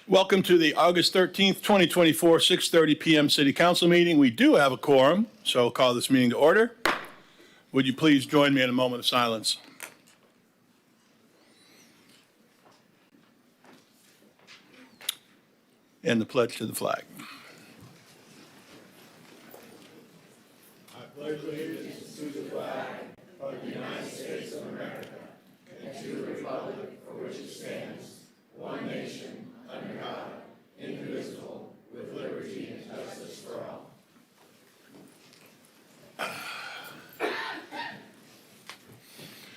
Welcome to the August 13th, 2024, 6:30 p.m. City Council meeting. We do have a quorum, so I'll call this meeting to order. Would you please join me in a moment of silence? And the pledge to the flag. I pledge allegiance to the flag of the United States of America and to the republic for which it stands, one nation, under God, indivisible, with liberty and justice for all.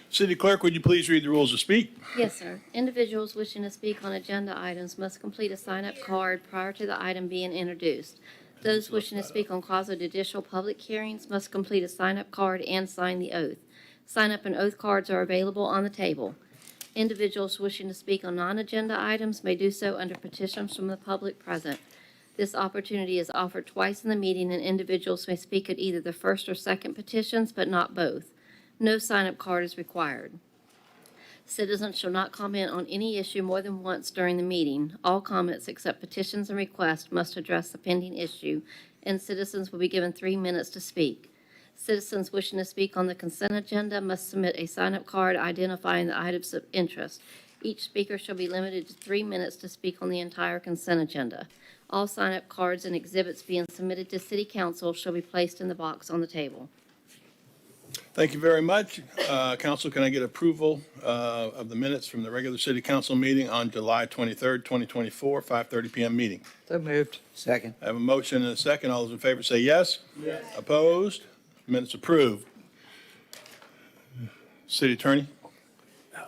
City Clerk, would you please read the rules to speak? Yes, sir. Individuals wishing to speak on agenda items must complete a sign-up card prior to the item being introduced. Those wishing to speak on quasi-judicial public hearings must complete a sign-up card and sign the oath. Sign-up and oath cards are available on the table. Individuals wishing to speak on non-agenda items may do so under petitions from the public present. This opportunity is offered twice in the meeting, and individuals may speak at either the first or second petitions, but not both. No sign-up card is required. Citizens shall not comment on any issue more than once during the meeting. All comments except petitions and requests must address the pending issue, and citizens will be given 3 minutes to speak. Citizens wishing to speak on the consent agenda must submit a sign-up card identifying the items of interest. Each speaker shall be limited to 3 minutes to speak on the entire consent agenda. All sign-up cards and exhibits being submitted to City Council shall be placed in the box on the table. Thank you very much. Council, can I get approval of the minutes from the regular City Council meeting on July 23rd, 2024, 5:30 p.m. meeting? So moved. Second. I have a motion and a second. All those in favor say yes. Yes. Opposed? Minutes approved. City Attorney?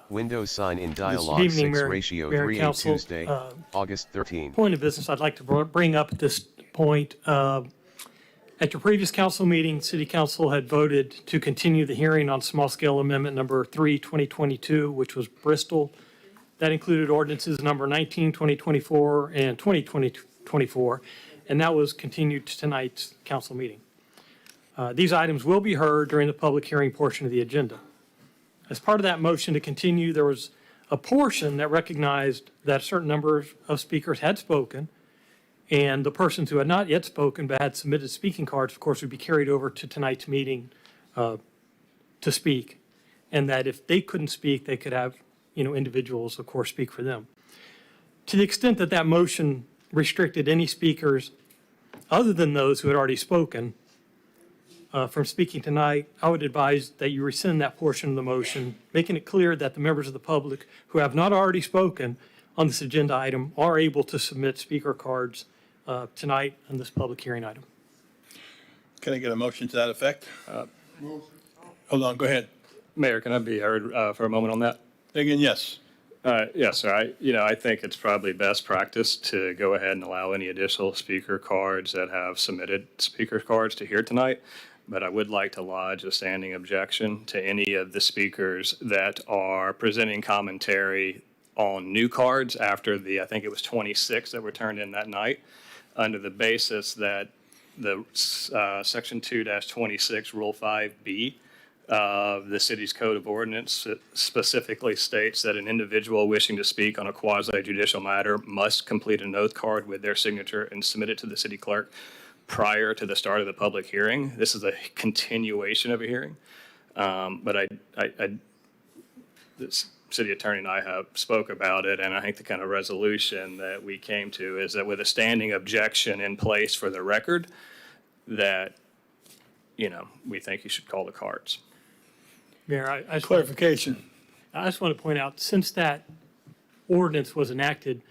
Windows sign in dialogue Good evening, 6 Mayor, ratio Mayor 3 Council. Tuesday, August 13. Point of business I'd like to bring up at this point. At your previous council meeting, City Council had voted to continue the hearing on small-scale amendment number 3, 2022, which was Bristol. That included ordinances number 19, 2024, and 2024, and that was continued to tonight's council meeting. These items will be heard during the public hearing portion of the agenda. As part of that motion to continue, there was a portion that recognized that a certain number of speakers had spoken, and the persons who had not yet spoken but had submitted speaking cards, of course, would be carried over to tonight's meeting to speak, and that if they couldn't speak, they could have, individuals, of course, speak for them. To the extent that that motion restricted any speakers other than those who had already spoken from speaking tonight, I would advise that you rescind that portion of the motion, making it clear that the members of the public who have not already spoken on this agenda item are able to submit speaker cards tonight on this public hearing item. Can I get a motion to that effect? Hold on, go ahead. Mayor, can I be heard for a moment on that? Again, yes. Yes, sir. I think it's probably best practice to go ahead and allow any additional speaker cards that have submitted speaker cards to hear tonight. But I would like to lodge a standing objection to any of the speakers that are presenting commentary on new cards after I think it was 26 that were turned in that night, under the basis that the Section 2-26, Rule 5B of the city's Code of Ordinance specifically states that an individual wishing to speak on a quasi-judicial matter must complete an oath card with their signature and submit it to the city clerk prior to the start of the public hearing. This is a continuation of a hearing. But the city attorney and I have spoke about it, and I think the kind of resolution that we came to is that with a standing objection in place for the record, that, we think you should call the cards. Mayor, I just Clarification. I just want to point out, since that ordinance was enacted,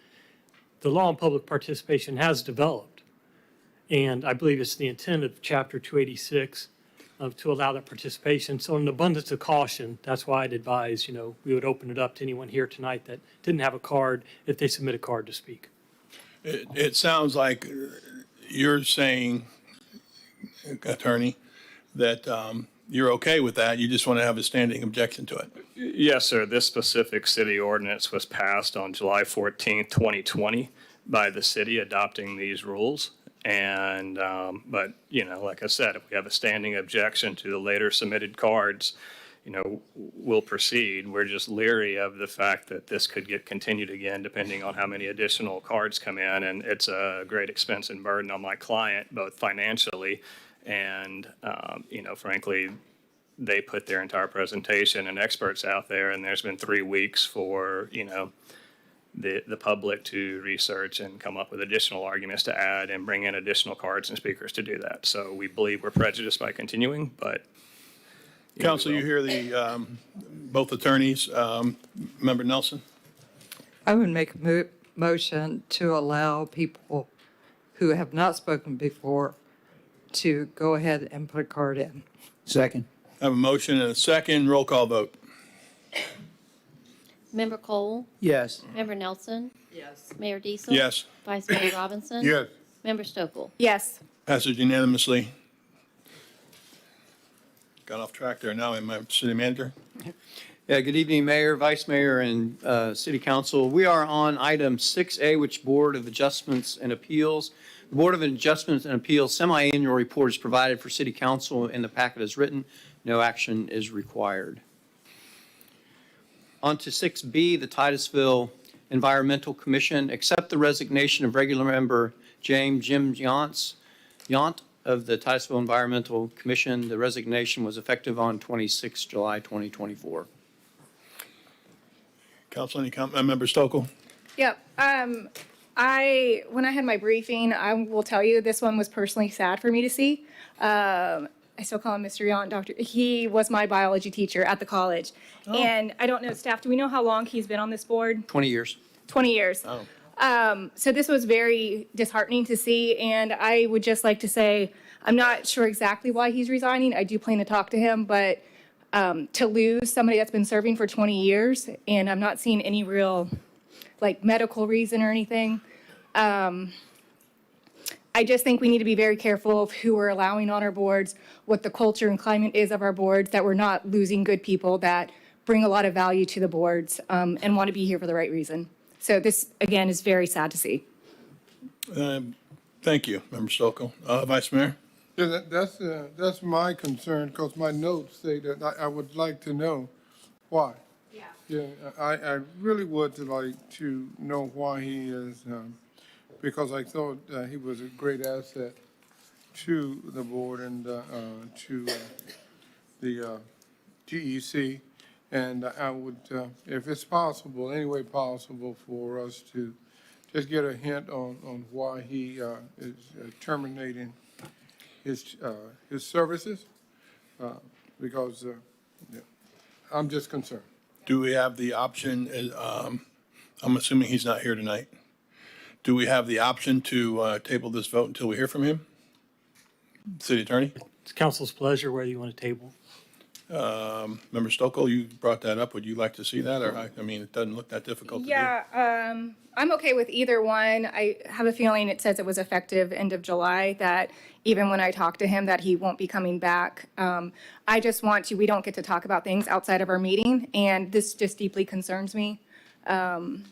the law on public participation has developed. And I believe it's the intent of Chapter 286 to allow that participation. So in abundance of caution, that's why I'd advise, we would open it up to anyone here tonight that didn't have a card if they submit a card to speak. It sounds like you're saying, attorney, that you're okay with that. You just want to have a standing objection to it. Yes, sir. This specific city ordinance was passed on July 14th, 2020 by the city adopting these rules. And, but, like I said, if we have a standing objection to the later submitted cards, we'll proceed. We're just leery of the fact that this could get continued again, depending on how many additional cards come in. And it's a great expense and burden on my client, both financially and, frankly, they put their entire presentation and experts out there, and there's been 3 weeks for, the public to research and come up with additional arguments to add and bring in additional cards and speakers to do that. So we believe we're prejudiced by continuing, but. Counsel, you hear the, both attorneys. Member Nelson? I would make a motion to allow people who have not spoken before to go ahead and put a card in. Second. I have a motion and a second. Roll call vote. Member Cole? Yes. Member Nelson? Yes. Mayor Diesel? Yes. Vice Mayor Robinson? Yes. Member Stokel? Yes. Passes unanimously. Got off track there now, my city manager. Yeah, good evening, Mayor, Vice Mayor, and City Council. We are on item 6A, which Board of Adjustments and Appeals. The Board of Adjustments and Appeals semi-annual report is provided for City Council and the packet is written. No action is required. On to 6B, the Titusville Environmental Commission. Accept the resignation of regular member Jim Yount of the Titusville Environmental Commission. The resignation was effective on 26 July 2024. Council, any comment? Member Stokel? Yep. When I had my briefing, I will tell you, this one was personally sad for me to see. I still call him Mr. Yount, Doctor. He was my biology teacher at the college. And I don't know, staff, do we know how long he's been on this board? 20 years. 20 years. Oh. So this was very disheartening to see, and I would just like to say, I'm not sure exactly why he's resigning. I do plan to talk to him, but to lose somebody that's been serving for 20 years, and I'm not seeing any real, medical reason or anything. I just think we need to be very careful of who we're allowing on our boards, what the culture and climate is of our boards, that we're not losing good people that bring a lot of value to the boards and want to be here for the right reason. So this, again, is very sad to see. Thank you, Member Stokel. Vice Mayor? Yeah, that's my concern, because my notes say that I would like to know why. Yeah, I really would like to know why he is, because I thought he was a great asset to the board and to the GEC. And I would, if it's possible, any way possible for us to just get a hint on why he is terminating his services, because I'm just concerned. Do we have the option, I'm assuming he's not here tonight. Do we have the option to table this vote until we hear from him? City Attorney? It's council's pleasure whether you want to table. Member Stokel, you brought that up. Would you like to see that? Or, it doesn't look that difficult to do. Yeah, I'm okay with either one. I have a feeling it says it was effective end of July, that even when I talk to him, that he won't be coming back. I just we don't get to talk about things outside of our meeting, and this just deeply concerns me. And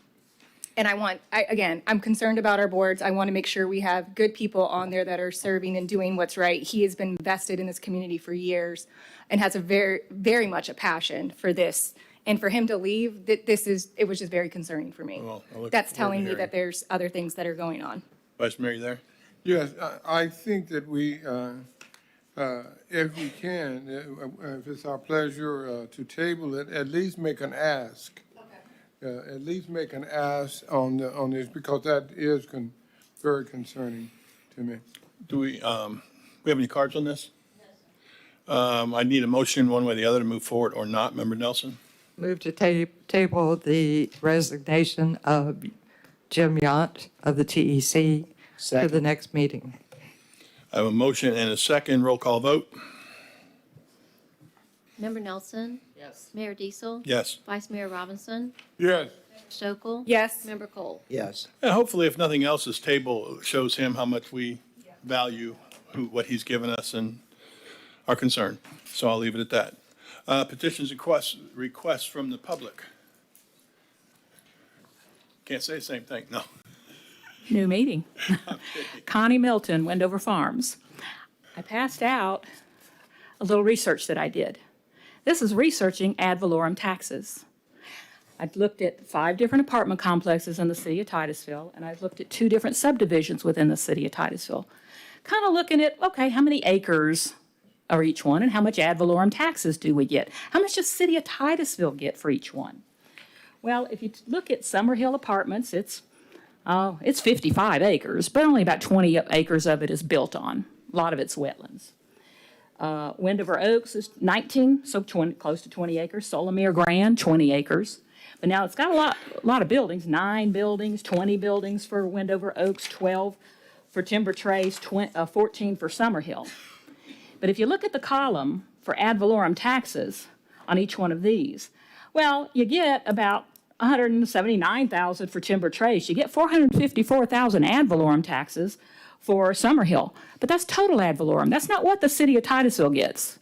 I'm concerned about our boards. I want to make sure we have good people on there that are serving and doing what's right. He has been vested in this community for years and has a very, very much a passion for this. And for him to leave, it was just very concerning for me. Well, I look That's forward to telling me hearing. that there's other things that are going on. Vice Mayor, you there? Yes, I think that we, if we can, if it's our pleasure to table it, at least make an ask. At least make an ask on this, because that is very concerning to me. Do we have any cards on this? I need a motion one way or the other to move forward or not. Member Nelson? Move to table the resignation of Jim Yount of the TEC to the next meeting. I have a motion and a second. Roll call vote. Member Nelson? Yes. Mayor Diesel? Yes. Vice Mayor Robinson? Yes. Stokel? Yes. Member Cole? Yes. And hopefully, if nothing else, this table shows him how much we value what he's given us and are concerned. So I'll leave it at that. Petitions, requests from the public. Can't say the same thing, no. New meeting. Connie Milton, Wendover Farms. I passed out a little research that I did. This is researching ad valorem taxes. I've looked at 5 different apartment complexes in the city of Titusville, and I've looked at 2 different subdivisions within the city of Titusville. Kind of looking at, okay, how many acres are each one, and how much ad valorem taxes do we get? How much does city of Titusville get for each one? Well, if you look at Summerhill Apartments, it's 55 acres, but only about 20 acres of it is built on. A lot of it's wetlands. Wendover Oaks is 19, so 20, close to 20 acres. Solomere Grand, 20 acres. But now it's got a lot of buildings, 9 buildings, 20 buildings for Wendover Oaks, 12 for Timber Trace, 14 for Summerhill. But if you look at the column for ad valorem taxes on each one of these, well, you get about $179,000 for Timber Trace. You get $454,000 ad valorem taxes for Summerhill. But that's total ad valorem. That's not what the city of Titusville gets.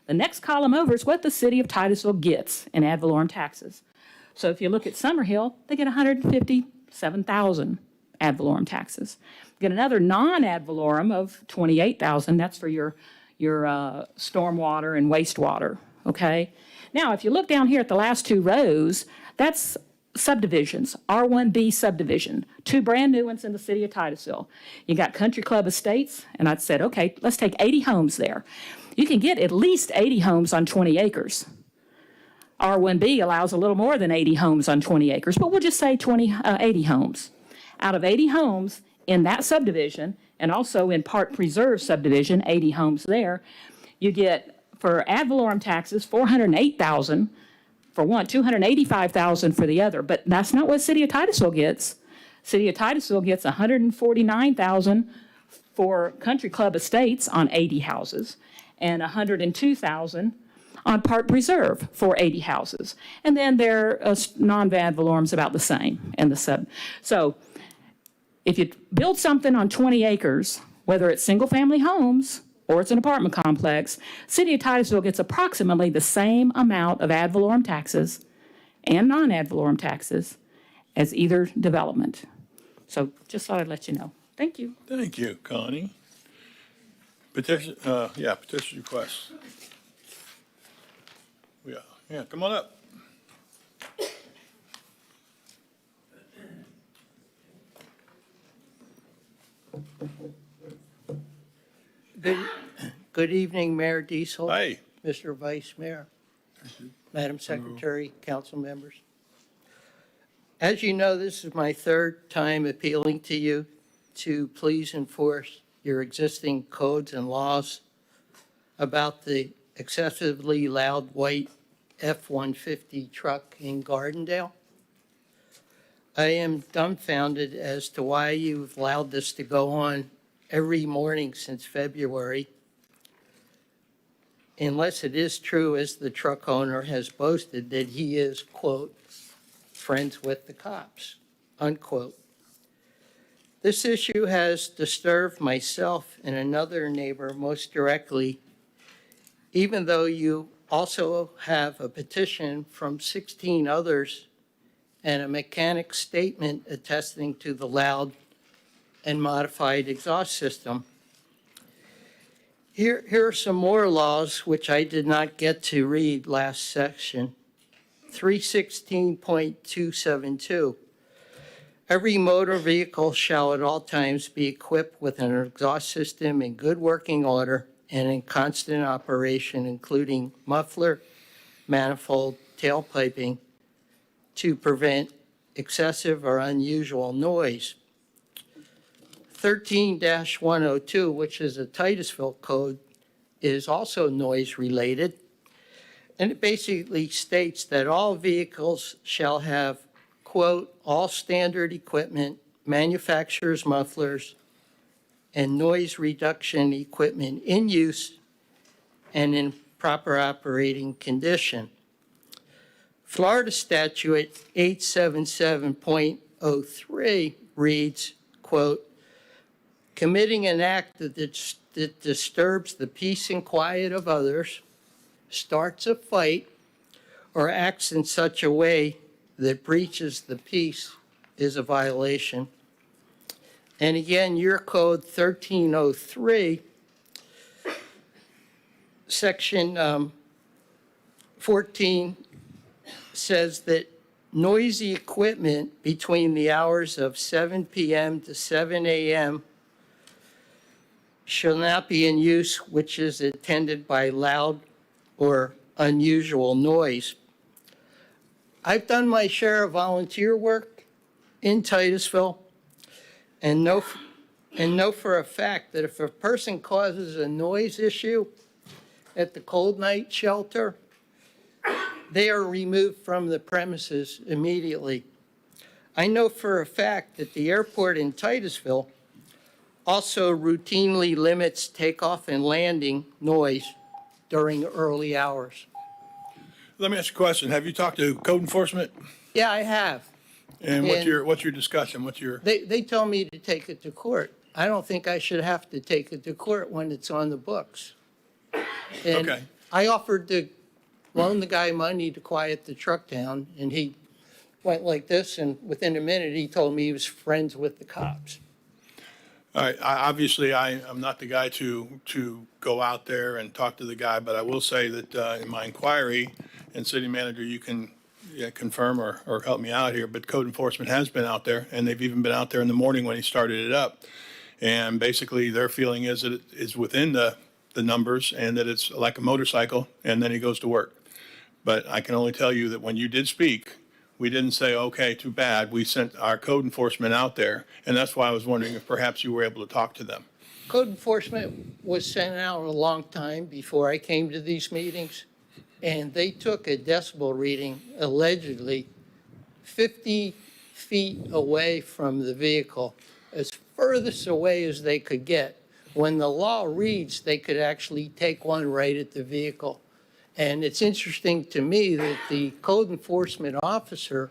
The next column over is what the city of Titusville gets in ad valorem taxes. So if you look at Summerhill, they get $157,000 ad valorem taxes. You get another non-ad valorem of $28,000. That's for your stormwater and wastewater, okay? Now, if you look down here at the last 2 rows, that's subdivisions, R1B subdivision, 2 brand new ones in the city of Titusville. You got Country Club Estates, and I said, okay, let's take 80 homes there. You can get at least 80 homes on 20 acres. R1B allows a little more than 80 homes on 20 acres, but we'll just say 80 homes. Out of 80 homes in that subdivision, and also in Park Preserve subdivision, 80 homes there, you get, for ad valorem taxes, $408,000 for one, $285,000 for the other. But that's not what City of Titusville gets. City of Titusville gets $149,000 for Country Club Estates on 80 houses and $102,000 on Park Preserve for 80 houses. And then their non-ad valorem's about the same in the sub. So if you build something on 20 acres, whether it's single-family homes or it's an apartment complex, City of Titusville gets approximately the same amount of ad valorem taxes and non-ad valorem taxes as either development. So just thought I'd let you know. Thank you. Thank you, Connie. Petition request. Yeah, come on up. Good evening, Mayor Diesel. Hi. Mr. Vice Mayor, Madam Secretary, council members. As you know, this is my 3rd time appealing to you to please enforce your existing codes and laws about the excessively loud white F-150 truck in Gardendale. I am dumbfounded as to why you've allowed this to go on every morning since February, unless it is true, as the truck owner has boasted, that he is, quote, friends with the cops, unquote. This issue has disturbed myself and another neighbor most directly, even though you also have a petition from 16 others and a mechanic's statement attesting to the loud and modified exhaust system. Here are some more laws which I did not get to read last section. 316.272. Every motor vehicle shall at all times be equipped with an exhaust system in good working order and in constant operation, including muffler, manifold, tailpiping, to prevent excessive or unusual noise. 13-102, which is a Titusville code, is also noise related. And it basically states that all vehicles shall have, quote, all standard equipment, manufacturer's mufflers, and noise reduction equipment in use and in proper operating condition. Florida Statute 877.03 reads, quote, committing an act that disturbs the peace and quiet of others, starts a fight, or acts in such a way that breaches the peace is a violation. And again, your code 1303, section 14 says that noisy equipment between the hours of 7 p.m. to 7 a.m. shall not be in use which is attended by loud or unusual noise. I've done my share of volunteer work in Titusville and know for a fact that if a person causes a noise issue at the cold night shelter, they are removed from the premises immediately. I know for a fact that the airport in Titusville also routinely limits takeoff and landing noise during early hours. Let me ask you a question. Have you talked to code enforcement? Yeah, I have. And what's And- your discussion? They tell me to take it to court. I don't think I should have to take it to court when it's on the books. And Okay. I offered to loan the guy money to quiet the truck down, and he went like this, and within a minute, he told me he was friends with the cops. All right, obviously, I'm not the guy to go out there and talk to the guy, but I will say that in my inquiry, and city manager, you can confirm or help me out here, but code enforcement has been out there, and they've even been out there in the morning when he started it up. And basically, their feeling is that it is within the numbers and that it's like a motorcycle, and then he goes to work. But I can only tell you that when you did speak, we didn't say, okay, too bad. We sent our code enforcement out there, and that's why I was wondering if perhaps you were able to talk to them. Code enforcement was sent out a long time before I came to these meetings, and they took a decibel reading allegedly 50 feet away from the vehicle, as furthest away as they could get. When the law reads, they could actually take one right at the vehicle. And it's interesting to me that the code enforcement officer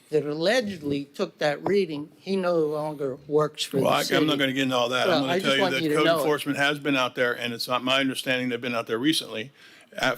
that allegedly took that reading, he no longer works for Well, the city. I'm not going to get into all that. Well, I'm I going to just tell you want that you to code know it. enforcement has been out there, and it's not my understanding they've been out there recently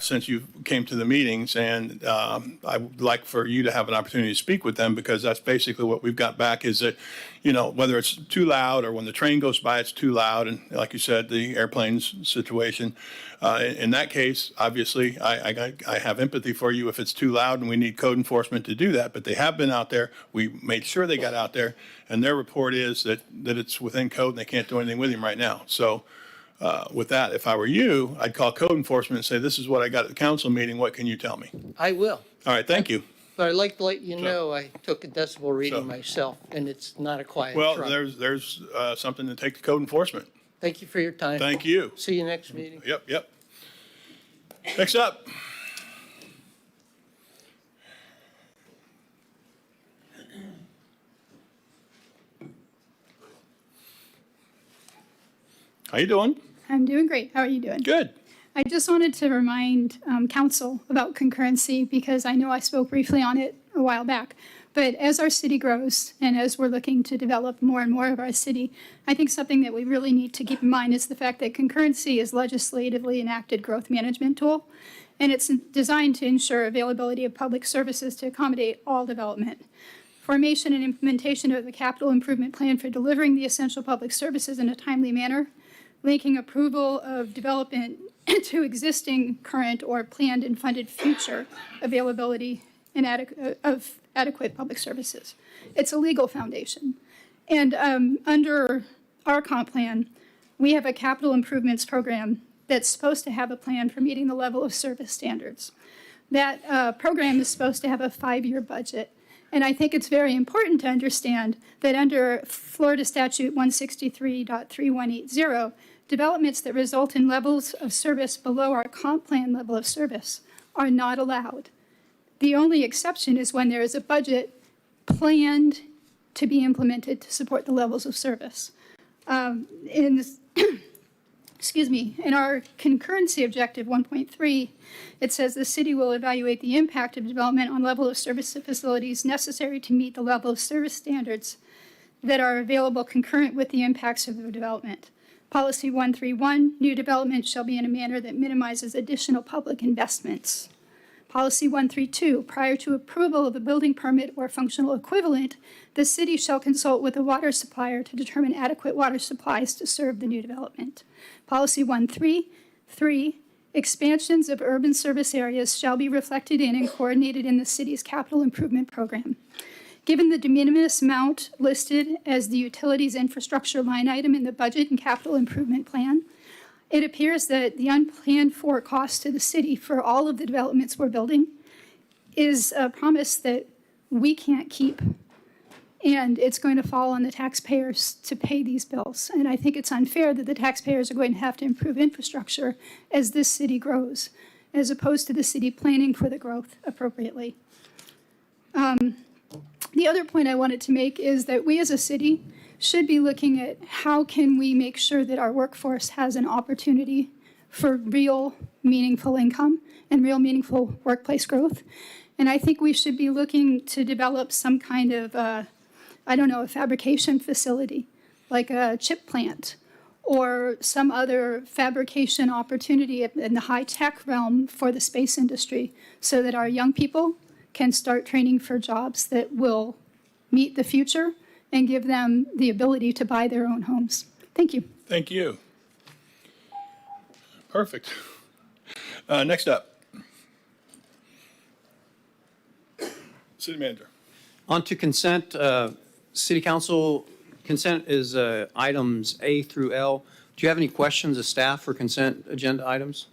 since you came to the meetings. And I would like for you to have an opportunity to speak with them, because that's basically what we've got back is that, whether it's too loud or when the train goes by, it's too loud. And like you said, the airplanes situation. In that case, obviously, I have empathy for you if it's too loud and we need code enforcement to do that. But they have been out there. We made sure they got out there. And their report is that it's within code and they can't do anything with him right now. So with that, if I were you, I'd call code enforcement and say, this is what I got at the council meeting. What can you tell me? I will. All right, thank you. But I'd like to let you know I took a decibel reading So- myself, and it's not a quiet Well, truck. there's something to take to code enforcement. Thank you for your time. Thank you. See you next meeting. Yep. Next up. How you doing? I'm doing great. How are you doing? Good. I just wanted to remind council about concurrency because I know I spoke briefly on it a while back. But as our city grows and as we're looking to develop more and more of our city, I think something that we really need to keep in mind is the fact that concurrency is legislatively enacted growth management tool, and it's designed to ensure availability of public services to accommodate all development. Formation and implementation of the capital improvement plan for delivering the essential public services in a timely manner, linking approval of development to existing, current, or planned and funded future availability and adequate public services. It's a legal foundation. And under our comp plan, we have a capital improvements program that's supposed to have a plan for meeting the level of service standards. That program is supposed to have a 5-year budget. And I think it's very important to understand that under Florida Statute 163.3180, developments that result in levels of service below our comp plan level of service are not allowed. The only exception is when there is a budget planned to be implemented to support the levels of service. In our concurrency objective 1.3, it says the city will evaluate the impact of development on level of service to facilities necessary to meet the level of service standards that are available concurrent with the impacts of the development. Policy 131, new development shall be in a manner that minimizes additional public investments. Policy 132, prior to approval of a building permit or functional equivalent, the city shall consult with a water supplier to determine adequate water supplies to serve the new development. Policy 133, Expansions of urban service areas shall be reflected in and coordinated in the city's capital improvement program. Given the de minimis amount listed as the utilities infrastructure line item in the budget and capital improvement plan, it appears that the unplanned for cost to the city for all of the developments we're building is a promise that we can't keep. And it's going to fall on the taxpayers to pay these bills. And I think it's unfair that the taxpayers are going to have to improve infrastructure as this city grows, as opposed to the city planning for the growth appropriately. The other point I wanted to make is that we as a city should be looking at how can we make sure that our workforce has an opportunity for real meaningful income and real meaningful workplace growth. And I think we should be looking to develop some kind of, a fabrication facility, like a chip plant, or some other fabrication opportunity in the high-tech realm for the space industry, so that our young people can start training for jobs that will meet the future and give them the ability to buy their own homes. Thank you. Thank you. Perfect. Next up. City Manager. On to consent. City Council, consent is items A through L. Do you have any questions of staff for consent agenda items?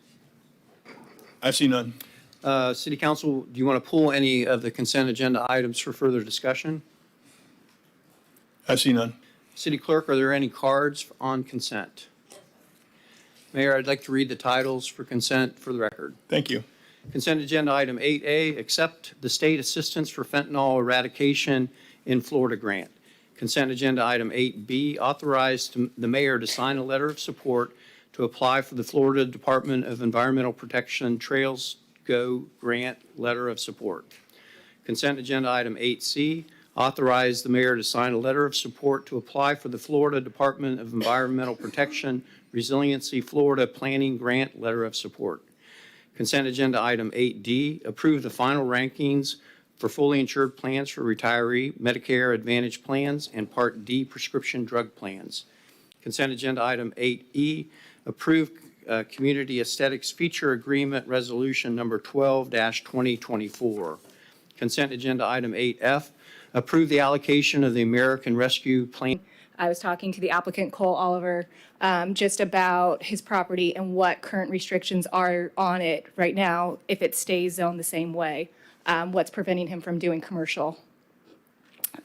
I see none. City Council, do you want to pull any of the consent agenda items for further discussion? I see none. City Clerk, are there any cards on consent? Mayor, I'd like to read the titles for consent for the record. Thank you. Consent agenda item 8A, accept the state assistance for fentanyl eradication in Florida grant. Consent agenda item 8B, authorize the mayor to sign a letter of support to apply for the Florida Department of Environmental Protection Trails Go grant letter of support. Consent agenda item 8C, authorize the mayor to sign a letter of support to apply for the Florida Department of Environmental Protection Resiliency Florida Planning Grant letter of support. Consent agenda item 8D, approve the final rankings for fully insured plans for retiree Medicare Advantage plans and Part D prescription drug plans. Consent agenda item 8E, approve Community Aesthetics Feature Agreement Resolution number 12-2024. Consent agenda item 8F, approve the allocation of the American Rescue Plan. I was talking to the applicant, Cole Oliver, just about his property and what current restrictions are on it right now if it stays zoned the same way. What's preventing him from doing commercial.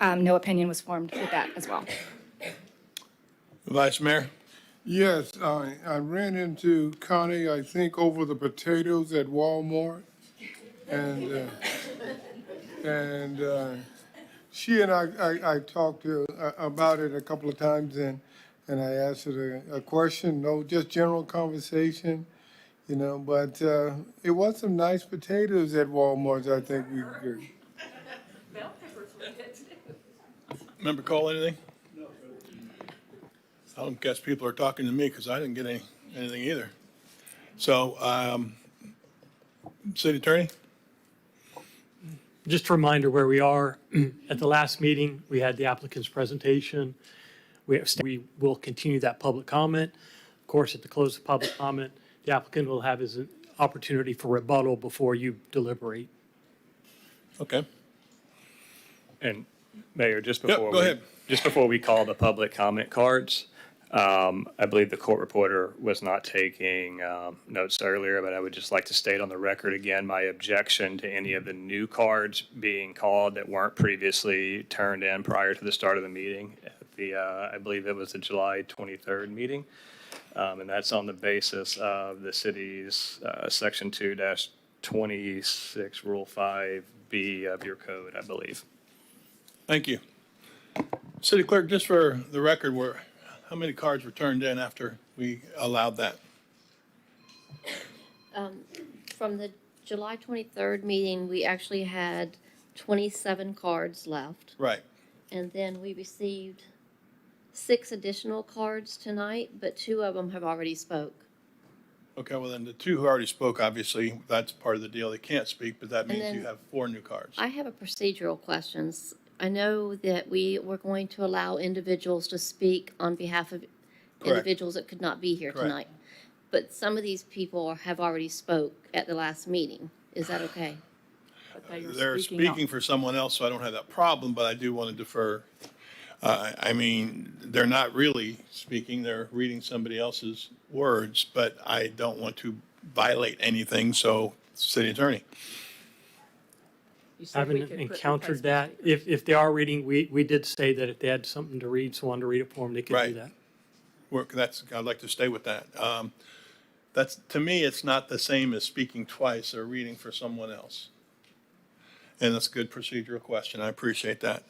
No opinion was formed with that as well. Vice Mayor. Yes, I ran into Connie, I think, over the potatoes at Walmart. And she and I talked to about it a couple of times, and I asked her a question, no, just general conversation, but it was some nice potatoes at Walmart, I think we agreed. Member Cole, anything? No. I don't guess people are talking to me because I didn't get anything either. So, City Attorney? Just a reminder where we are. At the last meeting, we had the applicant's presentation. We will continue that public comment. Of course, at the close of public comment, the applicant will have his opportunity for rebuttal before you deliberate. Okay. And Mayor, just Yep, before go ahead. just before we call the public comment cards, I believe the court reporter was not taking notes earlier, but I would just like to state on the record again my objection to any of the new cards being called that weren't previously turned in prior to the start of the meeting. I believe it was the July 23rd meeting, and that's on the basis of the city's Section 2-26, Rule 5B of your code, I believe. Thank you. City Clerk, just for the record, how many cards were turned in after we allowed that? From the July 23rd meeting, we actually had 27 cards left. Right. And then we received 6 additional cards tonight, but 2 of them have already spoke. Okay, well then the 2 who already spoke, obviously, that's part of the deal. They can't speak, but that means then you have 4 new cards. I have a procedural questions. I know that we were going to allow individuals to speak on behalf of Correct. individuals that could not be here Correct. tonight. but some of these people have already spoke at the last meeting. Is that okay? They're speaking for someone else, so I don't have that problem, but I do want to defer. I mean, they're not really speaking, they're reading somebody else's words, but I don't want to violate anything, so city attorney. You I said we haven't could put encountered that. If they are reading, we did say that if they had something to read, someone to read it for them, they could do Right. that. I'd like to stay with that. That's, to me, it's not the same as speaking twice or reading for someone else. And that's a good procedural question. I appreciate that.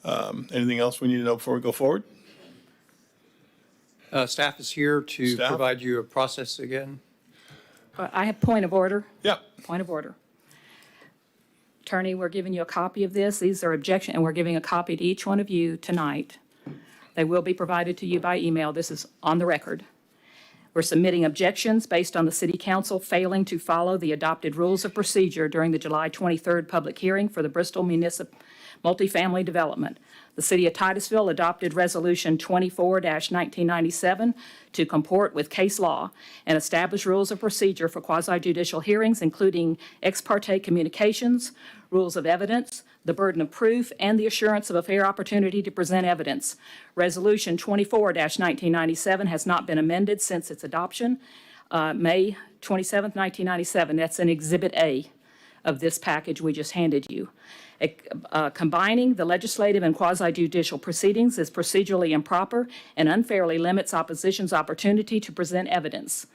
Anything else we need to know before we go forward? Staff is here to Staff? provide you a process again. I have point of order. Yeah. Point of order. Attorney, we're giving you a copy of this. These are objections, and we're giving a copy to each one of you tonight. They will be provided to you by email. This is on the record. We're submitting objections based on the City Council failing to follow the adopted rules of procedure during the July 23rd public hearing for the Bristol Municipal Multifamily Development. The City of Titusville adopted Resolution 24-1997 to comport with case law and establish rules of procedure for quasi-judicial hearings, including ex parte communications, rules of evidence, the burden of proof, and the assurance of a fair opportunity to present evidence. Resolution 24-1997 has not been amended since its adoption, May 27, 1997. That's in Exhibit A of this package we just handed you. Combining the legislative and quasi-judicial proceedings is procedurally improper and unfairly limits opposition's opportunity to present evidence.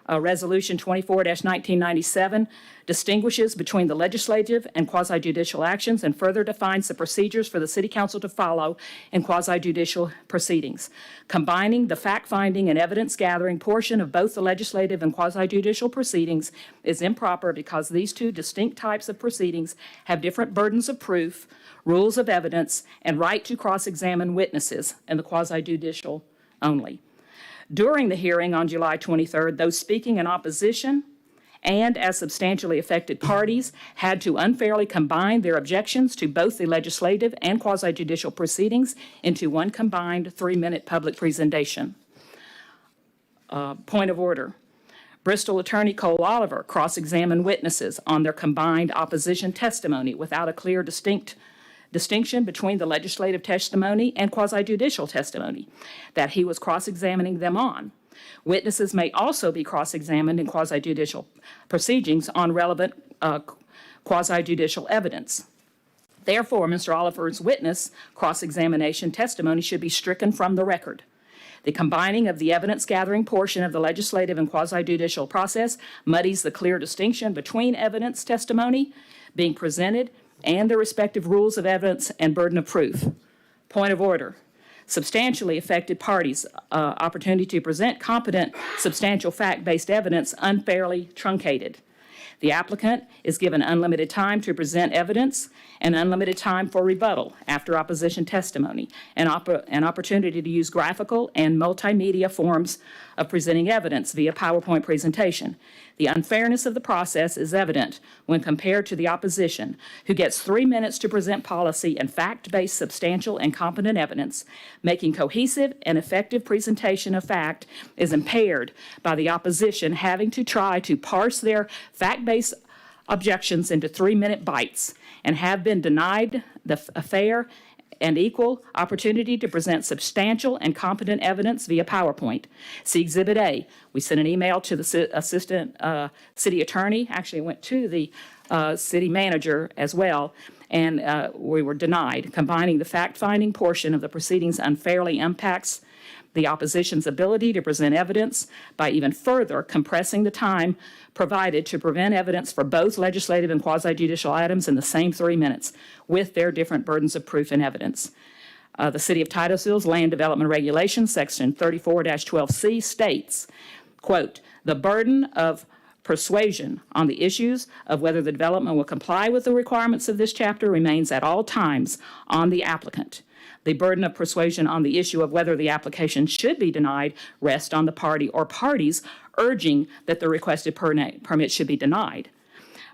Resolution 24-1997 distinguishes between the legislative and quasi-judicial actions and further defines the procedures for the City Council to follow in quasi-judicial proceedings. Combining the fact-finding and evidence-gathering portion of both the legislative and quasi-judicial proceedings is improper because these two distinct types of proceedings have different burdens of proof, rules of evidence, and right to cross-examine witnesses in the quasi-judicial only. During the hearing on July 23rd, those speaking in opposition and as substantially affected parties had to unfairly combine their objections to both the legislative and quasi-judicial proceedings into one combined 3-minute public presentation. Point of order. Bristol Attorney Cole Oliver cross-examined witnesses on their combined opposition testimony without a clear distinction between the legislative testimony and quasi-judicial testimony that he was cross-examining them on. Witnesses may also be cross-examined in quasi-judicial proceedings on relevant quasi-judicial evidence. Therefore, Mr. Oliver's witness cross-examination testimony should be stricken from the record. The combining of the evidence-gathering portion of the legislative and quasi-judicial process muddies the clear distinction between evidence testimony being presented and the respective rules of evidence and burden of proof. Point of order. Substantially affected parties' opportunity to present competent, substantial fact-based evidence unfairly truncated. The applicant is given unlimited time to present evidence and unlimited time for rebuttal after opposition testimony, an opportunity to use graphical and multimedia forms of presenting evidence via PowerPoint presentation. The unfairness of the process is evident when compared to the opposition, who gets 3 minutes to present policy and fact-based substantial and competent evidence. Making cohesive and effective presentation of fact is impaired by the opposition having to try to parse their fact-based objections into 3-minute bites and have been denied a fair and equal opportunity to present substantial and competent evidence via PowerPoint. See Exhibit A. We sent an email to the assistant city attorney, actually went to the city manager as well, and we were denied. Combining the fact-finding portion of the proceedings unfairly impacts the opposition's ability to present evidence by even further compressing the time provided to present evidence for both legislative and quasi-judicial items in the same 3 minutes with their different burdens of proof and evidence. The City of Titusville's Land Development Regulations, Section 34-12C states, quote, "The burden of persuasion on the issues of whether the development will comply with the requirements of this chapter remains at all times on the applicant. The burden of persuasion on the issue of whether the application should be denied rests on the party or parties urging that the requested permit should be denied.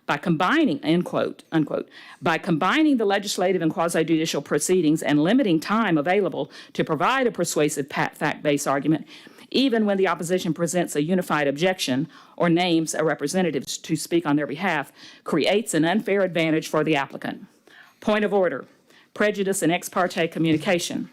By combining," end quote, unquote, "by combining the legislative and quasi-judicial proceedings and limiting time available to provide a persuasive fact-based argument, even when the opposition presents a unified objection or names a representative to speak on their behalf, creates an unfair advantage for the applicant. Point of order, prejudice and ex parte communication.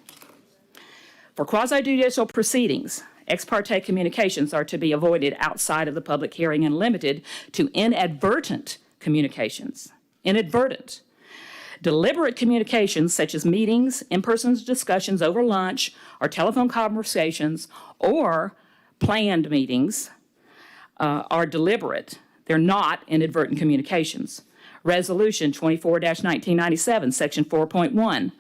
For quasi-judicial proceedings, ex parte communications are to be avoided outside of the public hearing and limited to inadvertent communications. Inadvertent. Deliberate communications such as meetings, in-person discussions over lunch, or telephone conversations, or planned meetings are deliberate. They're not inadvertent communications. Resolution 24-1997, Section 4.1.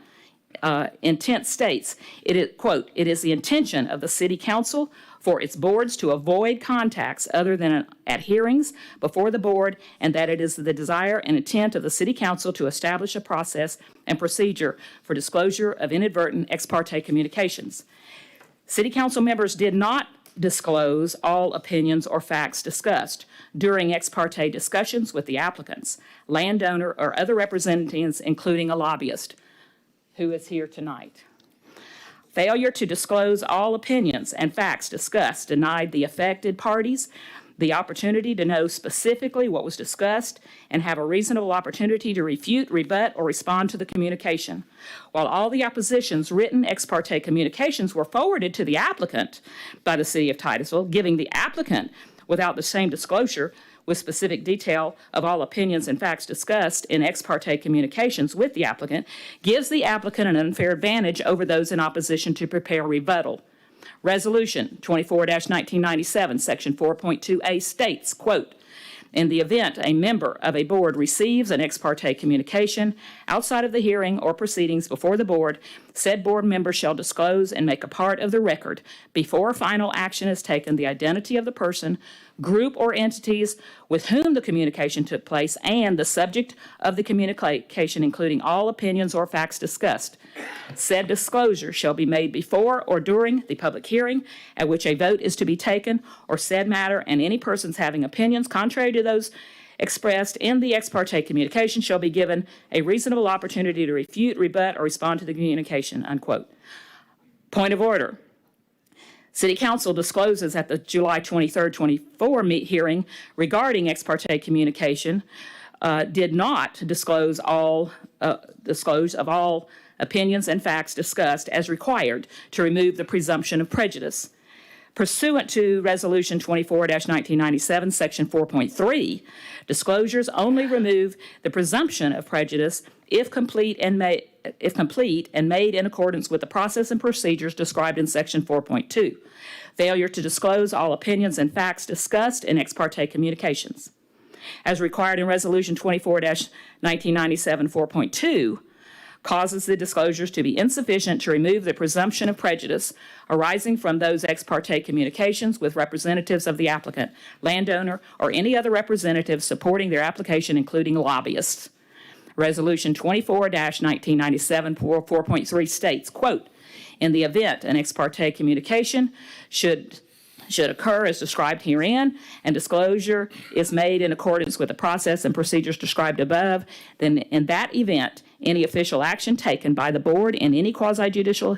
Intent states, it is, quote, "It is the intention of the City Council for its boards to avoid contacts other than at hearings before the board, and that it is the desire and intent of the City Council to establish a process and procedure for disclosure of inadvertent ex parte communications." City Council members did not disclose all opinions or facts discussed during ex parte discussions with the applicants, landowner, or other representatives, including a lobbyist who is here tonight. Failure to disclose all opinions and facts discussed denied the affected parties the opportunity to know specifically what was discussed and have a reasonable opportunity to refute, rebut, or respond to the communication. While all the opposition's written ex parte communications were forwarded to the applicant by the City of Titusville, giving the applicant, without the same disclosure, with specific detail of all opinions and facts discussed in ex parte communications with the applicant, gives the applicant an unfair advantage over those in opposition to prepare rebuttal. Resolution 24-1997, Section 4.2a states, quote, "In the event a member of a board receives an ex parte communication outside of the hearing or proceedings before the board, said board member shall disclose and make a part of the record before final action is taken the identity of the person, group, or entities with whom the communication took place and the subject of the communication, including all opinions or facts discussed. Said disclosure shall be made before or during the public hearing at which a vote is to be taken, or said matter, and any persons having opinions contrary to those expressed in the ex parte communication shall be given a reasonable opportunity to refute, rebut, or respond to the communication," unquote. Point of order. City Council discloses at the July 23rd, 24 hearing regarding ex parte communication did not disclose of all opinions and facts discussed as required to remove the presumption of prejudice. Pursuant to Resolution 24-1997, Section 4.3, disclosures only remove the presumption of prejudice if complete and made in accordance with the process and procedures described in Section 4.2. Failure to disclose all opinions and facts discussed in ex parte communications. As required in Resolution 24-1997, 4.2, causes the disclosures to be insufficient to remove the presumption of prejudice arising from those ex parte communications with representatives of the applicant, landowner, or any other representative supporting their application, including lobbyists. Resolution 24-1997, 4.3 states, quote, "In the event an ex parte communication should occur as described herein, and disclosure is made in accordance with the process and procedures described above, then in that event, any official action taken by the board in any quasi-judicial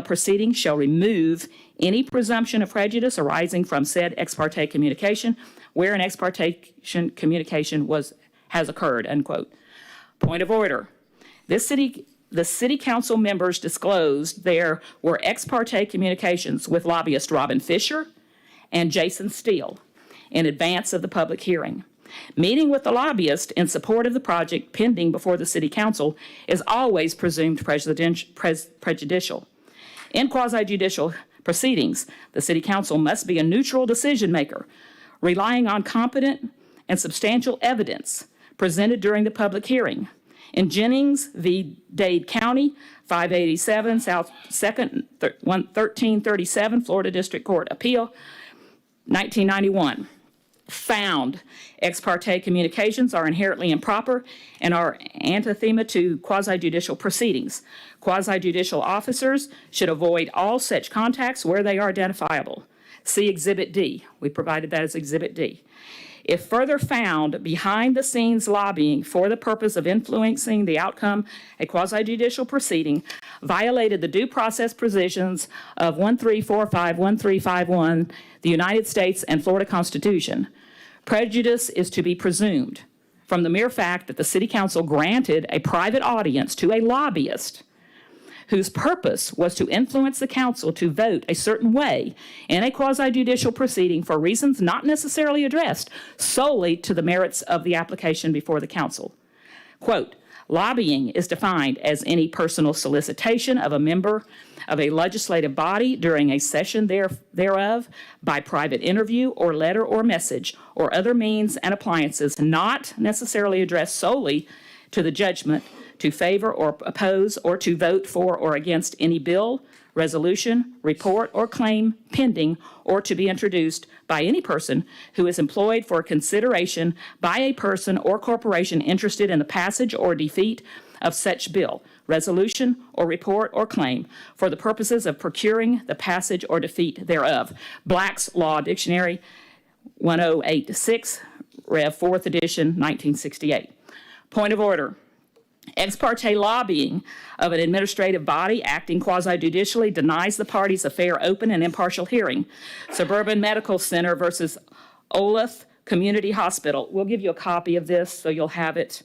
proceeding shall remove any presumption of prejudice arising from said ex parte communication where an ex parte communication has occurred," unquote. Point of order. The City Council members disclosed there were ex parte communications with lobbyist Robin Fisher and Jason Steele in advance of the public hearing. Meeting with the lobbyist in support of the project pending before the City Council is always presumed prejudicial. In quasi-judicial proceedings, the City Council must be a neutral decision maker, relying on competent and substantial evidence presented during the public hearing. In Jennings v. Dade County, 587 South 2nd, 1337, Florida District Court Appeal, 1991, found ex parte communications are inherently improper and are anathema to quasi-judicial proceedings. Quasi-judicial officers should avoid all such contacts where they are identifiable. See Exhibit D. We provided that as Exhibit D. if further found behind the scenes lobbying for the purpose of influencing the outcome, a quasi-judicial proceeding violated the due process provisions of 1345, 1351, the United States and Florida Constitution. Prejudice is to be presumed from the mere fact that the City Council granted a private audience to a lobbyist whose purpose was to influence the council to vote a certain way in a quasi-judicial proceeding for reasons not necessarily addressed solely to the merits of the application before the council. Quote, lobbying is defined as any personal solicitation of a member of a legislative body during a session thereof by private interview or letter or message or other means and appliances not necessarily addressed solely to the judgment to favor or oppose or to vote for or against any bill, resolution, report, or claim pending or to be introduced by any person who is employed for consideration by a person or corporation interested in the passage or defeat of such bill, resolution, or report or claim for the purposes of procuring the passage or defeat thereof. Black's Law Dictionary, 1086, Rev. 4th edition, 1968. Point of order. Ex parte lobbying of an administrative body acting quasi-judicially denies the parties a fair, open, and impartial hearing. Suburban Medical Center versus Olaf Community Hospital. We'll give you a copy of this so you'll have it.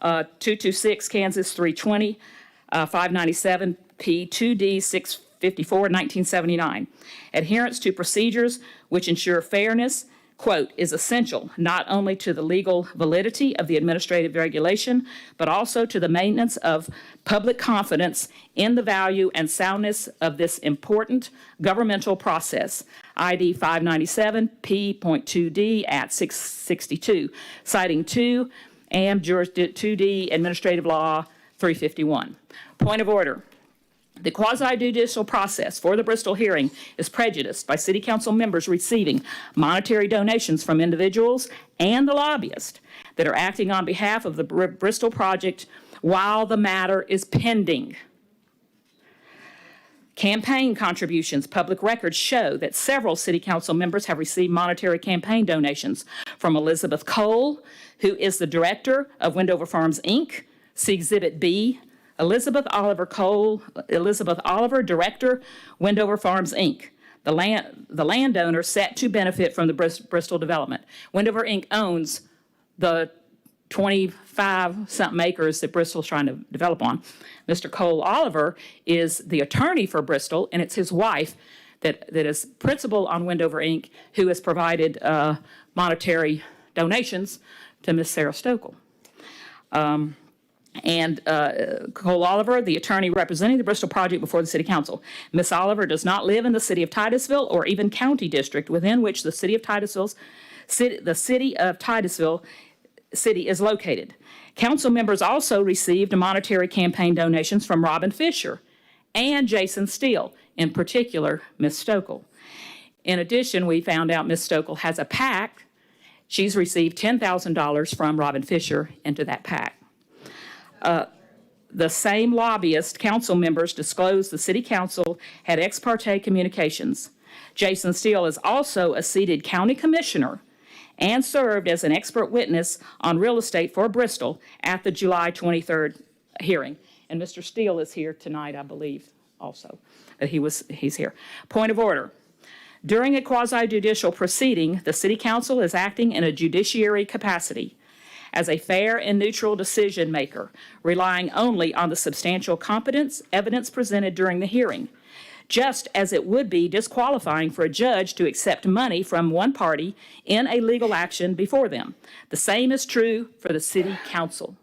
226 Kansas 320, 597 P2D 654, 1979. Adherence to procedures which ensure fairness, quote, is essential not only to the legal validity of the administrative regulation, but also to the maintenance of public confidence in the value and soundness of this important governmental process. ID 597 P.2D at 662, citing 2 AM 2D Administrative Law 351. Point of order. The quasi-judicial process for the Bristol hearing is prejudiced by City Council members receiving monetary donations from individuals and the lobbyist that are acting on behalf of the Bristol project while the matter is pending. Campaign contributions, public records show that several City Council members have received monetary campaign donations from Elizabeth Cole, who is the director of Wendover Farms, Inc., see Exhibit B, Elizabeth Oliver Cole, Elizabeth Oliver, Director, Wendover Farms, Inc., the landowner set to benefit from the Bristol development. Wendover, Inc. owns the 25-something acres that Bristol's trying to develop on. Mr. Cole Oliver is the attorney for Bristol, and it's his wife that is principal on Wendover, Inc., who has provided monetary donations to Miss Sarah Stokel. And Cole Oliver, the attorney representing the Bristol project before the City Council. Ms. Oliver does not live in the city of Titusville or even county district within which the city of Titusville City is located. Council members also received monetary campaign donations from Robin Fisher and Jason Steele, in particular, Ms. Stokel. In addition, we found out Ms. Stokel has a PAC. She's received $10,000 from Robin Fisher into that PAC. The same lobbyist council members disclosed the City Council had ex parte communications. Jason Steele is also a seated county commissioner and served as an expert witness on real estate for Bristol at the July 23rd hearing. And Mr. Steele is here tonight, I believe, also. He's here. Point of order. During a quasi-judicial proceeding, the City Council is acting in a judiciary capacity as a fair and neutral decision maker, relying only on the substantial competence evidence presented during the hearing, just as it would be disqualifying for a judge to accept money from one party in a legal action before them. The same is true for the City Council.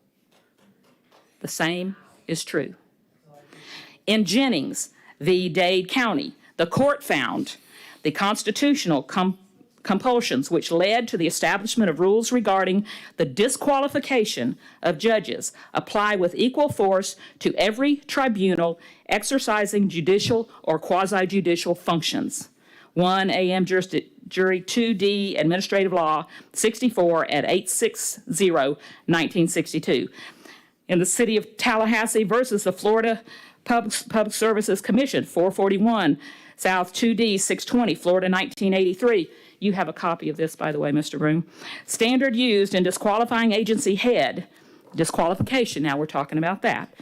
The same is true. In Jennings v. Dade County, the court found the constitutional compulsions which led to the establishment of rules regarding the disqualification of judges apply with equal force to every tribunal exercising judicial or quasi-judicial functions. 1 AM Jury 2D Administrative Law 64 at 860, 1962. In the City of Tallahassee versus the Florida Public Services Commission, 441 South 2D 620, Florida 1983, You have a copy of this, by the way, Mr. Broom. Standard used in disqualifying agency head, disqualification, now we're talking about that.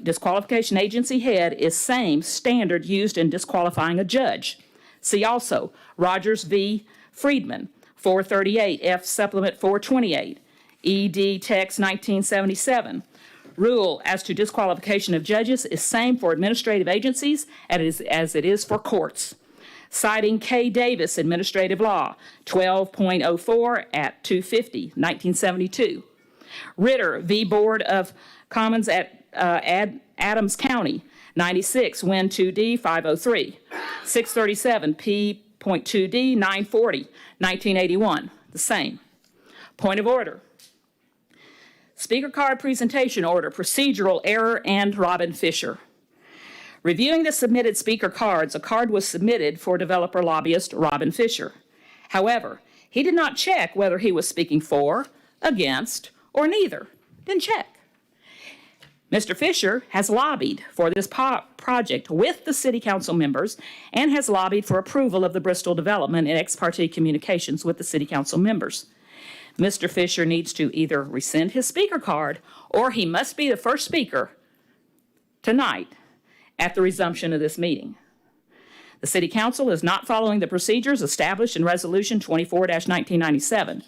Disqualification agency head is same standard used in disqualifying a judge. See also Rogers v. Friedman, 438 F Supplement 428, ED Text 1977. Rule as to disqualification of judges is same for administrative agencies as it is for courts. Citing K. Davis, Administrative Law, 12.04 at 250, 1972. Ritter v. Board of Commons at Adams County, 96, Win 2D 503. 637 P.2D 940, 1981, the same. Point of order. Speaker card presentation order, procedural error, and Robin Fisher. Reviewing the submitted speaker cards, a card was submitted for developer lobbyist Robin Fisher. However, he did not check whether he was speaking for, against, or neither. Didn't check. Mr. Fisher has lobbied for this project with the city council members and has lobbied for approval of the Bristol development in ex parte communications with the city council members. Mr. Fisher needs to either rescind his speaker card or he must be the first speaker tonight at the resumption of this meeting. The City Council is not following the procedures established in Resolution 24-1997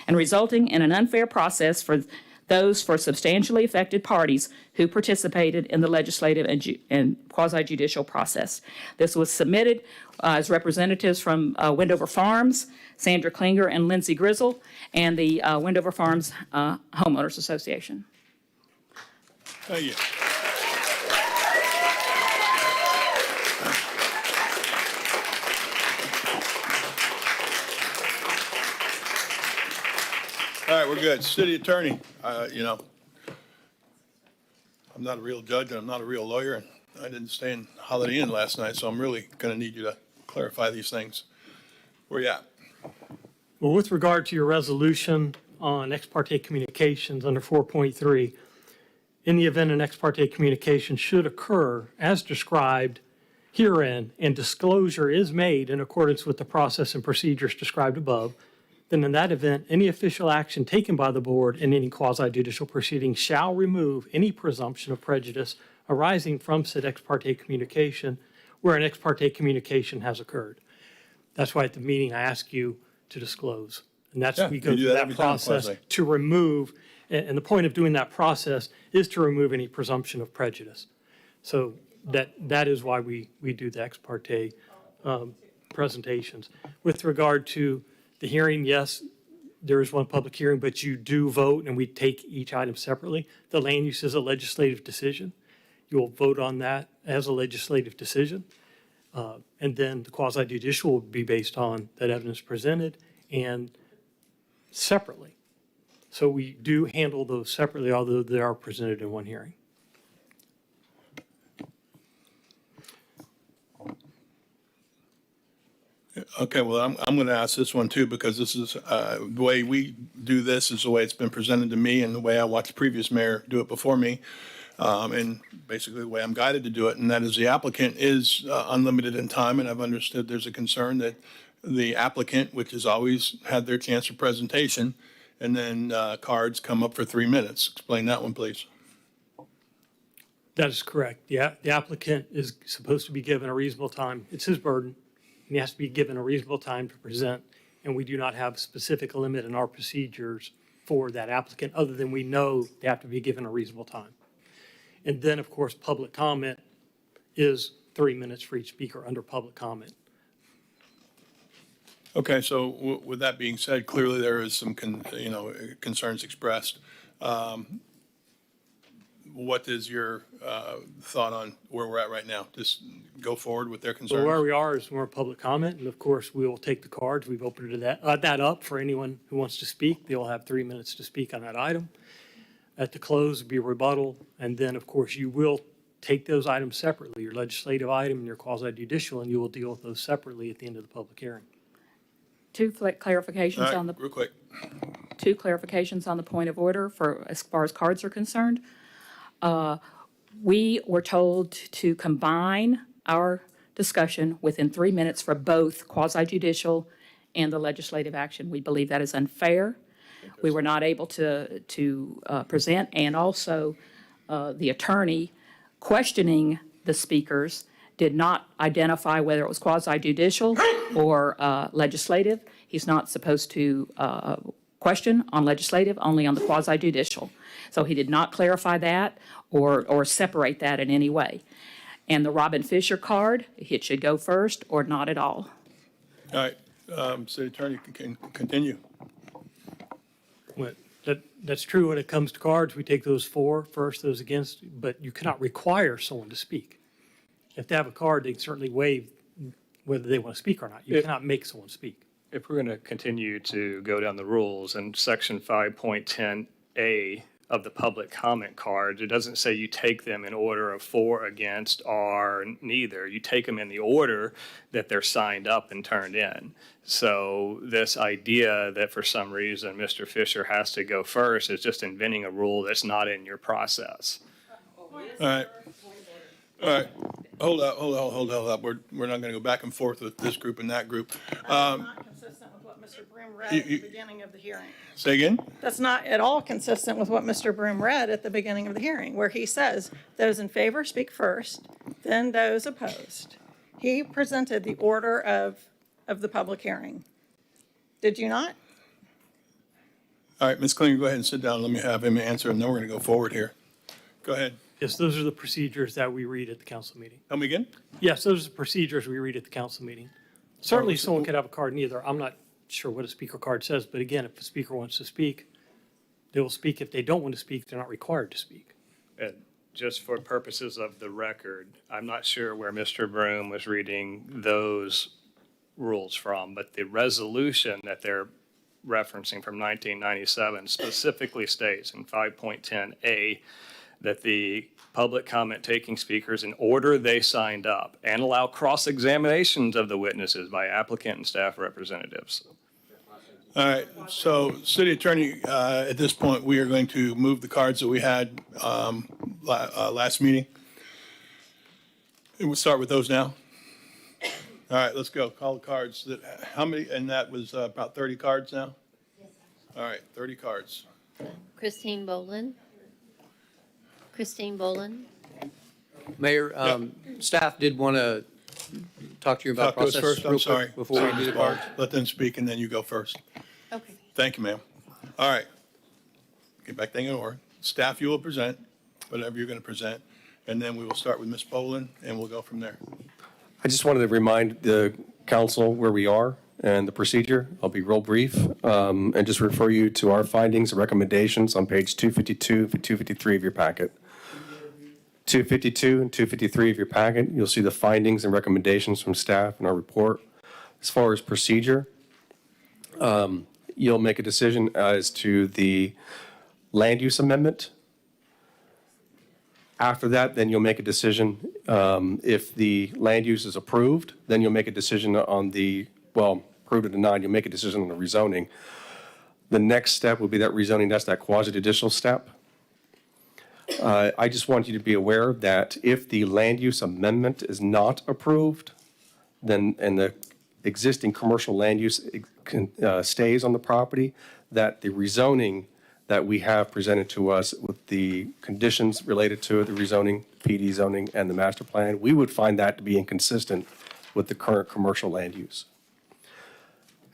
and resulting in an unfair process for those for substantially affected parties who participated in the legislative and quasi-judicial process. This was submitted as representatives from Wendover Farms, Sandra Klinger and Lindsay Grizzle, and the Wendover Farms Homeowners Association. Thank you. All right, we're good. City Attorney, I'm not a real judge and I'm not a real lawyer, and I didn't stay in Holiday Inn last night, so I'm really going to need you to clarify these things. Where you at? Well, with regard to your resolution on ex parte communications under 4.3, in the event an ex parte communication should occur as described herein and disclosure is made in accordance with the process and procedures described above, then in that event, any official action taken by the board in any quasi-judicial proceeding shall remove any presumption of prejudice arising from said ex parte communication where an ex parte communication has occurred. That's why at the meeting I ask you to disclose. And that's we go through that process to remove, and the point of doing that process is to remove any presumption of prejudice. So that is why we do the ex parte presentations. With regard to the hearing, yes, there is one public hearing, but you do vote and we take each item separately. The land use is a legislative decision. You will vote on that as a legislative decision. And then the quasi-judicial will be based on that evidence presented and separately. So we do handle those separately, although they are presented in one hearing. Okay, well, I'm going to ask this one too, because this is, the way we do this is the way it's been presented to me and the way I watched the previous mayor do it before me. And basically the way I'm guided to do it, and that is the applicant is unlimited in time, and I've understood there's a concern that the applicant, which has always had their chance for presentation, and then cards come up for 3 minutes. Explain that one, please. That is correct. The applicant is supposed to be given a reasonable time. It's his burden. And he has to be given a reasonable time to present, and we do not have a specific limit in our procedures for that applicant, other than we know they have to be given a reasonable time. And then, of course, public comment is 3 minutes for each speaker under public comment. Okay, so with that being said, clearly there is some concerns expressed. What is your thought on where we're at right now? Just go forward with their concerns? So where we are is more public comment, and of course, we will take the cards. We've opened that up for anyone who wants to speak. They'll have 3 minutes to speak on that item. At the close will be rebuttal, and then, of course, you will take those items separately, your legislative item and your quasi-judicial, and you will deal with those separately at the end of the public hearing. Two clarifications on the real quick. Two clarifications on the point of order for as far as cards are concerned. We were told to combine our discussion within 3 minutes for both quasi-judicial and the legislative action. We believe that is unfair. We were not able to present, and also the attorney questioning the speakers did not identify whether it was quasi-judicial or legislative. He's not supposed to question on legislative, only on the quasi-judicial. So he did not clarify that or separate that in any way. And the Robin Fisher card, it should go first or not at all. All right, City Attorney can continue. Well, that's true when it comes to cards. We take those for first, those against, but you cannot require someone to speak. If they have a card, they can certainly waive whether they want to speak or not. You cannot make someone speak. If we're going to continue to go down the rules, in section 5.10A of the public comment cards, it doesn't say you take them in order of for, against, or neither. You take them in the order that they're signed up and turned in. So this idea that for some reason Mr. Fisher has to go first is just inventing a rule that's not in your process. All right. All right. Hold up. We're not going to go back and forth with this group and that group. Not consistent with what Mr. Broom read at the beginning of the hearing. Say again? That's not at all consistent with what Mr. Broom read at the beginning of the hearing, where he says, those in favor speak first, then those opposed. He presented the order of the public hearing. Did you not? All right, Ms. Klinger, go ahead and sit down. Let me have him answer, and then we're going to go forward here. Go ahead. Yes, those are the procedures that we read at the council meeting. Tell me again? Yes, those are the procedures we read at the council meeting. Certainly, someone could have a card neither. I'm not sure what a speaker card says, but again, if a speaker wants to speak, they will speak. If they don't want to speak, they're not required to speak. And just for purposes of the record, I'm not sure where Mr. Broom was reading those rules from, but the resolution that they're referencing from 1997 specifically states in 5.10A that the public comment taking speakers in order they signed up and allow cross-examinations of the witnesses by applicant and staff representatives. All right, so City Attorney, at this point, we are going to move the cards that we had last meeting. And we'll start with those now. All right, let's go. Call the cards. How many? And that was about 30 cards now? All right, 30 cards. Christine Boland. Christine Boland. Mayor, staff did want to talk to you about Talk to us process first. I'm real quick sorry. before we do the cards. Let them speak, and then you go first. Okay. Thank you, ma'am. All right. Get back thing in order. Staff, you will present whatever you're going to present, and then we will start with Ms. Boland, and we'll go from there. I just wanted to remind the council where we are and the procedure. I'll be real brief and just refer you to our findings and recommendations on page 252 and 253 of your packet. 252 and 253 of your packet, you'll see the findings and recommendations from staff in our report. As far as procedure, you'll make a decision as to the land use amendment. After that, then you'll make a decision, if the land use is approved, then you'll make a decision on the, well, approved or denied, you'll make a decision on the rezoning. The next step will be that rezoning, that's that quasi-judicial step. I just want you to be aware that if the land use amendment is not approved, then, and the existing commercial land use stays on the property, that the rezoning that we have presented to us with the conditions related to it, the rezoning, PD zoning, and the master plan, we would find that to be inconsistent with the current commercial land use.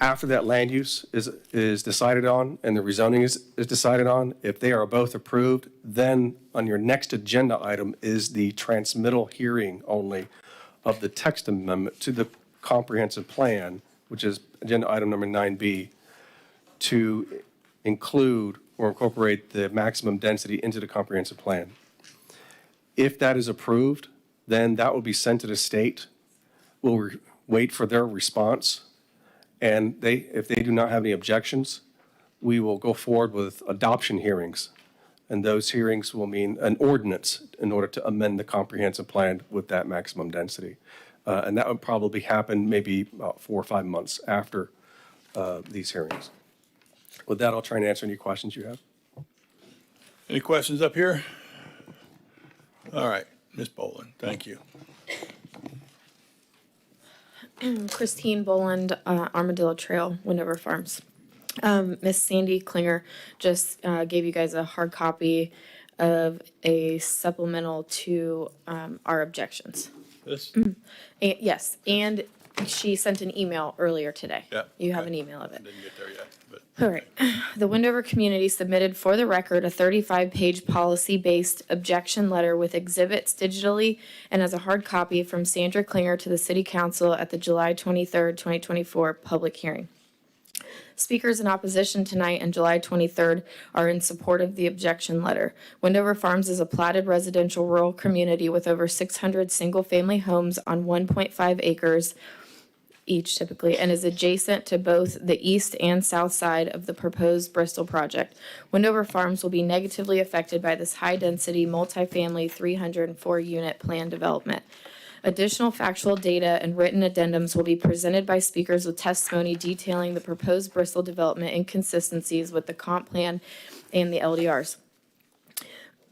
After that land use is decided on and the rezoning is decided on, if they are both approved, then on your next agenda item is the transmittal hearing only of the text amendment to the comprehensive plan, which is agenda item number 9B, to include or incorporate the maximum density into the comprehensive plan. If that is approved, then that will be sent to the state. We'll wait for their response. And if they do not have any objections, we will go forward with adoption hearings. And those hearings will mean an ordinance in order to amend the comprehensive plan with that maximum density. And that would probably happen maybe about 4 or 5 months after these hearings. With that, I'll try and answer any questions you have. Any questions up here? All right, Ms. Boland, thank you. Christine Boland, Armadillo Trail, Wendover Farms. Miss Sandy Klinger just gave you guys a hard copy of a supplemental to our objections. This? Yes, and she sent an email earlier today. Yeah. You have an email of it. Didn't get there yet, but. All right. The Wendover community submitted for the record a 35-page policy-based objection letter with exhibits digitally and as a hard copy from Sandra Klinger to the City Council at the July 23rd, 2024 public hearing. Speakers in opposition tonight and July 23rd are in support of the objection letter. Wendover Farms is a platted residential rural community with over 600 single-family homes on 1.5 acres each typically, and is adjacent to both the east and south side of the proposed Bristol project. Wendover Farms will be negatively affected by this high-density, multifamily 304-unit plan development. Additional factual data and written addendums will be presented by speakers with testimony detailing the proposed Bristol development inconsistencies with the comp plan and the LDRs.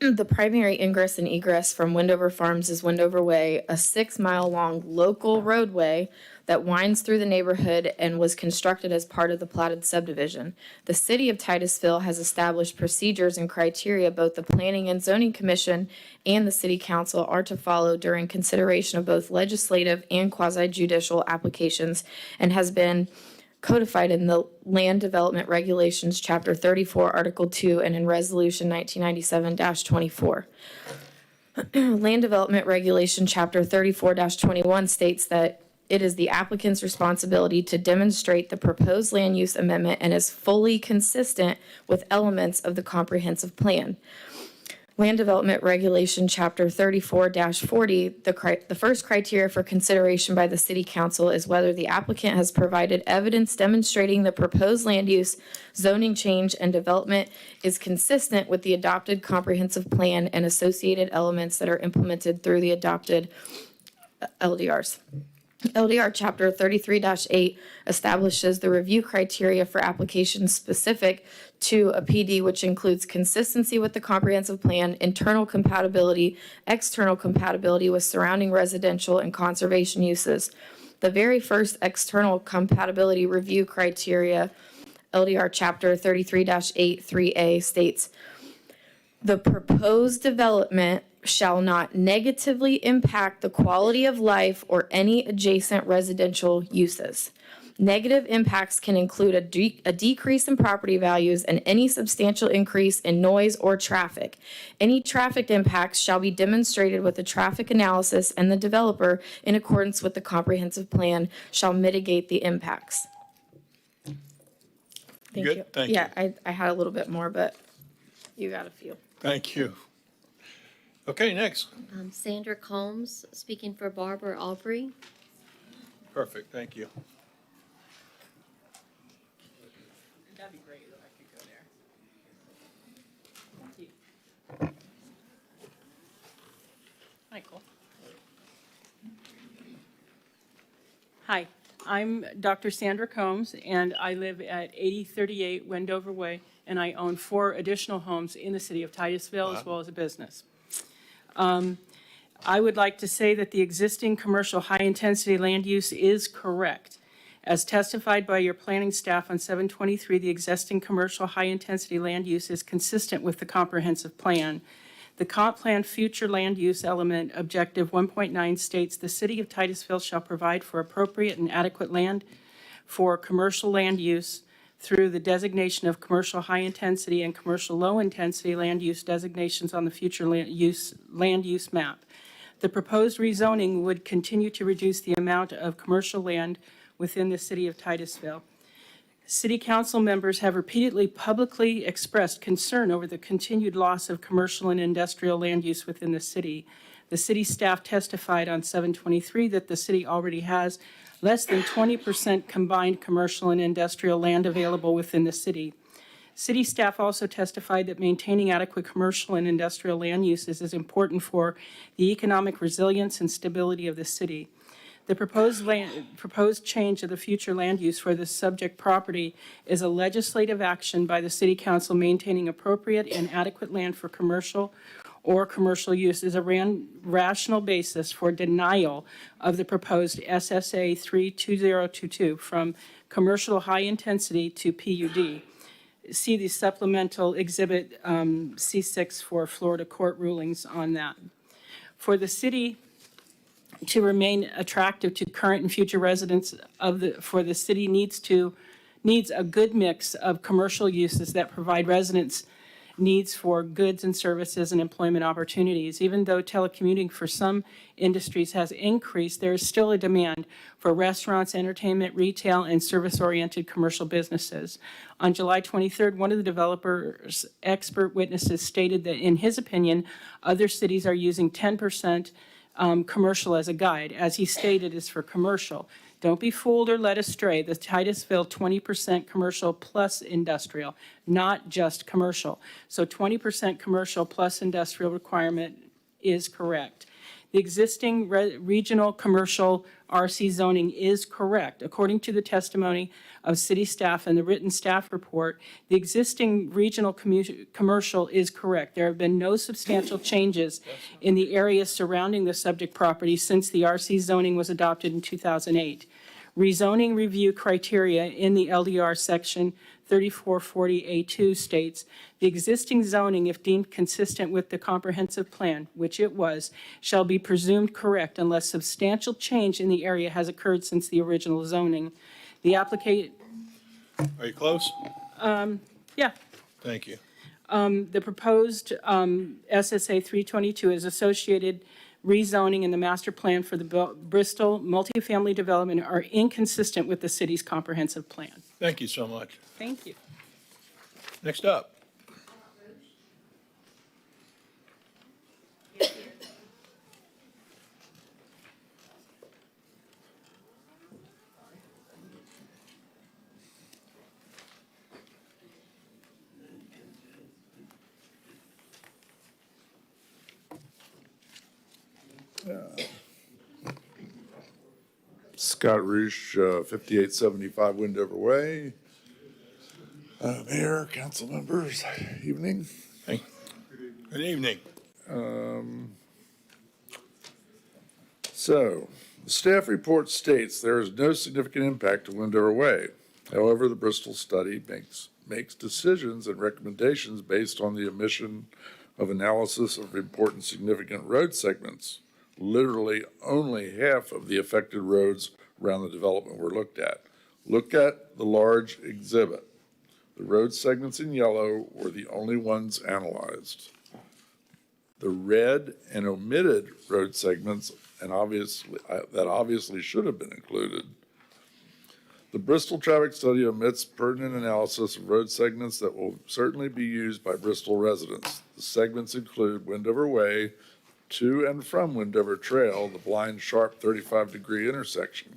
The primary ingress and egress from Wendover Farms is Wendover Way, a 6-mile-long local roadway that winds through the neighborhood and was constructed as part of the platted subdivision. The City of Titusville has established procedures and criteria both the Planning and Zoning Commission and the City Council are to follow during consideration of both legislative and quasi-judicial applications and has been codified in the Land Development Regulations, Chapter 34, Article 2, and in Resolution 1997-24. Land Development Regulation, Chapter 34-21 states that it is the applicant's responsibility to demonstrate the proposed land use amendment and is fully consistent with elements of the comprehensive plan. Land Development Regulation, Chapter 34-40, the first criteria for consideration by the City Council is whether the applicant has provided evidence demonstrating the proposed land use, zoning change, and development is consistent with the adopted comprehensive plan and associated elements that are implemented through the adopted LDRs. LDR Chapter 33-8 establishes the review criteria for applications specific to a PD, which includes consistency with the comprehensive plan, internal compatibility, external compatibility with surrounding residential and conservation uses. The very first external compatibility review criteria, LDR Chapter 33-8 3A, states, the proposed development shall not negatively impact the quality of life or any adjacent residential uses. Negative impacts can include a decrease in property values and any substantial increase in noise or traffic. Any traffic impacts shall be demonstrated with a traffic analysis, and the developer, in accordance with the comprehensive plan, shall mitigate the impacts. Thank Good, you. thank you. Yeah, I had a little bit more, but you got a few. Thank you. Okay, next. Sandra Combs, speaking for Barbara Aubrey. Perfect, thank you. That'd be great if I could go there. Michael. Hi, I'm Dr. Sandra Combs, and I live at 8038 Wendover Way, and I own 4 additional homes in the city of Titusville as well as a business. I would like to say that the existing commercial high-intensity land use is correct. As testified by your planning staff on 7/23, the existing commercial high-intensity land use is consistent with the comprehensive plan. The comp plan future land use element, objective 1.9, states the city of Titusville shall provide for appropriate and adequate land for commercial land use through the designation of commercial high-intensity and commercial low-intensity land use designations on the future land use map. The proposed rezoning would continue to reduce the amount of commercial land within the city of Titusville. City council members have repeatedly publicly expressed concern over the continued loss of commercial and industrial land use within the city. The city staff testified on 7/23 that the city already has less than 20% combined commercial and industrial land available within the city. City staff also testified that maintaining adequate commercial and industrial land uses is important for the economic resilience and stability of the city. The proposed change of the future land use for this subject property is a legislative action by the City Council maintaining appropriate and adequate land for commercial or commercial use is a rational basis for denial of the proposed SSA 32022 from commercial high intensity to PUD. See the supplemental exhibit C6 for Florida court rulings on that. For the city to remain attractive to current and future residents for the city needs a good mix of commercial uses that provide residents needs for goods and services and employment opportunities. Even though telecommuting for some industries has increased, there is still a demand for restaurants, entertainment, retail, and service-oriented commercial businesses. On July 23rd, one of the developer's expert witnesses stated that in his opinion, other cities are using 10% commercial as a guide. As he stated, is for commercial. Don't be fooled or led astray. The Titusville 20% commercial plus industrial, not just commercial. So 20% commercial plus industrial requirement is correct. The existing regional commercial RC zoning is correct. According to the testimony of city staff and the written staff report, the existing regional commercial is correct. There have been no substantial changes in the areas surrounding the subject property since the RC zoning was adopted in 2008. Rezoning review criteria in the LDR section 3440A2 states, the existing zoning, if deemed consistent with the comprehensive plan, which it was, shall be presumed correct unless substantial change in the area has occurred since the original zoning. The applicant. Are you close? Yeah. Thank you. The proposed SSA 322 is associated rezoning in the master plan for the Bristol multifamily development are inconsistent with the city's comprehensive plan. Thank you so much. Thank you. Next up. Scott Roosh, 5875 Windover Way. Mayor, council members, evening. Hey. Good evening. So, the staff report states there is no significant impact to Windover Way. However, the Bristol study makes decisions and recommendations based on the omission of analysis of important significant road segments. Literally only half of the affected roads around the development were looked at. Look at the large exhibit. The road segments in yellow were the only ones analyzed. The red and omitted road segments that obviously should have been included. The Bristol traffic study omits pertinent analysis of road segments that will certainly be used by Bristol residents. The segments include Windover Way, to and from Windover Trail, the blind, sharp 35-degree intersection.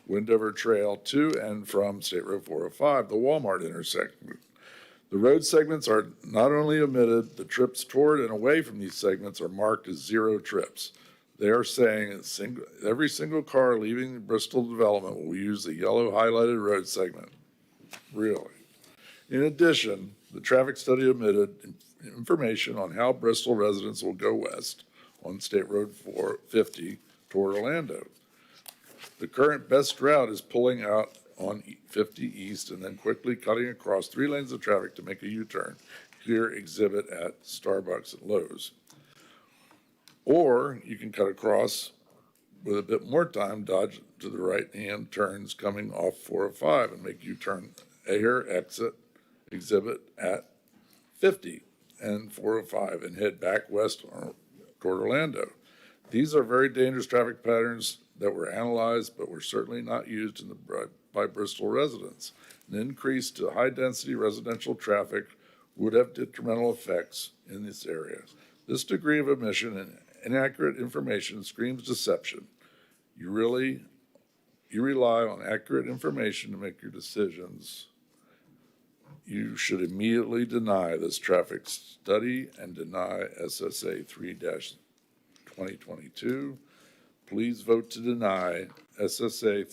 Windover Trail to and from State Road 405, the Walmart intersection. The road segments are not only omitted, the trips toward and away from these segments are marked as 0 trips. They are saying every single car leaving the Bristol development will use the yellow highlighted road segment. Really. In addition, the traffic study omitted information on how Bristol residents will go west on State Road 450 toward Orlando. The current best route is pulling out on 50 East and then quickly cutting across 3 lanes of traffic to make a U-turn. Here, exhibit at Starbucks and Lowe's. Or you can cut across with a bit more time, dodge to the right-hand turns coming off 405 and make U-turn here, exit, exhibit at 50 and 405 and head back west toward Orlando. These are very dangerous traffic patterns that were analyzed but were certainly not used by Bristol residents. An increase to high-density residential traffic would have detrimental effects in this area. This degree of omission and inaccurate information screams deception. You rely on accurate information to make your decisions. You should immediately deny this traffic study and deny SSA 3-2022. Please vote to deny SSA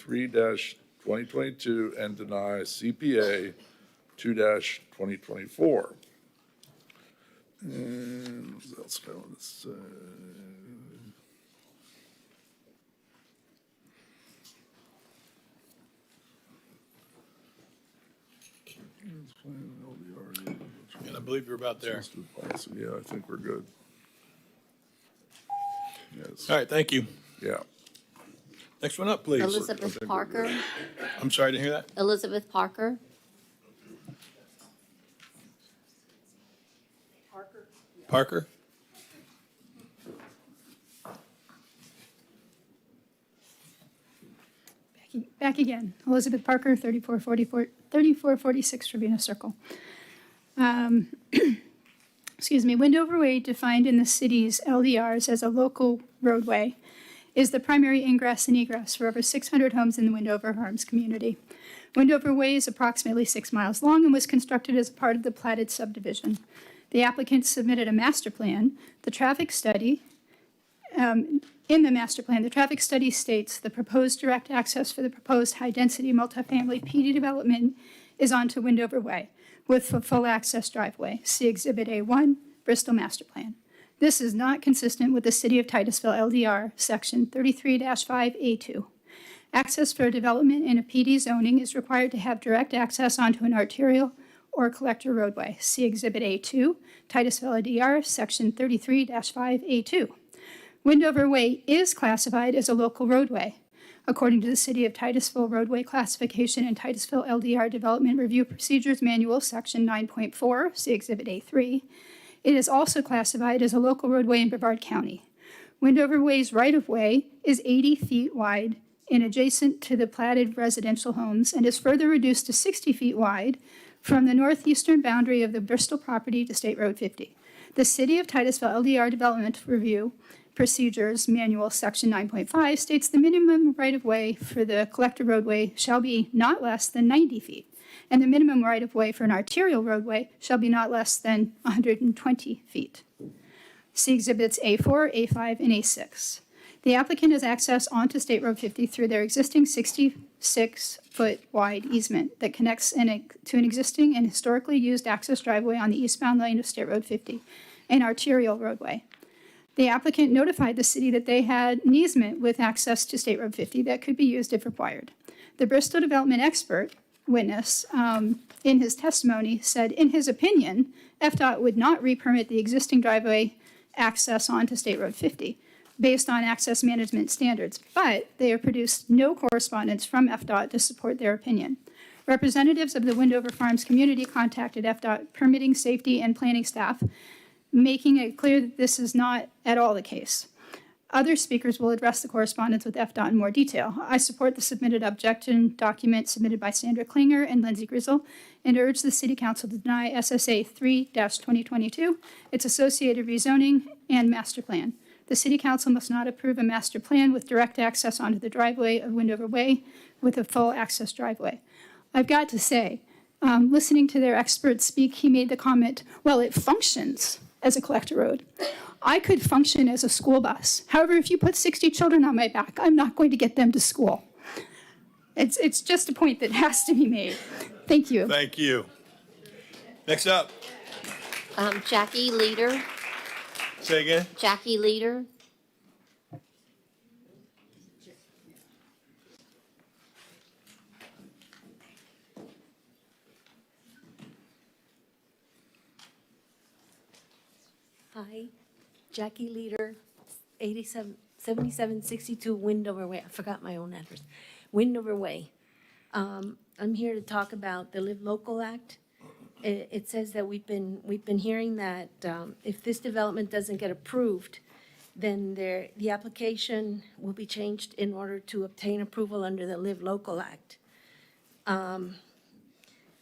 3-2022 and deny CPA 2-2024. And what else do I want to say? And I believe you're about there. Yeah, I think we're good. Yes. All right, thank you. Yeah. Next one up, please. Elizabeth Parker. I'm sorry to hear that. Elizabeth Parker. Parker? Back again. Elizabeth Parker, 3446 Trevina Circle. Excuse me. Windover Way, defined in the city's LDRs as a local roadway, is the primary ingress and egress for over 600 homes in the Windover Farms community. Windover Way is approximately 6 miles long and was constructed as part of the platted subdivision. The applicant submitted a master plan. The traffic study in the master plan, the traffic study states the proposed direct access for the proposed high-density multifamily PD development is onto Windover Way with a full access driveway. See Exhibit A1, Bristol Master Plan. This is not consistent with the City of Titusville LDR, Section 33-5A2. Access for development in a PD zoning is required to have direct access onto an arterial or collector roadway. See Exhibit A2, Titusville LDR, Section 33-5A2. Windover Way is classified as a local roadway. According to the City of Titusville Roadway Classification and Titusville LDR Development Review Procedures Manual, Section 9.4, see Exhibit A3, it is also classified as a local roadway in Brevard County. Windover Way's right-of-way is 80 feet wide and adjacent to the platted residential homes and is further reduced to 60 feet wide from the northeastern boundary of the Bristol property to State Road 50. The City of Titusville LDR Development Review Procedures Manual, Section 9.5, states the minimum right-of-way for the collector roadway shall be not less than 90 feet, and the minimum right-of-way for an arterial roadway shall be not less than 120 feet. See Exhibits A4, A5, and A6. The applicant has access onto State Road 50 through their existing 66-foot wide easement that connects to an existing and historically used access driveway on the eastbound lane of State Road 50, an arterial roadway. The applicant notified the city that they had an easement with access to State Road 50 that could be used if required. The Bristol development expert witness, in his testimony, said, in his opinion, FDOT would not re-permit the existing driveway access onto State Road 50 based on access management standards, but they have produced no correspondence from FDOT to support their opinion. Representatives of the Windover Farms community contacted FDOT permitting, safety, and planning staff, making it clear that this is not at all the case. Other speakers will address the correspondence with FDOT in more detail. I support the submitted objection document submitted by Sandra Klinger and Lindsay Grizzle and urge the City Council to deny SSA 3-2022, its associated rezoning, and master plan. The City Council must not approve a master plan with direct access onto the driveway of Windover Way with a full access driveway. I've got to say, listening to their expert speak, he made the comment, well, it functions as a collector road. I could function as a school bus. However, if you put 60 children on my back, I'm not going to get them to school. It's just a point that has to be made. Thank you. Thank you. Next up. Jackie Leader. Say again? Jackie Leader. Hi, Jackie Leader, 7762 Windover Way. I forgot my own address. Windover Way. I'm here to talk about the Live Local Act. It says that we've been hearing that if this development doesn't get approved, then the application will be changed in order to obtain approval under the Live Local Act. And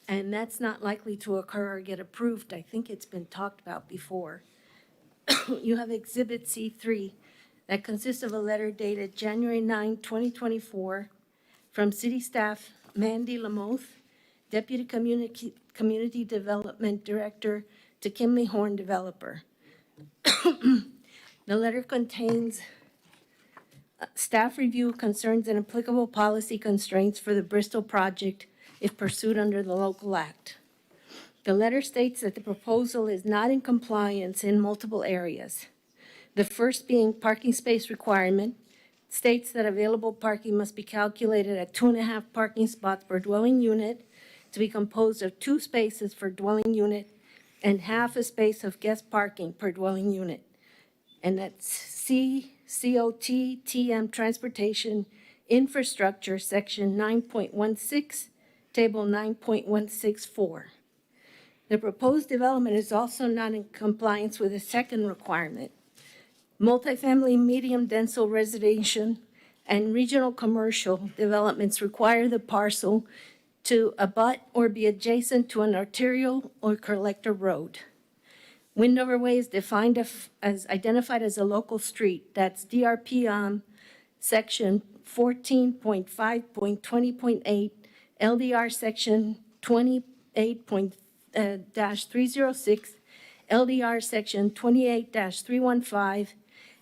that's not likely to occur or get approved. I think it's been talked about before. You have Exhibit C3 that consists of a letter dated January 9, 2024, from City Staff Mandy Lamoth, Deputy Community Development Director, to Kimley Horn Developer. The letter contains staff review concerns and applicable policy constraints for the Bristol project if pursued under the local act. The letter states that the proposal is not in compliance in multiple areas. The first being parking space requirement states that available parking must be calculated at 2.5 parking spots per dwelling unit to be composed of 2 spaces for dwelling unit and half a space of guest parking per dwelling unit. And that's COT-TM Transportation Infrastructure, Section 9.16, Table 9.164. The proposed development is also not in compliance with the second requirement. Multifamily, medium-dense residential, and regional commercial developments require the parcel to abut or be adjacent to an arterial or collector road. Windover Way is defined as identified as a local street. That's DRP Section 14.5.20.8, LDR Section 28.306, LDR Section 28-315,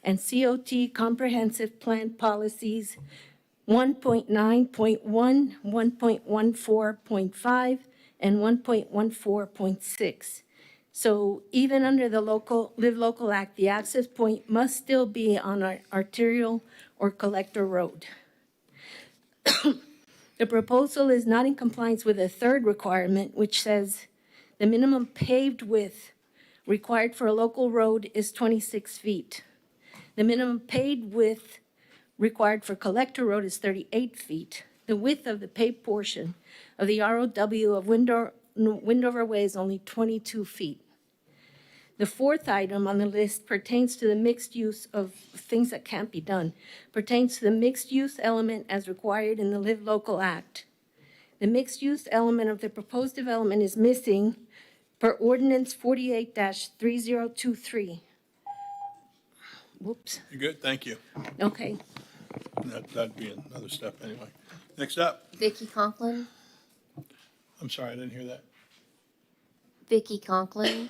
and COT Comprehensive Plan Policies 1.9.1, 1.14.5, and 1.14.6. So even under the Live Local Act, the access point must still be on an arterial or collector road. The proposal is not in compliance with the third requirement, which says the minimum paved width required for a local road is 26 feet. The minimum paved width required for collector road is 38 feet. The width of the paved portion of the ROW of Windover Way is only 22 feet. The fourth item on the list pertains to the mixed use of things that can't be done, pertains to the mixed use element as required in the Live Local Act. The mixed use element of the proposed development is missing per ordinance 48-3023. Whoops, You good? Thank you. Okay. That'd be another step anyway. Next up, Vicky Conklin. I'm sorry, I didn't hear that. Vicky Conklin.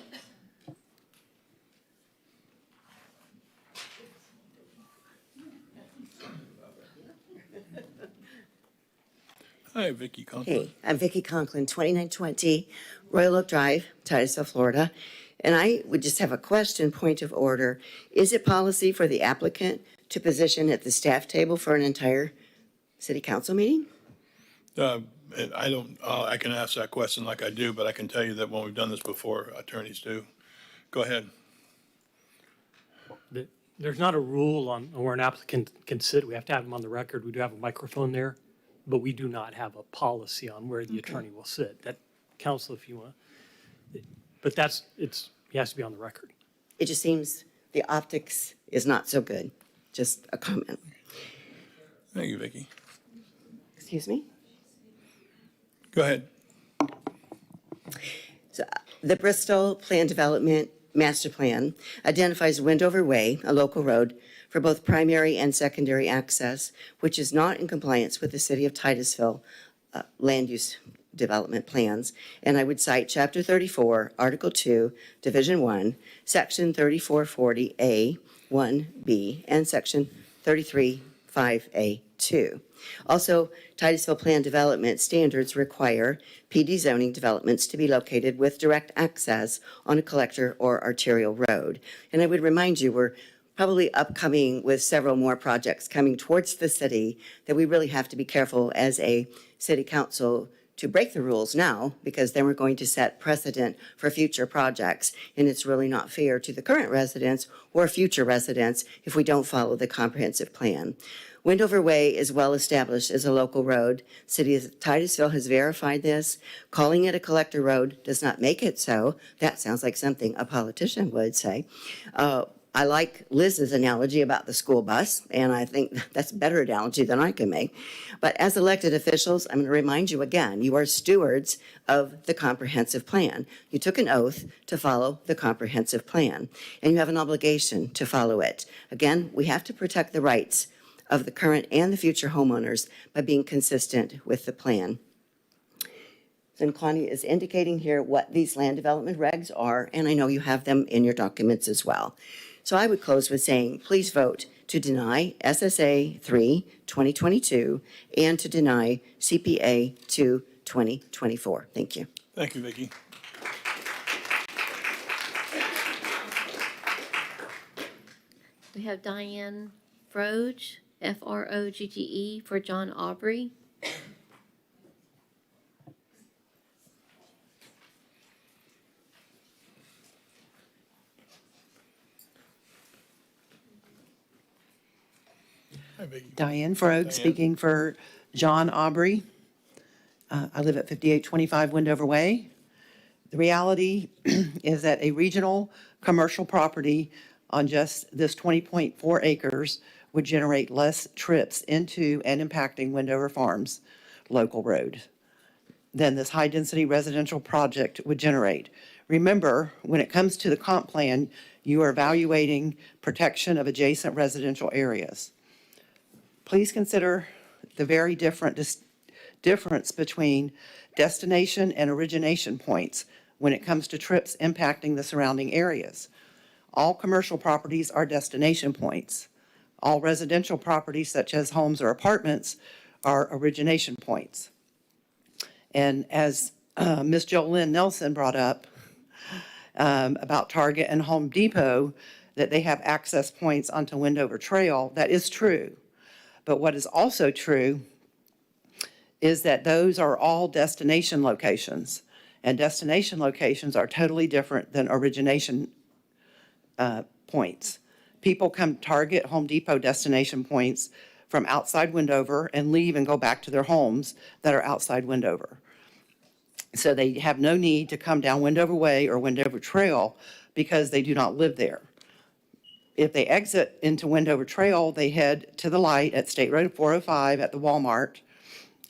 Hi, Vicky Conklin. Hey, I'm Vicki Conklin, 2920 Royal Oak Drive, Titusville, Florida. And I would just have a question, point of order. Is it policy for the applicant to position at the staff table for an entire city council meeting? I can ask that question like I do, but I can tell you that when we've done this before, attorneys do. Go ahead. There's not a rule on where an applicant can sit. We have to have them on the record. We do have a microphone there, but we do not have a policy on where the attorney will sit. That counsel, if you want. But he has to be on the record. It just seems the optics is not so good. Just a comment. Thank you, Vicky. Excuse me? Go ahead. So, the Bristol Plan Development Master Plan identifies Windover Way, a local road, for both primary and secondary access, which is not in compliance with the City of Titusville land use development plans. And I would cite Chapter 34, Article 2, Division 1, Section 3440A, 1B, and Section 33.5A2. Also, Titusville Plan Development standards require PD zoning developments to be located with direct access on a collector or arterial road. And I would remind you, we're probably upcoming with several more projects coming towards the city that we really have to be careful as a city council to break the rules now, because then we're going to set precedent for future projects. And it's really not fair to the current residents or future residents if we don't follow the comprehensive plan. Windover Way is well established as a local road. City of Titusville has verified this. Calling it a collector road does not make it so. That sounds like something a politician would say. I like Liz's analogy about the school bus, and I think that's a better analogy than I can make. But as elected officials, I'm going to remind you again, you are stewards of the comprehensive plan. You took an oath to follow the comprehensive plan, and you have an obligation to follow it. Again, we have to protect the rights of the current and the future homeowners by being consistent with the plan. And Connie is indicating here what these land development regs are, and I know you have them in your documents as well. So I would close with saying, please vote to deny SSA 3, 2022, and to deny CPA 2, 2024. Thank you. Thank you, Vicky. We have Diane Froge, Frogge, for John Aubrey. Diane Froge, speaking for John Aubrey. I live at 5825 Wendover Way. The reality is that a regional commercial property on just this 20.4 acres would generate less trips into and impacting Wendover Farms local road than this high-density residential project would generate. Remember, when it comes to the comp plan, you are evaluating protection of adjacent residential areas. Please consider the very difference between destination and origination points when it comes to trips impacting the surrounding areas. All commercial properties are destination points. All residential properties, such as homes or apartments, are origination points. And as Ms. Jolynn Nelson brought up about Target and Home Depot, that they have access points onto Wendover Trail, that is true. But what is also true is that those are all destination locations, and destination locations are totally different than origination points. People come to Target, Home Depot destination points from outside Wendover and leave and go back to their homes that are outside Wendover. So they have no need to come down Wendover Way or Wendover Trail because they do not live there. If they exit into Wendover Trail, they head to the light at State Road 405 at the Walmart,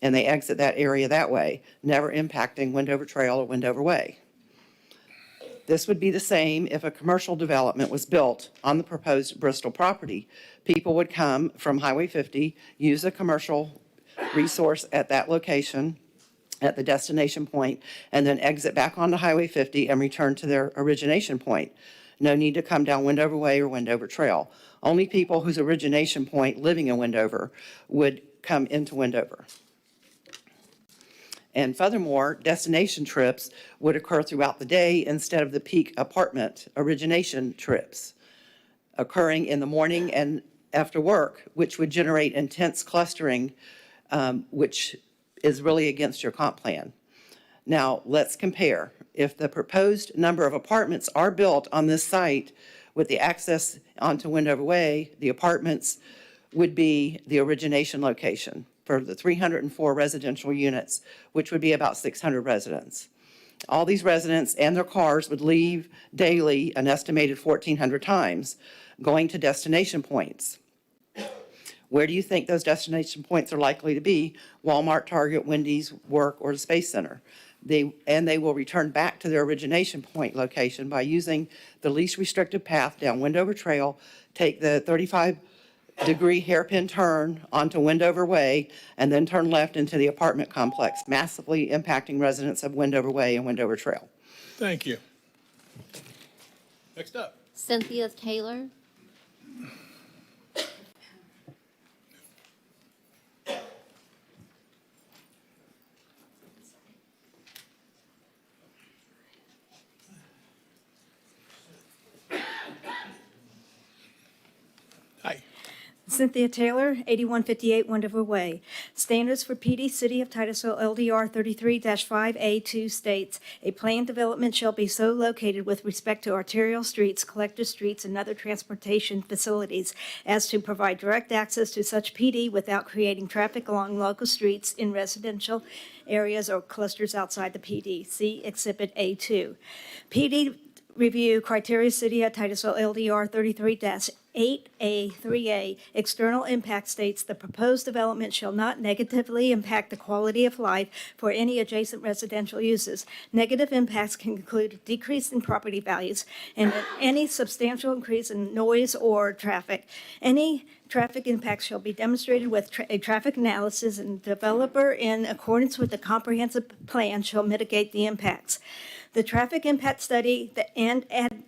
and they exit that area that way, never impacting Wendover Trail or Wendover Way. This would be the same if a commercial development was built on the proposed Bristol property. People would come from Highway 50, use a commercial resource at that location, at the destination point, and then exit back onto Highway 50 and return to their origination point. No need to come down Wendover Way or Wendover Trail. Only people whose origination point living in Wendover would come into Wendover. And furthermore, destination trips would occur throughout the day instead of the peak apartment origination trips occurring in the morning and after work, which would generate intense clustering, which is really against your comp plan. Now, let's compare. If the proposed number of apartments are built on this site with the access onto Wendover Way, the apartments would be the origination location for the 304 residential units, which would be about 600 residents. All these residents and their cars would leave daily an estimated 1,400 times, going to destination points. Where do you think those destination points are likely to be? Walmart, Target, Wendy's, work, or the Space Center. They will return back to their origination point location by using the least restrictive path down Wendover Trail, take the 35-degree hairpin turn onto Wendover Way, and then turn left into the apartment complex, massively impacting residents of Wendover Way and Wendover Trail. Thank you. Next up. Cynthia Taylor. Cynthia Taylor, 8158 Wendover Way. Standards for PD City of Titusville LDR 33-5A2 states, a planned development shall be so located with respect to arterial streets, collector streets, and other transportation facilities as to provide direct access to such PD without creating traffic along local streets in residential areas or clusters outside the PD. See Exhibit A2. PD review criteria City of Titusville LDR 33-8A3A. External impact states the proposed development shall not negatively impact the quality of life for any adjacent residential uses. Negative impacts can include a decrease in property values and any substantial increase in noise or traffic. Any traffic impacts shall be demonstrated with a traffic analysis, and the developer, in accordance with the comprehensive plan, shall mitigate the impacts. The traffic impact study and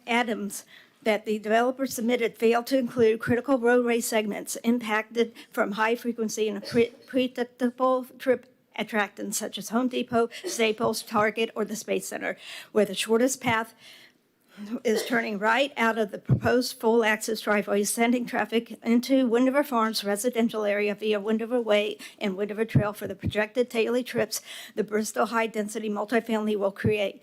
Adams that the developer submitted failed to include critical roadway segments impacted from high frequency and predictable trip attractants such as Home Depot, Staples, Target, or the Space Center, where the shortest path is turning right out of the proposed full access driveway, sending traffic into Windover Farms residential area via Windover Way and Windover Trail for the projected daily trips the Bristol high-density multifamily will create.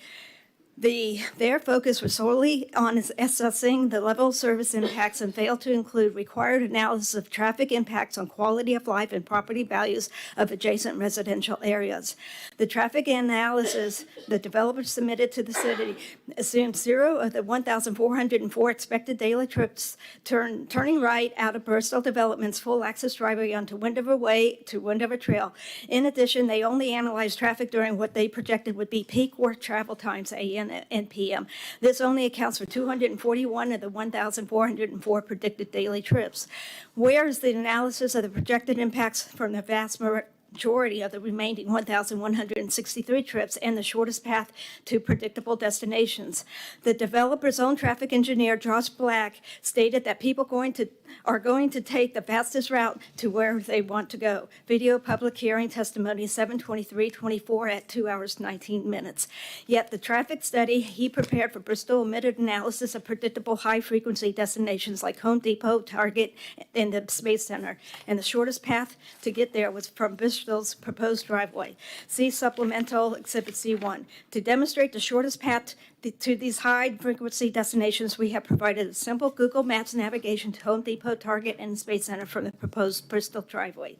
Their focus was solely on assessing the level of service impacts and failed to include required analysis of traffic impacts on quality of life and property values of adjacent residential areas. The traffic analysis the developers submitted to the city assumed 0 of the 1,404 expected daily trips turning right out of Bristol Development's full access driveway onto Windover Way to Windover Trail. In addition, they only analyzed traffic during what they projected would be peak work travel times, a.m. and p.m. This only accounts for 241 of the 1,404 predicted daily trips. Where is the analysis of the projected impacts from the vast majority of the remaining 1,163 trips and the shortest path to predictable destinations? The developer's own traffic engineer, Josh Black, stated that people are going to take the fastest route to where they want to go. Video public hearing testimony 7/23/24 at 2 hours 19 minutes. Yet the traffic study he prepared for Bristol omitted analysis of predictable high-frequency destinations like Home Depot, Target, and the Space Center. And the shortest path to get there was from Bristol's proposed driveway. See Supplemental Exhibit C1. To demonstrate the shortest path to these high-frequency destinations, we have provided a simple Google Maps navigation to Home Depot, Target, and Space Center from the proposed Bristol driveway.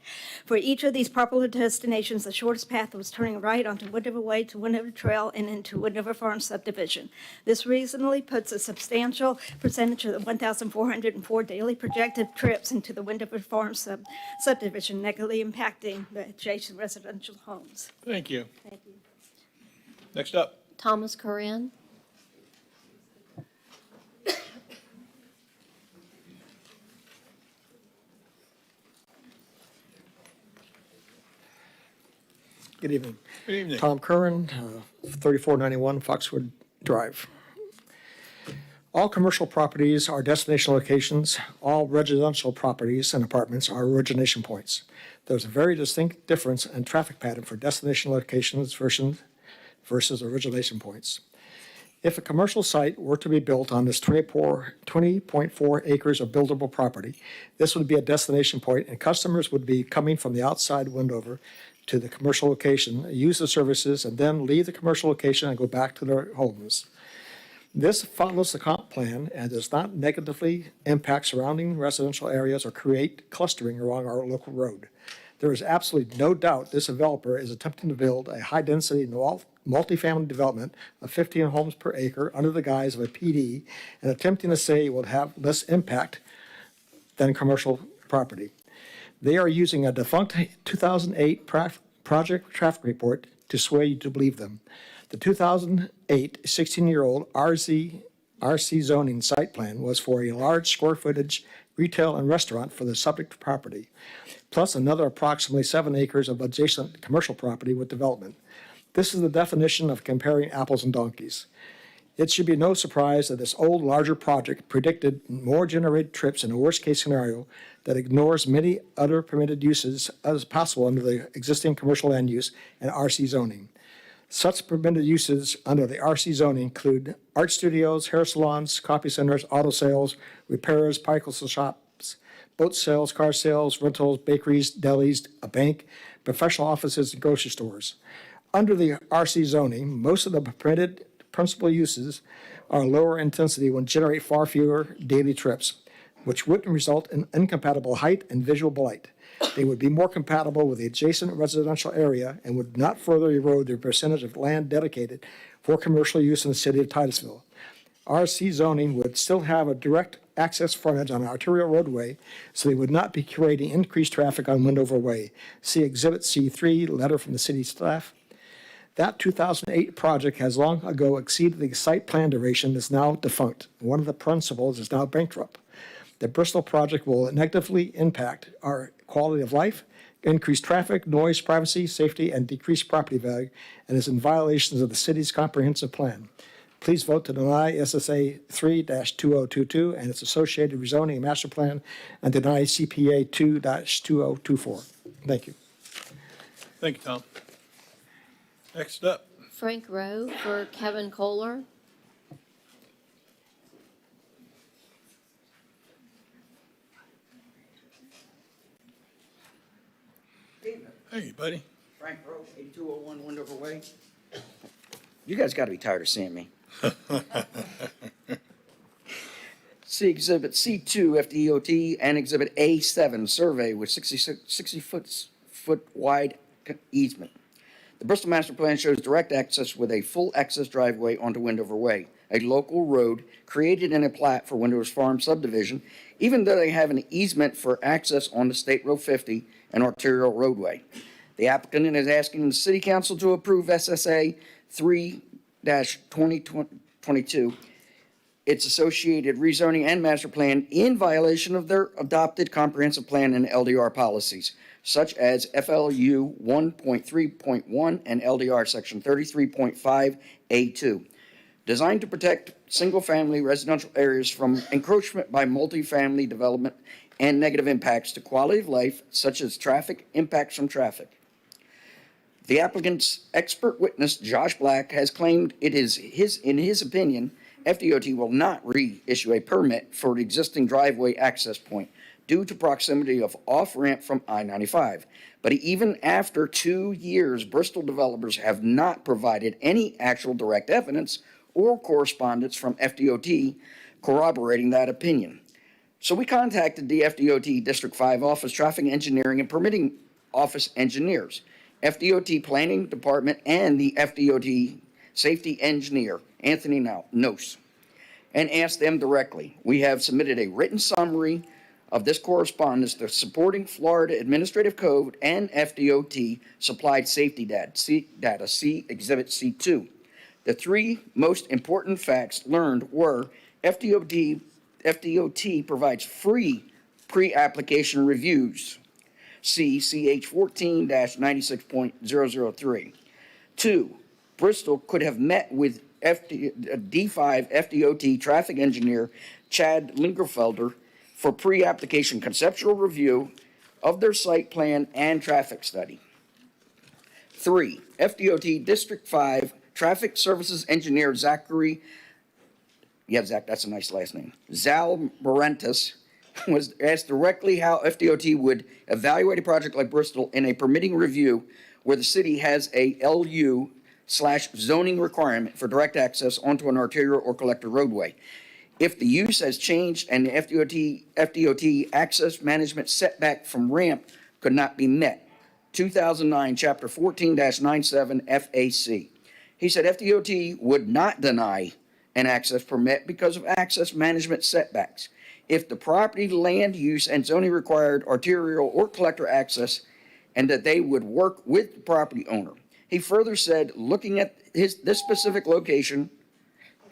For each of these popular destinations, the shortest path was turning right onto Windover Way to Windover Trail and into Windover Farms subdivision. This reasonably puts a substantial percentage of the 1,404 daily projected trips into the Windover Farms subdivision, negatively impacting the adjacent residential homes. Thank you. Thank you. Next up. Thomas Corinne. Good evening. Good evening. Tom Curran, 3491 Foxwood Drive. All commercial properties are destination locations. All residential properties and apartments are origination points. There's a very distinct difference in traffic pattern for destination locations versus origination points. If a commercial site were to be built on this 20.4 acres of buildable property, this would be a destination point, and customers would be coming from the outside Windover to the commercial location, use the services, and then leave the commercial location and go back to their homes. This follows the comp plan and does not negatively impact surrounding residential areas or create clustering along our local road. There is absolutely no doubt this developer is attempting to build a high-density multifamily development of 15 homes per acre under the guise of a PD and attempting to say it will have less impact than commercial property. They are using a defunct 2008 project traffic report to sway you to believe them. The 2008 16-year-old RC zoning site plan was for a large square footage retail and restaurant for the subject property, plus another approximately 7 acres of adjacent commercial property with development. This is the definition of comparing apples and donkeys. It should be no surprise that this old, larger project predicted more generated trips in a worst-case scenario that ignores many other permitted uses as possible under the existing commercial land use and RC zoning. Such permitted uses under the RC zoning include art studios, hair salons, coffee centers, auto sales, repairs, bicycle shops, boat sales, car sales, rentals, bakeries, delis, a bank, professional offices, and grocery stores. Under the RC zoning, most of the permitted principal uses are lower intensity and generate far fewer daily trips, which wouldn't result in incompatible height and visual blight. They would be more compatible with the adjacent residential area and would not further erode the percentage of land dedicated for commercial use in the city of Titusville. RC zoning would still have a direct access frontage on an arterial roadway, so they would not be creating increased traffic on Windover Way. See Exhibit C3, letter from the city staff. That 2008 project has long ago exceeded the site plan duration and is now defunct. One of the principals is now bankrupt. The Bristol project will negatively impact our quality of life, increase traffic, noise, privacy, safety, and decrease property value, and is in violations of the city's comprehensive plan. Please vote to deny SSA 3-2022 and its associated rezoning and master plan, and deny CPA 2-2024. Thank you. Thank you, Tom. Next up. Frank Rowe for Kevin Kohler. Hey, buddy. Frank Roach, 8201 Wendover Way. You guys got to be tired of seeing me. See Exhibit C2 FDOT and Exhibit A7 survey with 60 foot wide easement. The Bristol Master Plan shows direct access with a full access driveway onto Wendover Way, a local road created in a plat for Wendover's Farm subdivision, even though they have an easement for access onto State Road 50 and arterial roadway. The applicant is asking the City Council to approve SSA 3-2022, its associated rezoning and master plan in violation of their adopted comprehensive plan and LDR policies, such as FLU 1.3.1 and LDR Section 33.5A2, designed to protect single-family residential areas from encroachment by multifamily development and negative impacts to quality of life, such as traffic impacts from traffic. The applicant's expert witness, Josh Black, has claimed in his opinion, FDOT will not reissue a permit for the existing driveway access point due to proximity of off-ramp from I-95. But even after 2 years, Bristol developers have not provided any actual direct evidence or correspondence from FDOT corroborating that opinion. So we contacted the FDOT District 5 Office Traffic Engineering and Permitting Office engineers, FDOT Planning Department, and the FDOT Safety Engineer, Anthony Nose, and asked them directly. We have submitted a written summary of this correspondence to supporting Florida Administrative Code and FDOT supplied safety data, see Exhibit C2. The three most important facts learned were FDOT provides free pre-application reviews, see CH 14-96.003. 2, Bristol could have met with D5 FDOT traffic engineer Chad Lingerfelder for pre-application conceptual review of their site plan and traffic study. 3, FDOT District 5 Traffic Services Engineer Zachary, Zach, that's a nice last name, Zal Morantis, was asked directly how FDOT would evaluate a project like Bristol in a permitting review where the city has a LU/zoning requirement for direct access onto an arterial or collector roadway. If the use has changed and the FDOT access management setback from ramp could not be met. 2009, Chapter 14-97 FAC. He said FDOT would not deny an access permit because of access management setbacks if the property land use and zoning required arterial or collector access, and that they would work with the property owner. He further said, looking at this specific location,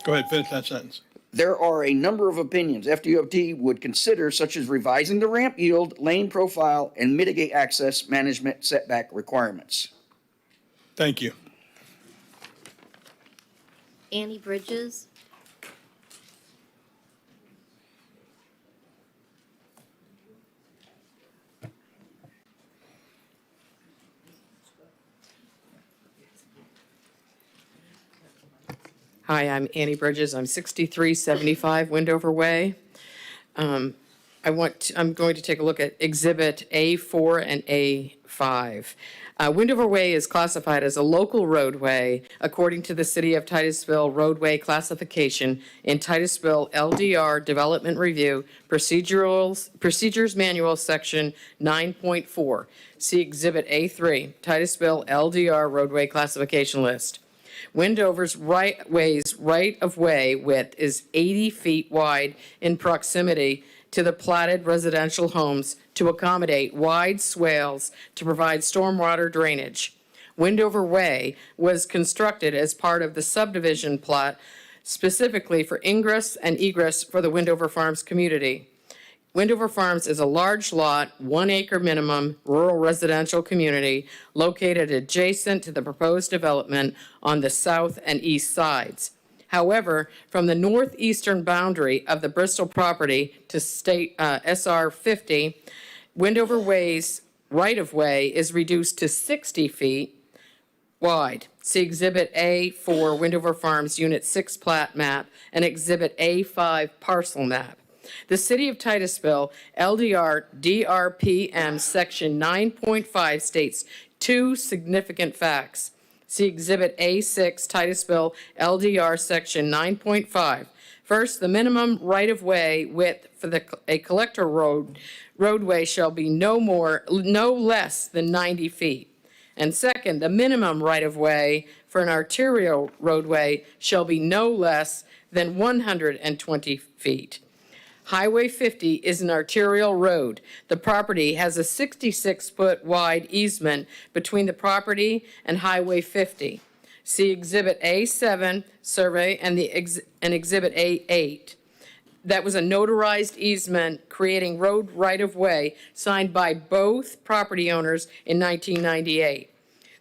Go ahead, finish that sentence. there are a number of opinions FDOT would consider, such as revising the ramp yield, lane profile, and mitigate access management setback requirements. Thank you. Annie Bridges. Hi, I'm Annie Bridges. I'm 6375 Wendover Way. I'm going to take a look at Exhibit A4 and A5. Wendover Way is classified as a local roadway according to the City of Titusville roadway classification in Titusville LDR Development Review Procedures Manual Section 9.4. See Exhibit A3, Titusville LDR roadway classification list. Wendover's right-of-way width is 80 feet wide in proximity to the platted residential homes to accommodate wide swales to provide stormwater drainage. Wendover Way was constructed as part of the subdivision plot specifically for ingress and egress for the Wendover Farms community. Wendover Farms is a large lot, 1 acre minimum, rural residential community located adjacent to the proposed development on the south and east sides. However, from the northeastern boundary of the Bristol property to State SR 50, Wendover Way's right-of-way is reduced to 60 feet wide. See Exhibit A for Wendover Farms Unit 6 plat map and Exhibit A5 parcel map. The City of Titusville LDR DRPM Section 9.5 states Two significant facts. See Exhibit A6, Titusville LDR Section 9.5. First, the minimum right-of-way width for a collector roadway shall be no less than 90 feet. And second, the minimum right-of-way for an arterial roadway shall be no less than 120 feet. Highway 50 is an arterial road. The property has a 66-foot wide easement between the property and Highway 50. See Exhibit A7 survey and Exhibit A8. That was a notarized easement creating road right-of-way signed by both property owners in 1998.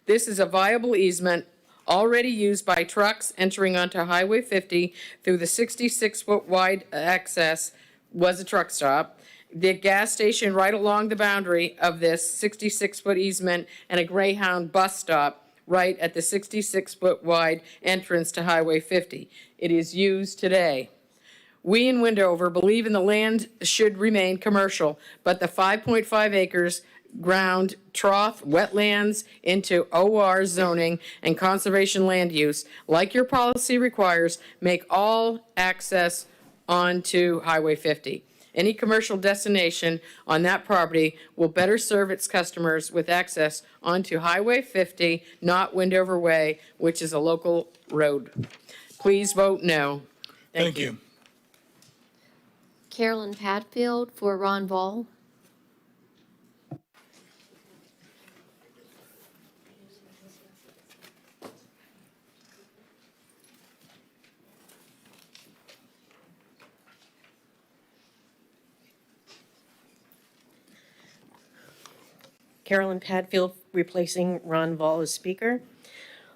This is a viable easement already used by trucks entering onto Highway 50 through the 66-foot wide access was a truck stop, the gas station right along the boundary of this 66-foot easement, and a Greyhound bus stop right at the 66-foot wide entrance to Highway 50. It is used today. We in Windover believe in the land should remain commercial, but the 5.5 acres ground trough wetlands into OR zoning and conservation land use, like your policy requires, make all access onto Highway 50. Any commercial destination on that property will better serve its customers with access onto Highway 50, not Windover Way, which is a local road. Please vote no. Thank you. Carolyn Padfield for Ron Ball. Carolyn Padfield replacing Ron Ball as speaker.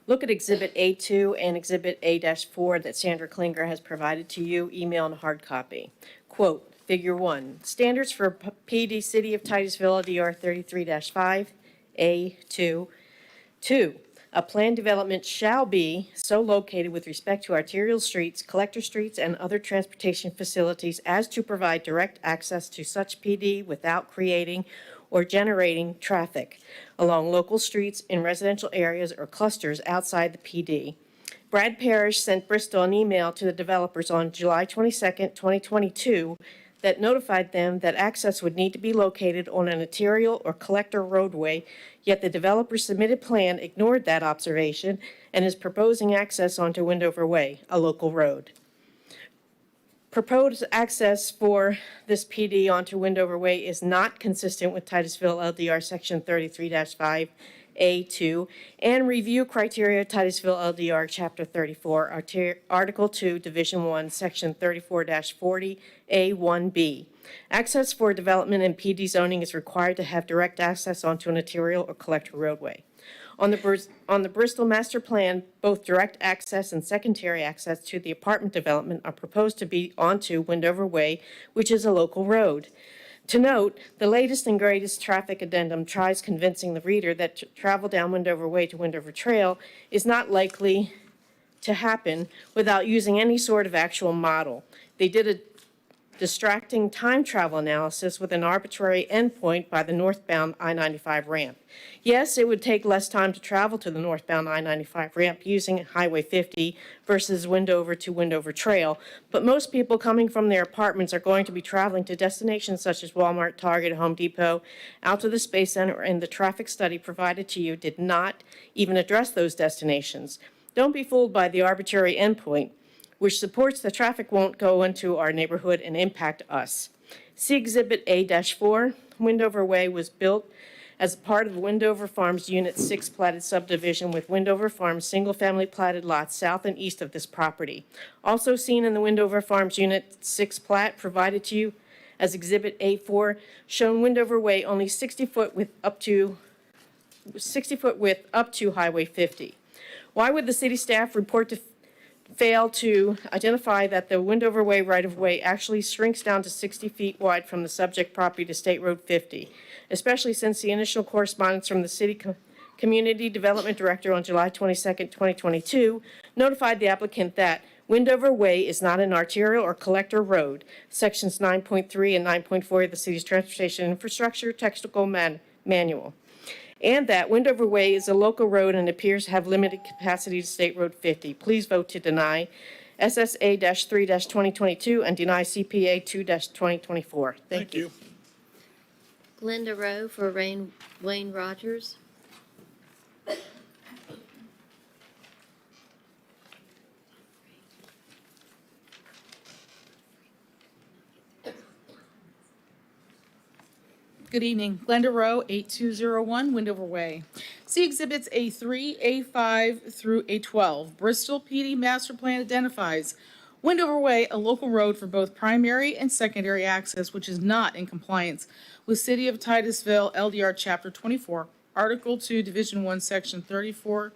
Look at Exhibit A2 and Exhibit A-4 that Sandra Klinger has provided to you, email and hard copy. Quote, Figure 1, standards for PD City of Titusville LDR 33-5, A2. 2, a planned development shall be so located with respect to arterial streets, collector streets, and other transportation facilities as to provide direct access to such PD without creating or generating traffic along local streets in residential areas or clusters outside the PD. Brad Parrish sent Bristol an email to the developers on July 22nd, 2022, that notified them that access would need to be located on an arterial or collector roadway, yet the developer's submitted plan ignored that observation and is proposing access onto Windover Way, a local road. Proposed access for this PD onto Windover Way is not consistent with Titusville LDR Section 33-5, A2, and review criteria Titusville LDR Chapter 34, Article 2, Division 1, Section 34-40, A1B. Access for development in PD zoning is required to have direct access onto an arterial or collector roadway. On the Bristol Master Plan, both direct access and secondary access to the apartment development are proposed to be onto Windover Way, which is a local road. To note, the latest and greatest traffic addendum tries convincing the reader that travel down Windover Way to Windover Trail is not likely to happen without using any sort of actual model. They did a distracting time travel analysis with an arbitrary endpoint by the northbound I-95 ramp. Yes, it would take less time to travel to the northbound I-95 ramp using Highway 50 versus Windover to Windover Trail, but most people coming from their apartments are going to be traveling to destinations such as Walmart, Target, Home Depot, out to the Space Center, and the traffic study provided to you did not even address those destinations. Don't be fooled by the arbitrary endpoint, which supports the traffic won't go into our neighborhood and impact us. See Exhibit A-4. Windover Way was built as part of Windover Farms Unit 6 platted subdivision with Windover Farms single-family platted lots south and east of this property. Also seen in the Windover Farms Unit 6 plat provided to you as Exhibit A-4, shown Windover Way only 60 foot width up to Highway 50. Why would the city staff report to fail to identify that the Windover Way right-of-way actually shrinks down to 60 feet wide from the subject property to State Road 50, especially since the initial correspondence from the City Community Development Director on July 22nd, 2022, notified the applicant that Windover Way is not an arterial or collector road, Sections 9.3 and 9.4 of the city's Transportation Infrastructure Technical Manual. and that Windover Way is a local road and appears to have limited capacity to State Road 50. Please vote to deny SSA-3-2022 and deny CPA 2-2024. Thank you. Glenda Rowe for Wayne Rogers. Good evening. Glenda Rowe, 8201 Windover Way. See Exhibits A3, A5 through A12. Bristol PD Master Plan identifies Windover Way a local road for both primary and secondary access, which is not in compliance with City of Titusville LDR Chapter 24, Article 2, Division 1, Section 34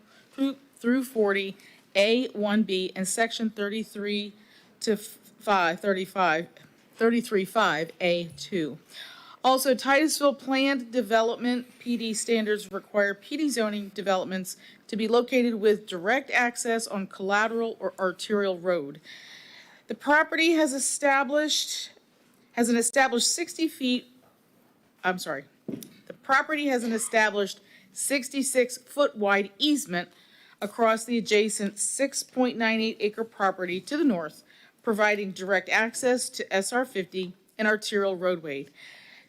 through 40, A1B, and Section 33 to 33.5, A2. Also, Titusville Planned Development PD standards require PD zoning developments to be located with direct access on collateral or arterial road. The property has an established 66-foot wide easement across the adjacent 6.98 acre property to the north, providing direct access to SR 50 and arterial roadway.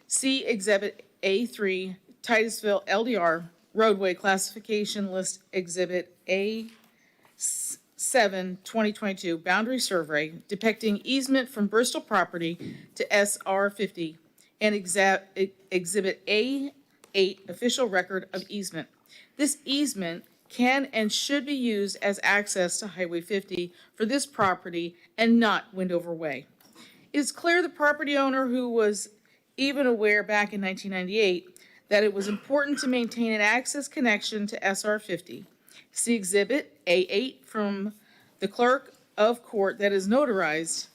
See Exhibit A3, Titusville LDR Roadway Classification List Exhibit A7, 2022 Boundary Survey depicting easement from Bristol property to SR 50 and Exhibit A8 Official Record of Easement. This easement can and should be used as access to Highway 50 for this property and not Windover Way. It is clear the property owner, who was even aware back in 1998 that it was important to maintain an access connection to SR 50. See Exhibit A8 from the clerk of court that is notarized,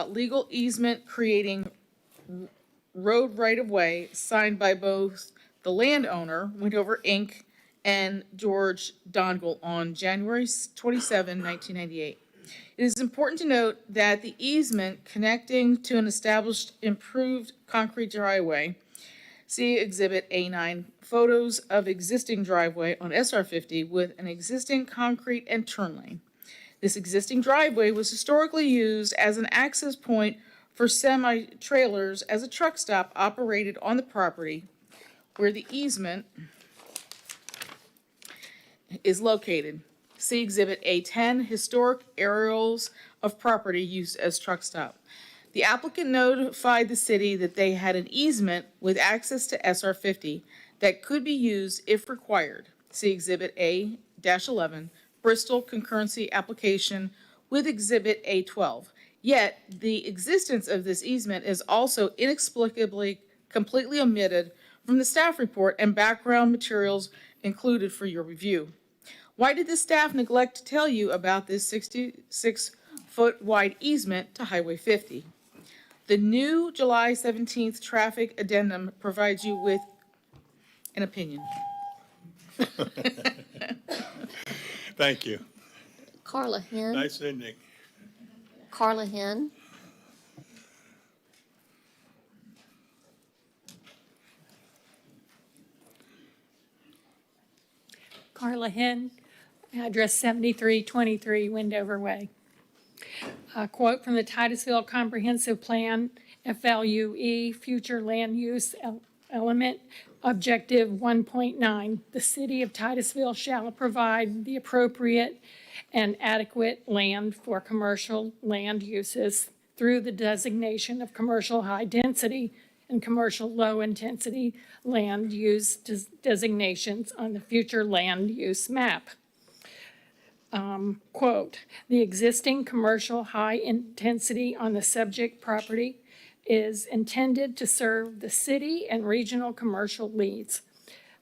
legal easement creating road right-of-way signed by both the landowner, Windover Inc., and George Dongle on January 27, 1998. It is important to note that the easement connecting to an established improved concrete driveway, see Exhibit A9, photos of existing driveway on SR 50 with an existing concrete and turn lane. This existing driveway was historically used as an access point for semi-trailers as a truck stop operated on the property where the easement is located. See Exhibit A10, historic aerials of property used as truck stop. The applicant notified the city that they had an easement with access to SR 50 that could be used if required. See Exhibit A-11, Bristol concurrency application with Exhibit A12. Yet, the existence of this easement is also inexplicably completely omitted from the staff report and background materials included for your review. Why did the staff neglect to tell you about this 66-foot wide easement to Highway 50? The new July 17th traffic addendum provides you with an opinion. Thank you. Carla Henn. Nice ending. Carla Henn. Carla Henn, address 7323 Windover Way. A quote from the Titusville Comprehensive Plan, FLUE, Future Land Use Element, Objective 1.9. The City of Titusville shall provide the appropriate and adequate land for commercial land uses through the designation of commercial high density and commercial low intensity land use designations on the future land use map. Quote, the existing commercial high intensity on the subject property is intended to serve the city and regional commercial needs.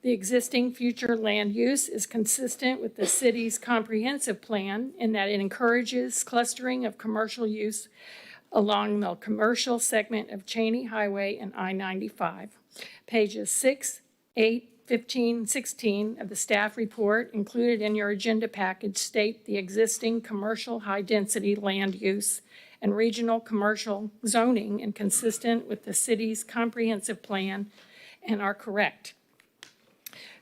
The existing future land use is consistent with the city's comprehensive plan in that it encourages clustering of commercial use along the commercial segment of Cheney Highway and I-95. Pages 6, 8, 15, 16 of the staff report included in your agenda package state the existing commercial high-density land use and regional commercial zoning and consistent with the city's comprehensive plan and are correct.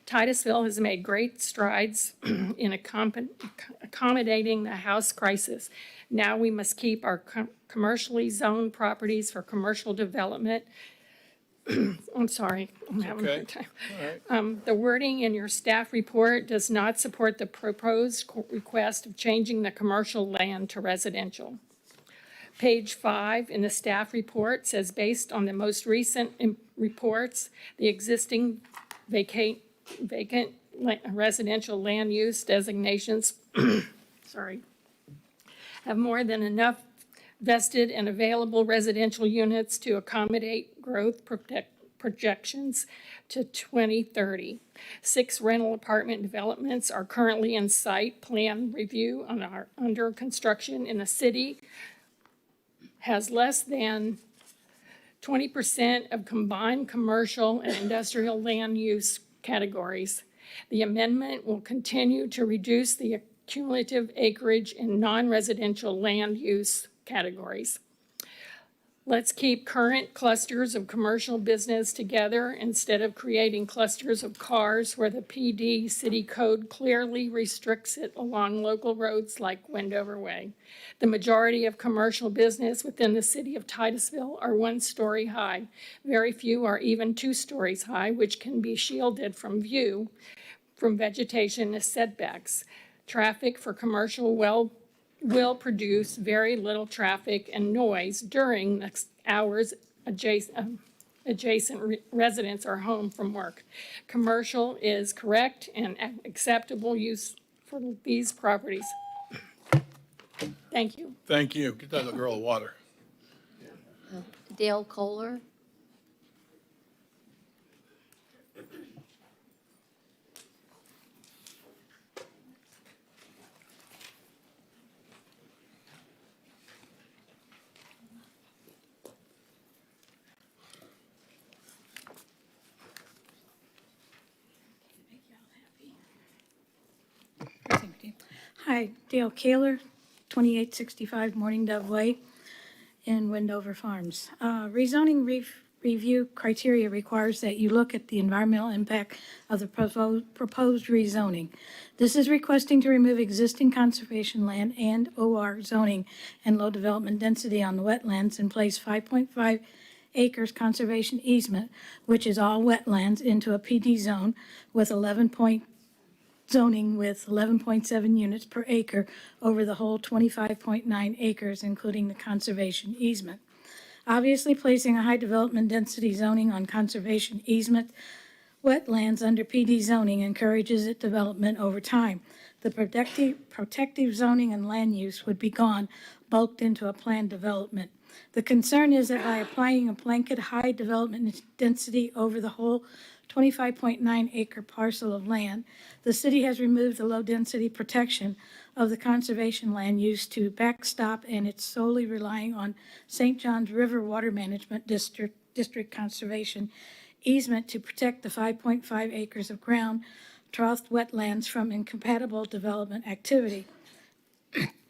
Titusville has made great strides in accommodating the house crisis. Now we must keep our commercially zoned properties for commercial development. I'm sorry, I'm having a hard time. The wording in your staff report does not support the proposed request of changing the commercial land to residential. Page 5 in the staff report says, based on the most recent reports, the existing vacant residential land use designations have more than enough vested and available residential units to accommodate growth projections to 2030. 6 rental apartment developments are currently in site plan review and are under construction in the city. Has less than 20% of combined commercial and industrial land use categories. The amendment will continue to reduce the cumulative acreage in non-residential land use categories. Let's keep current clusters of commercial business together instead of creating clusters of cars where the PD city code clearly restricts it along local roads like Wendover Way. The majority of commercial business within the city of Titusville are 1-story high. Very few are even 2 stories high, which can be shielded from view from vegetation as setbacks. Traffic for commercial will produce very little traffic and noise during the hours adjacent residents are home from work. Commercial is correct and acceptable use for these properties. Thank you. Thank you. Get that little girl water. Dale Kohler. Hi, Dale Kaler, 2865 Morning Dove Way in Wendover Farms. Rezoning review criteria requires that you look at the environmental impact of the proposed rezoning. This is requesting to remove existing conservation land and OR zoning and low development density on the wetlands and place 5.5 acres conservation easement, which is all wetlands, into a PD zone with zoning with 11.7 units per acre over the whole 25.9 acres, including the conservation easement. Obviously, placing a high development density zoning on conservation easement wetlands under PD zoning encourages its development over time. The protective zoning and land use would be gone, bulked into a planned development. The concern is that by applying a blanket high development density over the whole 25.9 acre parcel of land, the city has removed the low density protection of the conservation land use to backstop, and it's solely relying on St. Johns River Water Management District Conservation easement to protect the 5.5 acres of ground trough wetlands from incompatible development activity.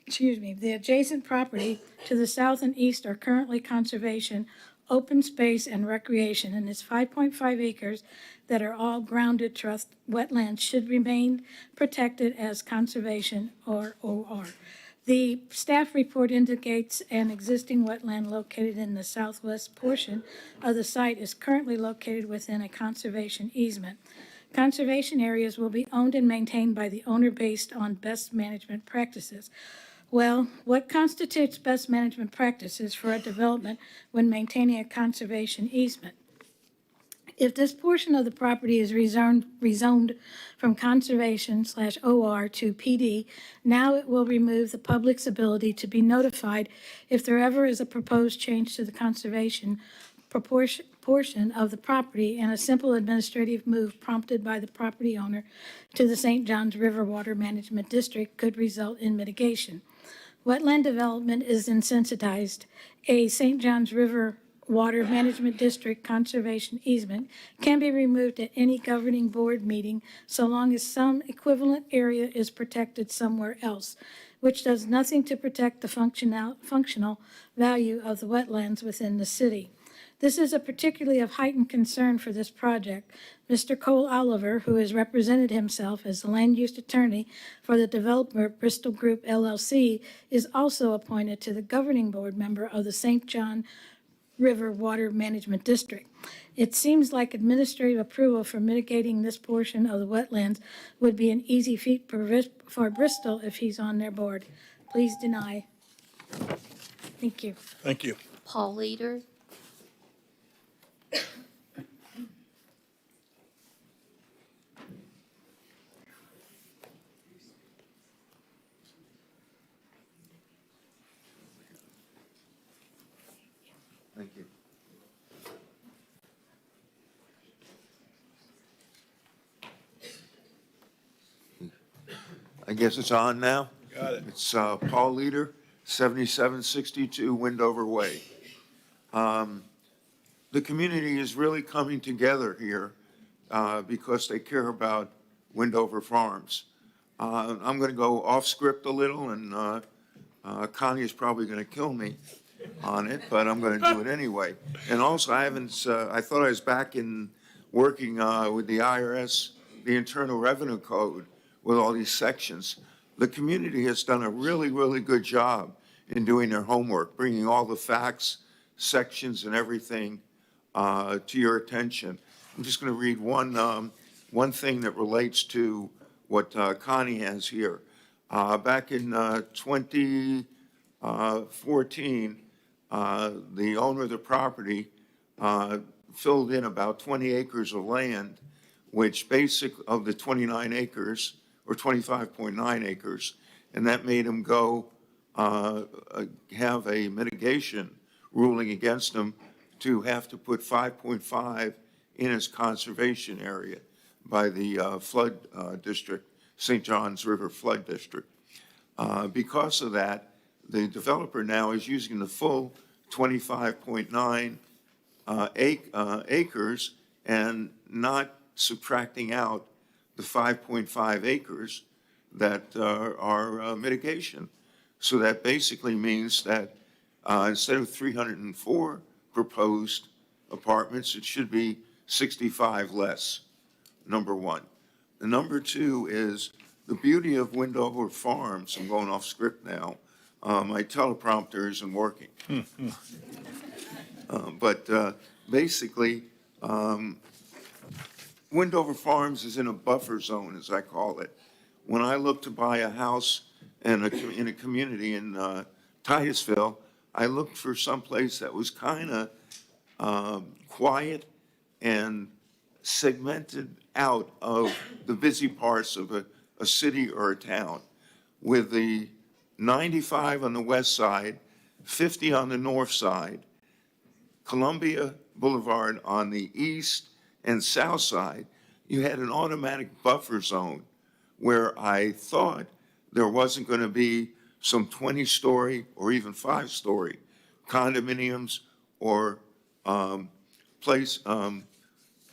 Excuse me. The adjacent property to the south and east are currently conservation, open space, and recreation, and its 5.5 acres that are all grounded trough wetlands should remain protected as conservation or OR. The staff report indicates an existing wetland located in the southwest portion of the site is currently located within a conservation easement. Conservation areas will be owned and maintained by the owner based on best management practices. Well, what constitutes best management practices for a development when maintaining a conservation easement? If this portion of the property is rezoned from conservation/OR to PD, now it will remove the public's ability to be notified if there ever is a proposed change to the conservation portion of the property, and a simple administrative move prompted by the property owner to the St. Johns River Water Management District could result in mitigation. Wetland development is insensitized. A St. Johns River Water Management District conservation easement can be removed at any governing board meeting so long as some equivalent area is protected somewhere else, which does nothing to protect the functional value of the wetlands within the city. This is a particularly of heightened concern for this project. Mr. Cole Oliver, who has represented himself as the land use attorney for the developer Bristol Group LLC, is also appointed to the governing board member of the St. John River Water Management District. It seems like administrative approval for mitigating this portion of the wetlands would be an easy feat for Bristol if he's on their board. Please deny. Thank you. Thank you. Paul Leader. Thank you. I guess it's on now? Got it. It's Paul Leader, 7762 Windover Way. The community is really coming together here because they care about Windover Farms. I'm going to go off script a little, and Connie is probably going to kill me on it, but I'm going to do it anyway. And also, I thought I was back in working with the IRS, the Internal Revenue Code, with all these sections. The community has done a really, really good job in doing their homework, bringing all the facts, sections, and everything to your attention. I'm just going to read one thing that relates to what Connie has here. Back in 2014, the owner of the property filled in about 20 acres of land, which of the 29 acres, or 25.9 acres, and that made him go have a mitigation ruling against him to have to put 5.5 in his conservation area by the flood district, St. John's River Flood District. Because of that, the developer now is using the full 25.9 acres and not subtracting out the 5.5 acres that are mitigation. So that basically means that instead of 304 proposed apartments, it should be 65 less, number one. The number two is the beauty of Windover Farms. I'm going off script now. My teleprompter isn't working. But basically, Windover Farms is in a buffer zone, as I call it. When I look to buy a house in a community in Titusville, I looked for someplace that was kind of quiet and segmented out of the busy parts of a city or a town, with the 95 on the west side, 50 on the north side, Columbia Boulevard on the east and south side. You had an automatic buffer zone where I thought there wasn't going to be some 20-story or even 5-story condominiums or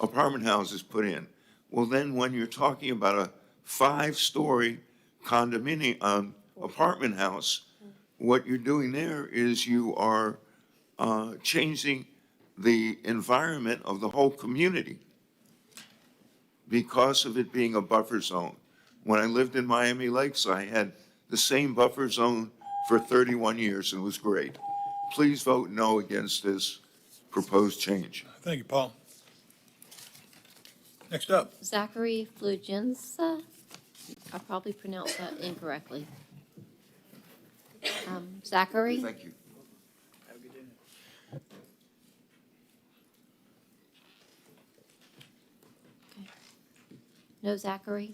apartment houses put in. Well, then when you're talking about a 5-story condominium apartment house, what you're doing there is you are changing the environment of the whole community because of it being a buffer zone. When I lived in Miami Lakes, I had the same buffer zone for 31 years, and it was great. Please vote no against this proposed change. Thank you, Paul. Next up. Zachary Flugenza. I probably pronounced that incorrectly. Zachary? Thank you. No Zachary?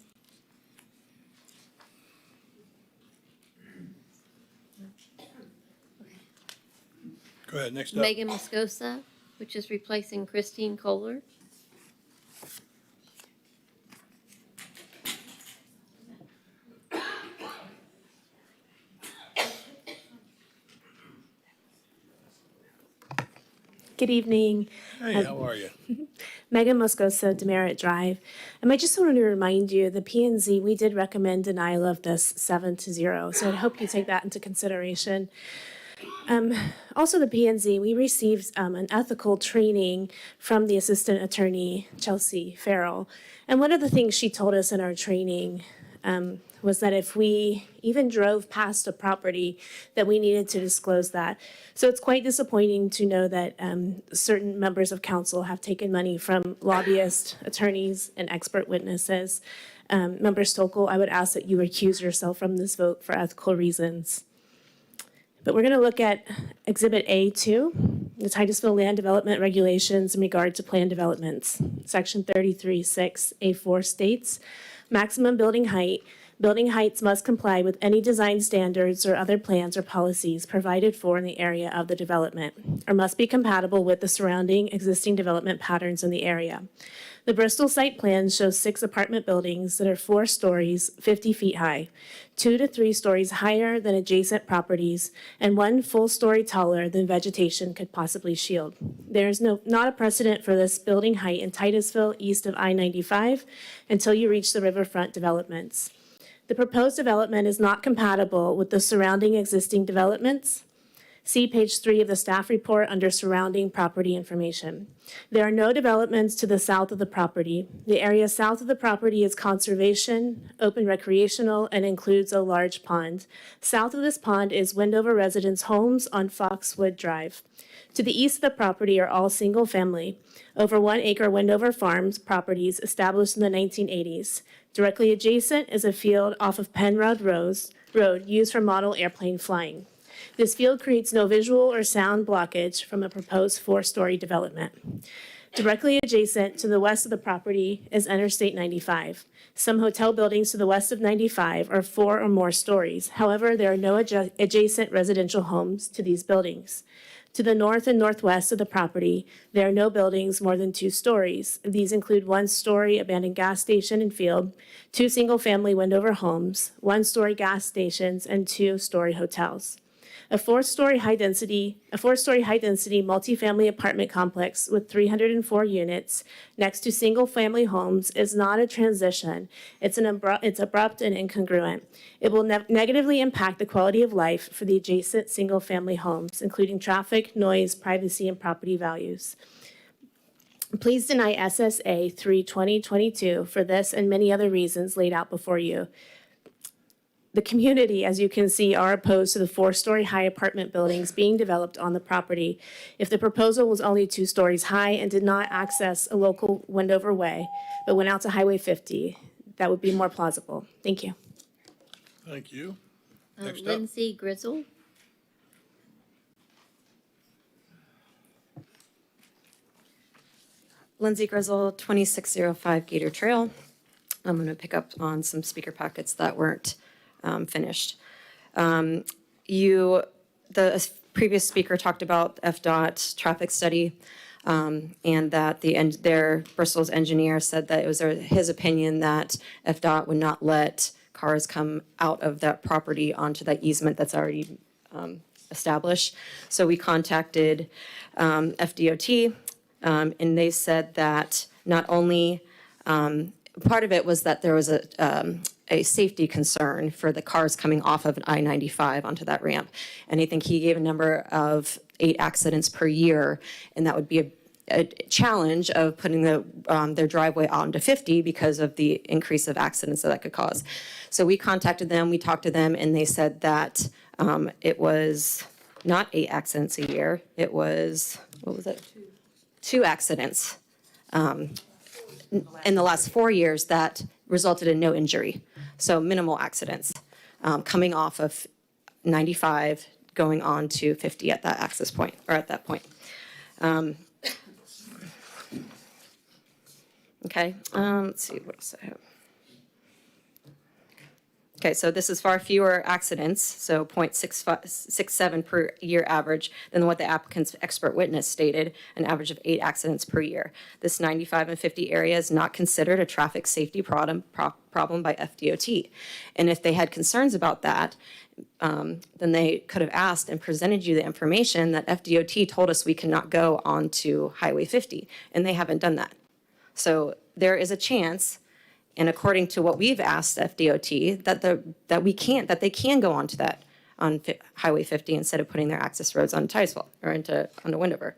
Go ahead, next up. Megan Moscosa, which is replacing Christine Kohler. Good evening. Hey, how are you? Megan Moscoso, Demerit Drive. I just wanted to remind you, the P&Z, we did recommend denial of this 7-0. So I hope you take that into consideration. Also, the P&Z, we received an ethical training from the assistant attorney, Chelsea Farrell. And one of the things she told us in our training was that if we even drove past a property, that we needed to disclose that. So it's quite disappointing to know that certain members of council have taken money from lobbyists, attorneys, and expert witnesses. Member Stokel, I would ask that you recuse yourself from this vote for ethical reasons. But we're going to look at Exhibit A2, the Titusville Land Development Regulations in regard to plan developments. Section 33(6)(A4) states, maximum building height. Building heights must comply with any design standards or other plans or policies provided for in the area of the development, or must be compatible with the surrounding existing development patterns in the area. The Bristol site plan shows 6 apartment buildings that are 4 stories, 50 feet high, 2 to 3 stories higher than adjacent properties, and 1 full story taller than vegetation could possibly shield. There is not a precedent for this building height in Titusville east of I-95 until you reach the riverfront developments. The proposed development is not compatible with the surrounding existing developments. See page 3 of the staff report under surrounding property information. There are no developments to the south of the property. The area south of the property is conservation, open recreational, and includes a large pond. South of this pond is Wendover residents' homes on Foxwood Drive. To the east of the property are all single family, over 1 acre Wendover Farms properties established in the 1980s. Directly adjacent is a field off of Penrod Road used for model airplane flying. This field creates no visual or sound blockage from a proposed 4-story development. Directly adjacent to the west of the property is Interstate 95. Some hotel buildings to the west of 95 are 4 or more stories. However, there are no adjacent residential homes to these buildings. To the north and northwest of the property, there are no buildings more than 2 stories. These include 1-story abandoned gas station and field, 2 single-family Wendover homes, 1-story gas stations, and 2-story hotels. A 4-story high-density multifamily apartment complex with 304 units next to single-family homes is not a transition. It's abrupt and incongruent. It will negatively impact the quality of life for the adjacent single-family homes, including traffic, noise, privacy, and property values. Please deny SSA 3/2022 for this and many other reasons laid out before you. The community, as you can see, are opposed to the 4-story high apartment buildings being developed on the property. If the proposal was only 2 stories high and did not access a local Wendover way, but went out to Highway 50, that would be more plausible. Thank you. Thank you. Next up. Lindsay Grizzle. Lindsay Grizzle, 2605 Gator Trail. I'm going to pick up on some speaker packets that weren't finished. The previous speaker talked about FDOT traffic study, and that Bristol's engineer said that it was his opinion that FDOT would not let cars come out of that property onto that easement that's already established. So we contacted FDOT, and they said that not only part of it was that there was a safety concern for the cars coming off of I-95 onto that ramp. And I think he gave a number of 8 accidents per year, and that would be a challenge of putting their driveway onto 50 because of the increase of accidents that could cause. So we contacted them, we talked to them, and they said that it was not 8 accidents a year. It was, 2 accidents in the last 4 years that resulted in no injury. So minimal accidents coming off of 95, going on to 50 at that access point, or at that point. Okay, let's see, what else I have? Okay, so this is far fewer accidents, so 0.67 per year average than what the applicant's expert witness stated, an average of 8 accidents per year. This 95 and 50 area is not considered a traffic safety problem by FDOT. And if they had concerns about that, then they could have asked and presented you the information that FDOT told us we cannot go onto Highway 50, and they haven't done that. So there is a chance, and according to what we've asked FDOT, that they can go onto that on Highway 50 instead of putting their access roads on Titusville or onto Wendover.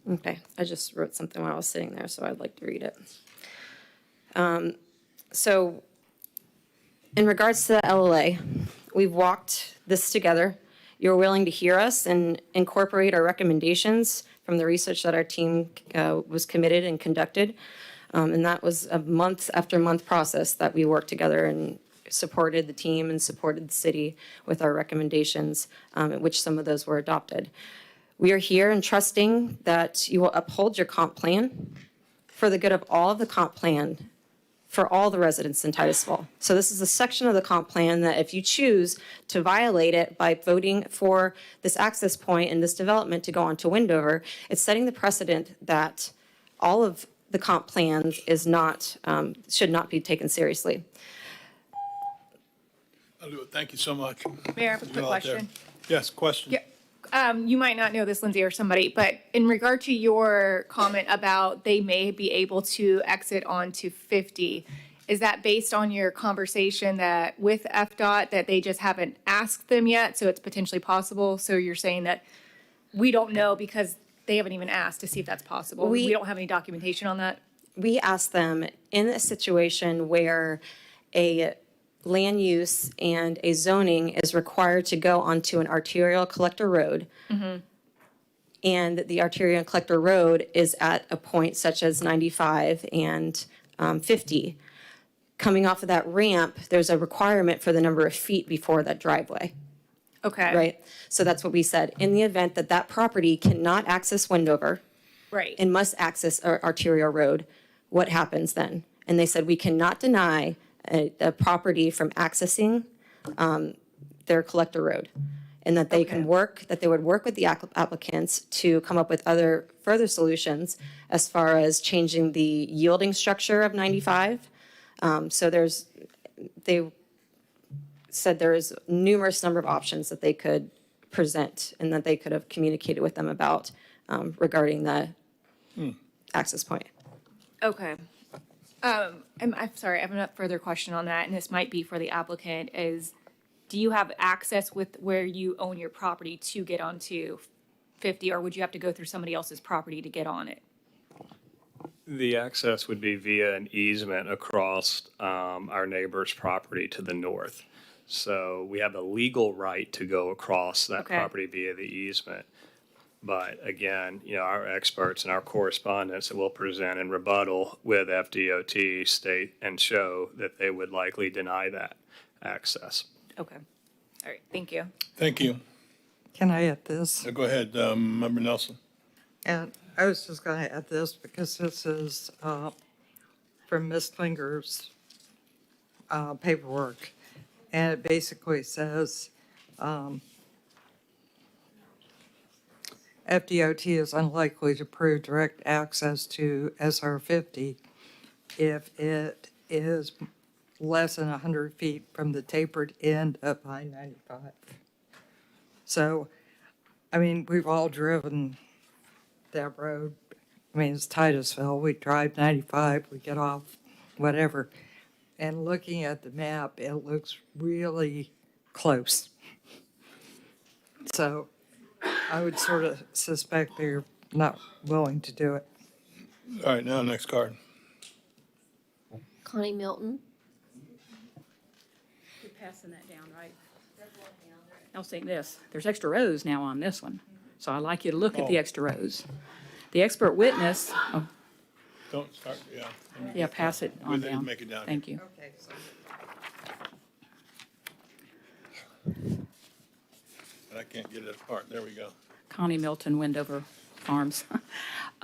Okay, I just wrote something while I was sitting there, so I'd like to read it. So in regards to the LLA, we've walked this together. You're willing to hear us and incorporate our recommendations from the research that our team was committed and conducted. And that was a month after month process that we worked together and supported the team and supported the city with our recommendations, at which some of those were adopted. We are here and trusting that you will uphold your comp plan for the good of all of the comp plan for all the residents in Titusville. So this is a section of the comp plan that if you choose to violate it by voting for this access point and this development to go on to Wendover, it's setting the precedent that all of the comp plan is not, should not be taken seriously. I'll do it. Thank you so much. Mayor, I have a quick question. Yes, question. Yeah. You might not know this, Lindsay, or somebody, but in regard to your comment about they may be able to exit onto 50, is that based on your conversation that with FDOT that they just haven't asked them yet, so it's potentially possible? So you're saying that we don't know because they haven't even asked to see if that's possible? We don't have any documentation on that? We asked them in a situation where a land use and a zoning is required to go onto an arterial collector road. Mm-hmm. And the arterial collector road is at a point such as 95 and 50. Coming off of that ramp, there's a requirement for the number of feet before that driveway. Okay. Right? So that's what we said. In the event that that property cannot access Wendover Right. and must access our arterial road, what happens then? And they said we cannot deny a property from accessing their collector road, and that they can work, that they would work with the applicants to come up with other further solutions as far as changing the yielding structure of 95. So they said there is numerous number of options that they could present and that they could have communicated with them about regarding the access point. Okay. I'm sorry, I have a further question on that, and this might be for the applicant, is do you have access with where you own your property to get onto 50, or would you have to go through somebody else's property to get on it? The access would be via an easement across our neighbor's property to the north. So we have a legal right to go across that property via the easement. But again, our experts and our correspondents that will present in rebuttal with FDOT state and show that they would likely deny that access. Okay. All right, thank you. Thank you. Can I add this? Go ahead, Member Nelson. And I was just going to add this because this is from Ms. Klinger's paperwork. And it basically says, FDOT is unlikely to approve direct access to SR 50 if it is less than 100 feet from the tapered end of I-95. So, I mean, we've all driven that road. I mean, it's Titusville. We drive 95, we get off, whatever. And looking at the map, it looks really close. So I would sort of suspect they're not willing to do it. All right, now next card. Connie Milton. You're passing that down, right? I'll say this, there's extra rows now on this one, so I'd like you to look at the extra rows. The expert witness, Don't start, yeah. yeah, pass it on We'll down. make it down. Thank you. Okay, so But I can't get it apart. There we go. Connie Milton, Wendover Farms.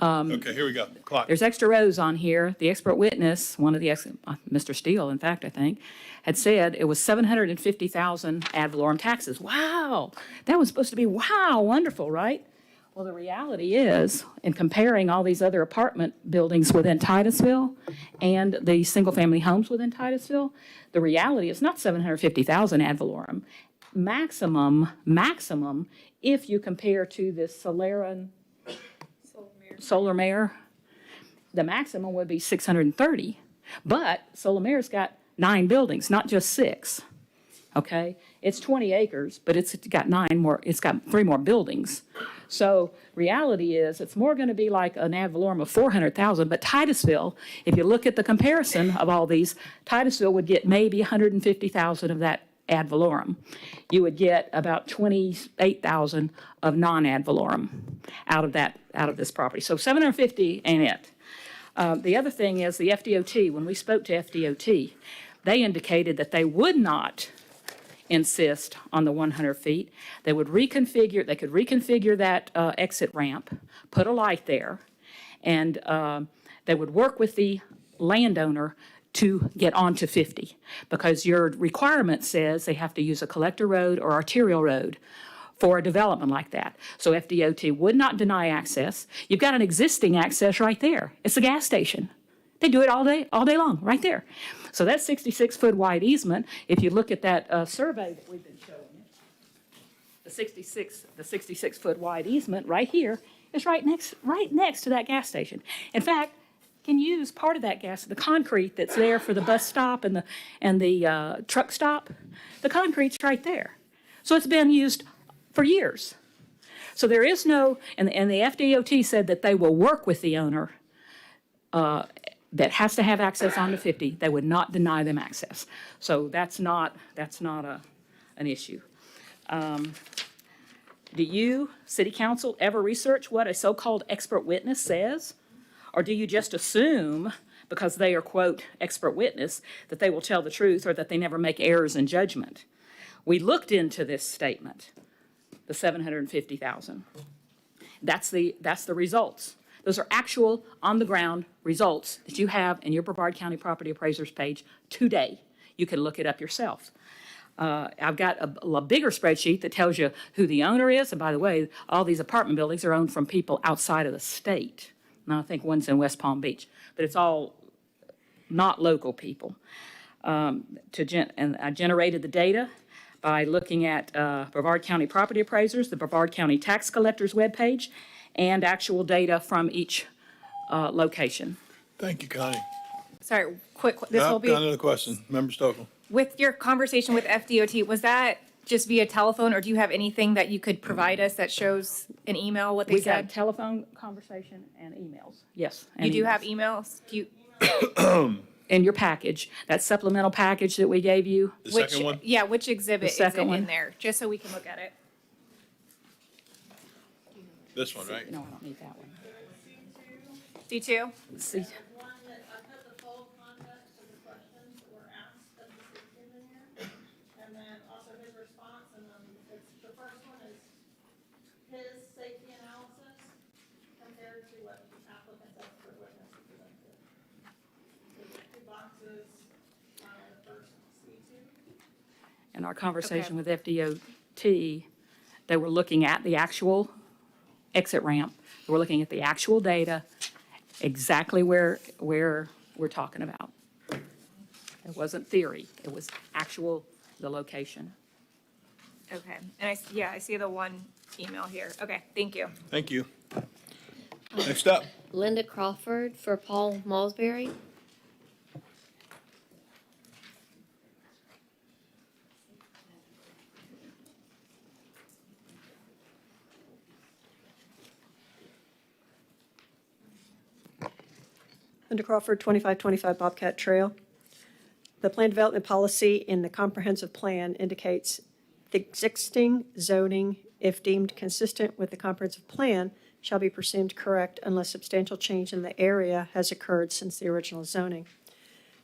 Okay, here we go. Clock. There's extra rows on here. The expert witness, one of the, Mr. Steele, in fact, I think, had said it was 750,000 ad valorem taxes. Wow, that was supposed to be, wow, wonderful, right? Well, the reality is, in comparing all these other apartment buildings within Titusville and the single-family homes within Titusville, the reality is not 750,000 ad valorem. Maximum, if you compare to this Solar Mare, the maximum would be 630. But Solar Mare's got 9 buildings, not just 6. Okay? It's 20 acres, but it's got 3 more buildings. So reality is it's more going to be like an ad valorem of 400,000, but Titusville, if you look at the comparison of all these, Titusville would get maybe 150,000 of that ad valorem. You would get about 28,000 of non-ad valorem out of this property. So 750 ain't it. The other thing is the FDOT. When we spoke to FDOT, they indicated that they would not insist on the 100 feet. They could reconfigure that exit ramp, put a light there, and they would work with the landowner to get onto 50, because your requirement says they have to use a collector road or arterial road for a development like that. So FDOT would not deny access. You've got an existing access right there. It's a gas station. They do it all day long, right there. So that 66-foot wide easement, if you look at that survey that we've been showing you, the 66-foot wide easement right here is right next to that gas station. In fact, can use part of that the concrete that's there for the bus stop and the truck stop. The concrete's right there. So it's been used for years. So there is no, and the FDOT said that they will work with the owner that has to have access onto 50. They would not deny them access. So that's not an issue. Do you, City Council, ever research what a so-called expert witness says? Or do you just assume, because they are, quote, expert witness, that they will tell the truth or that they never make errors in judgment? We looked into this statement, the 750,000. That's the results. Those are actual on-the-ground results that you have in your Brevard County Property Appraiser's page today. You can look it up yourself. I've got a bigger spreadsheet that tells you who the owner is. And by the way, all these apartment buildings are owned from people outside of the state. Now, I think one's in West Palm Beach, but it's all not local people. And I generated the data by looking at Brevard County Property Appraisers, the Brevard County Tax Collector's webpage, and actual data from each location. Thank you, Connie. Sorry, quick, this will be, Got another question. Member Stokel. with your conversation with FDOT, was that just via telephone, or do you have anything that you could provide us that shows an email what they We got said? telephone conversation and emails, yes. You do have emails? Do you? In your package, that supplemental package that we gave you. The second one? Yeah, which exhibit is it second in one. there, just so we can look at it? This one, right? No, I don't need that one. C2? See, And then also his response, and then the first one is his safety analysis compared to what the applicant's expert witness presented. So the 2 boxes, the first C2. in our conversation with FDOT, they were looking at the actual exit ramp. They were looking at the actual data, exactly where we're talking about. It wasn't theory, it was the location. Okay, and I see the one email here. Okay, thank you. Thank you. Next up. Linda Crawford for Paul Malsbury. Linda Crawford, 2525 Bobcat Trail. The plan development policy in the comprehensive plan indicates the existing zoning, if deemed consistent with the comprehensive plan, shall be presumed correct unless substantial change in the area has occurred since the original zoning.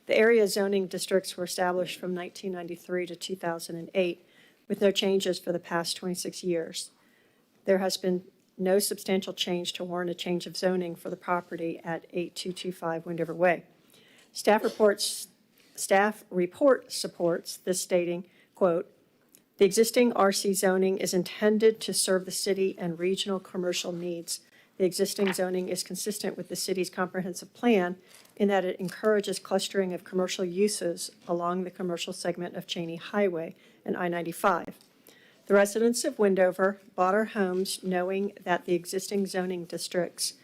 The area zoning districts were established from 1993 to 2008 with no changes for the past 26 years. There has been no substantial change to warrant a change of zoning for the property at 8225 Wendover Way. Staff report supports this, stating, quote, "The existing RC zoning is intended to serve the city and regional commercial needs. The existing zoning is consistent with the city's comprehensive plan in that it encourages clustering of commercial uses along the commercial segment of Cheney Highway and I-95. The residents of Wendover bought our homes knowing that the existing zoning districts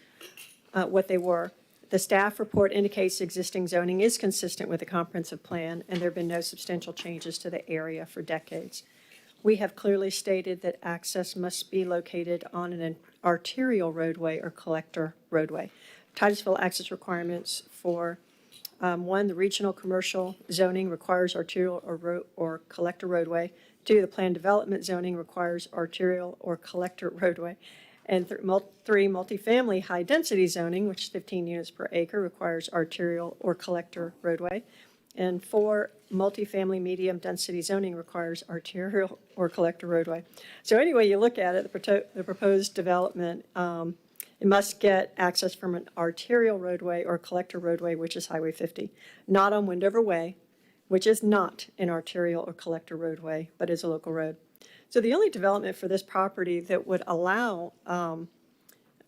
what they were. The staff report indicates existing zoning is consistent with the comprehensive plan, and there have been no substantial changes to the area for decades. We have clearly stated that access must be located on an arterial roadway or collector roadway. Titusville access requirements for, one, the regional commercial zoning requires arterial or collector roadway. Two, the planned development zoning requires arterial or collector roadway. And three, multifamily high-density zoning, which is 15 units per acre, requires arterial or collector roadway. And four, multifamily medium-density zoning requires arterial or collector roadway. So anyway you look at it, the proposed development, it must get access from an arterial roadway or collector roadway, which is Highway 50, not on Wendover Way, which is not an arterial or collector roadway, but is a local road. So the only development for this property that would allow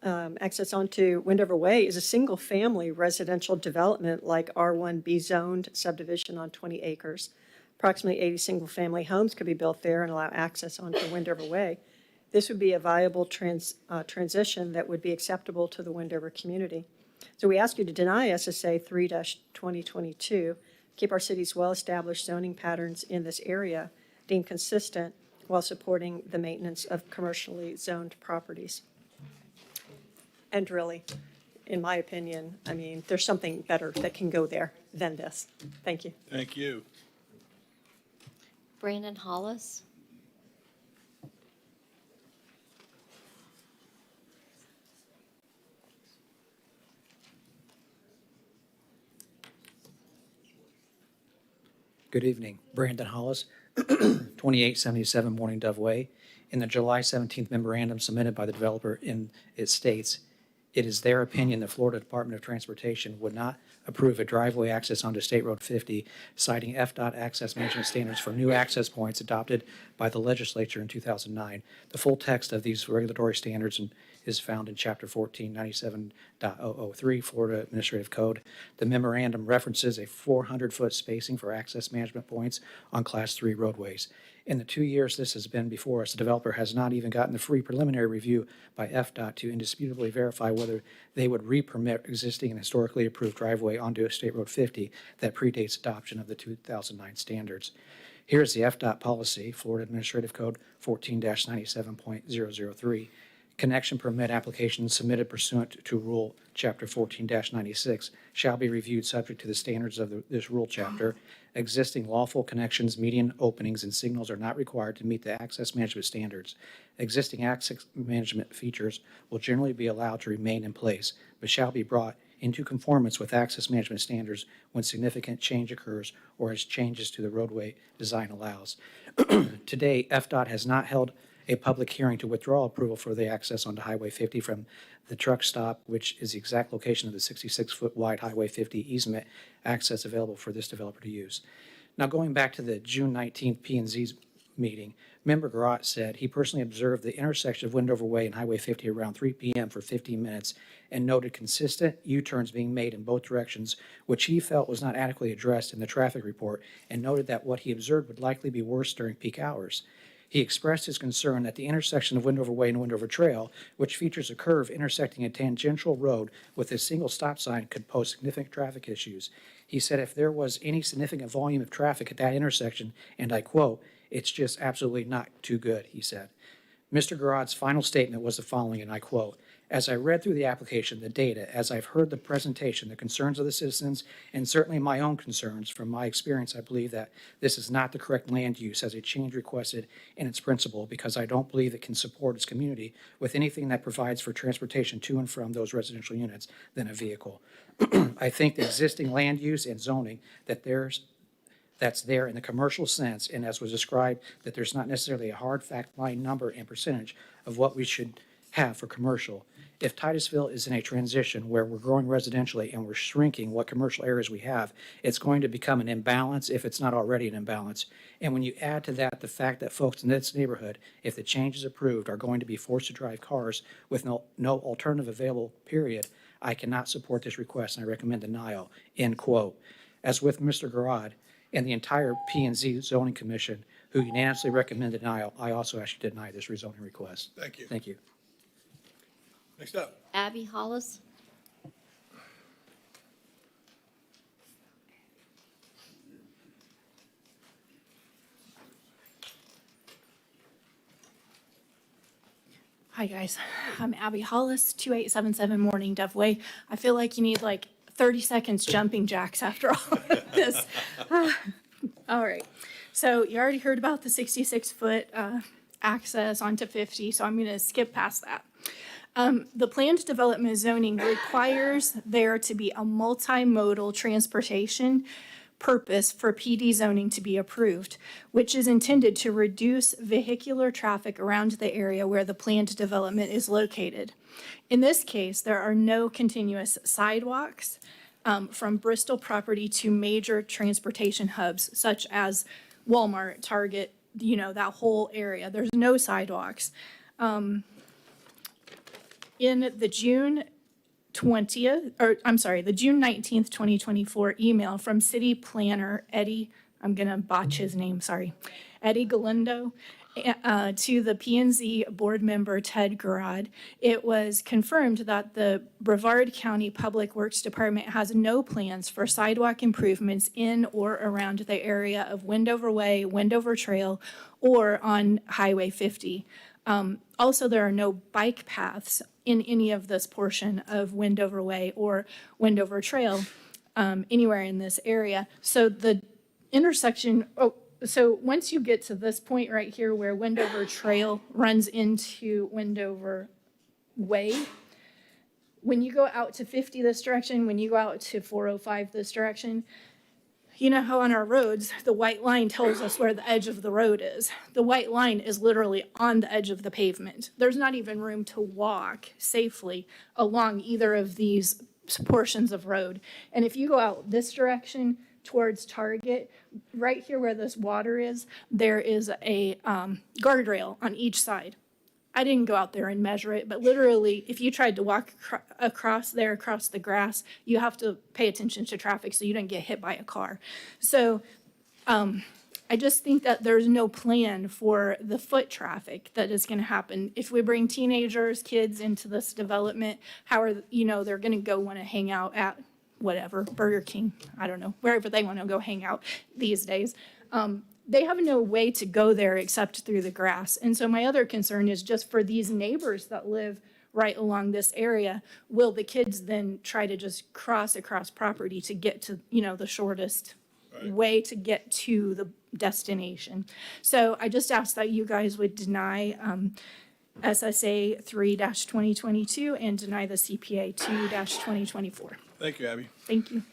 access onto Wendover Way is a single-family residential development like R1B zoned subdivision on 20 acres. Approximately 80 single-family homes could be built there and allow access onto Wendover Way. This would be a viable transition that would be acceptable to the Wendover community. So we ask you to deny SSA 3-2022, keep our city's well-established zoning patterns in this area deemed consistent while supporting the maintenance of commercially zoned properties. And really, in my opinion, I mean, there's something better that can go there than this. Thank you. Thank you. Brandon Hollis. Good evening. Brandon Hollis, 2877 Morning Dove Way. In the July 17th memorandum submitted by the developer, it states, it is their opinion the Florida Department of Transportation would not approve a driveway access onto State Road 50, citing FDOT access management standards for new access points adopted by the legislature in 2009. The full text of these regulatory standards is found in Chapter 1497.003 Florida Administrative Code. The memorandum references a 400-foot spacing for access management points on Class 3 roadways. In the 2 years this has been before us, the developer has not even gotten the free preliminary review by FDOT to indisputably verify whether they would re-permit existing and historically approved driveway onto State Road 50 that predates adoption of the 2009 standards. Here is the FDOT policy, Florida Administrative Code 14-97.003. Connection permit applications submitted pursuant to Rule Chapter 14-96 shall be reviewed subject to the standards of this rule chapter. Existing lawful connections, median openings, and signals are not required to meet the access management standards. Existing access management features will generally be allowed to remain in place, but shall be brought into conformance with access management standards when significant change occurs or as changes to the roadway design allows. Today, FDOT has not held a public hearing to withdraw approval for the access onto Highway 50 from the truck stop, which is the exact location of the 66-foot wide Highway 50 easement access available for this developer to use. Now, going back to the June 19th P&Z meeting, Member Garott said he personally observed the intersection of Wendover Way and Highway 50 around 3 p.m. for 15 minutes and noted consistent U-turns being made in both directions, which he felt was not adequately addressed in the traffic report, and noted that what he observed would likely be worse during peak hours. He expressed his concern that the intersection of Wendover Way and Wendover Trail, which features a curve intersecting a tangential road with a single stop sign, could pose significant traffic issues. He said if there was any significant volume of traffic at that intersection, and I quote, "It's just absolutely not too good," he said. Mr. Garott's final statement was the following, and I quote, "As I read through the application, the data, as I've heard the presentation, the concerns of the citizens, and certainly my own concerns, from my experience, I believe that this is not the correct land use as a change requested in its principle, because I don't believe it can support its community with anything that provides for transportation to and from those residential units than a vehicle. I think the existing land use and zoning that's there in the commercial sense, and as was described, that there's not necessarily a hard fact line number and percentage of what we should have for commercial. If Titusville is in a transition where we're growing residentially and we're shrinking what commercial areas we have, it's going to become an imbalance if it's not already an imbalance. And when you add to that the fact that folks in this neighborhood, if the change is approved, are going to be forced to drive cars with no alternative available, period, I cannot support this request and I recommend denial," end quote. As with Mr. Garott and the entire P&Z Zoning Commission, who unanimously recommended denial, I also ask you to deny this rezoning request. Thank you. Thank you. Next up. Abby Hollis. Hi, guys. I'm Abby Hollis, 2877 Morning Dove Way. I feel like you need like 30 seconds jumping jacks after all of this. All right. So you already heard about the 66-foot access onto 50, so I'm going to skip past that. The planned development zoning requires there to be a multimodal transportation purpose for PD zoning to be approved, which is intended to reduce vehicular traffic around the area where the planned development is located. In this case, there are no continuous sidewalks from Bristol property to major transportation hubs such as Walmart, Target, that whole area. There's no sidewalks. In the June 19th, 2024 email from City Planner Eddie, I'm going to botch his name, sorry, Eddie Galindo, to the P&Z board member Ted Garrod, it was confirmed that the Brevard County Public Works Department has no plans for sidewalk improvements in or around the area of Wendover Way, Wendover Trail, or on Highway 50. Also, there are no bike paths in any of this portion of Wendover Way or Wendover Trail anywhere in this area. So the intersection, so once you get to this point right here where Wendover Trail runs into Wendover Way, when you go out to 50 this direction, when you go out to 405 this direction, you know how on our roads, the white line tells us where the edge of the road is. The white line is literally on the edge of the pavement. There's not even room to walk safely along either of these portions of road. And if you go out this direction towards Target, right here where this water is, there is a guardrail on each side. I didn't go out there and measure it, but literally, if you tried to walk across the grass, you have to pay attention to traffic so you don't get hit by a car. So I just think that there's no plan for the foot traffic that is going to happen. If we bring teenagers, kids into this development, how are, they're going to go want to hang out at whatever, Burger King, I don't know, wherever they want to go hang out these days. They have no way to go there except through the grass. And so my other concern is just for these neighbors that live right along this area, will the kids then try to just cross across property to get to, the shortest way to get to the destination? So I just ask that you guys would deny SSA 3-2022 and deny the CPA 2-2024. Thank you, Abby. Thank you.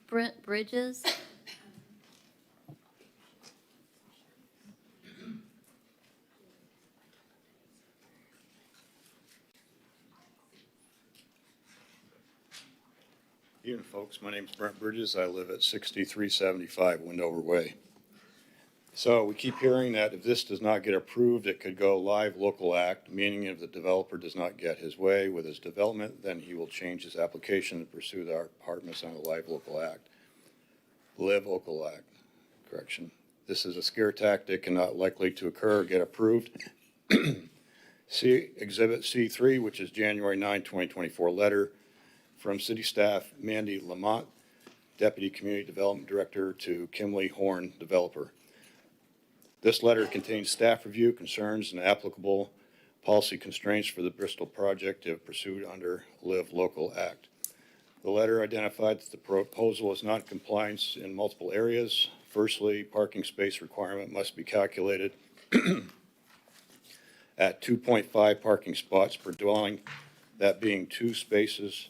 Brent Bridges. Evening, folks. My name is Brent Bridges. I live at 6375 Wendover Way. So we keep hearing that if this does not get approved, it could go live local act, meaning if the developer does not get his way with his development, then he will change his application to pursue the apartments on the live local act. Live local act, correction. This is a scare tactic and not likely to occur or get approved. See Exhibit C3, which is January 9, 2024 letter from city staff Mandy Lamont, Deputy Community Development Director, to Kimley Horn, developer. This letter contains staff review concerns and applicable policy constraints for the Bristol project if pursued under Live Local Act. The letter identified that the proposal is not in compliance in multiple areas. Firstly, parking space requirement must be calculated at 2.5 parking spots per dwelling, that being 2 spaces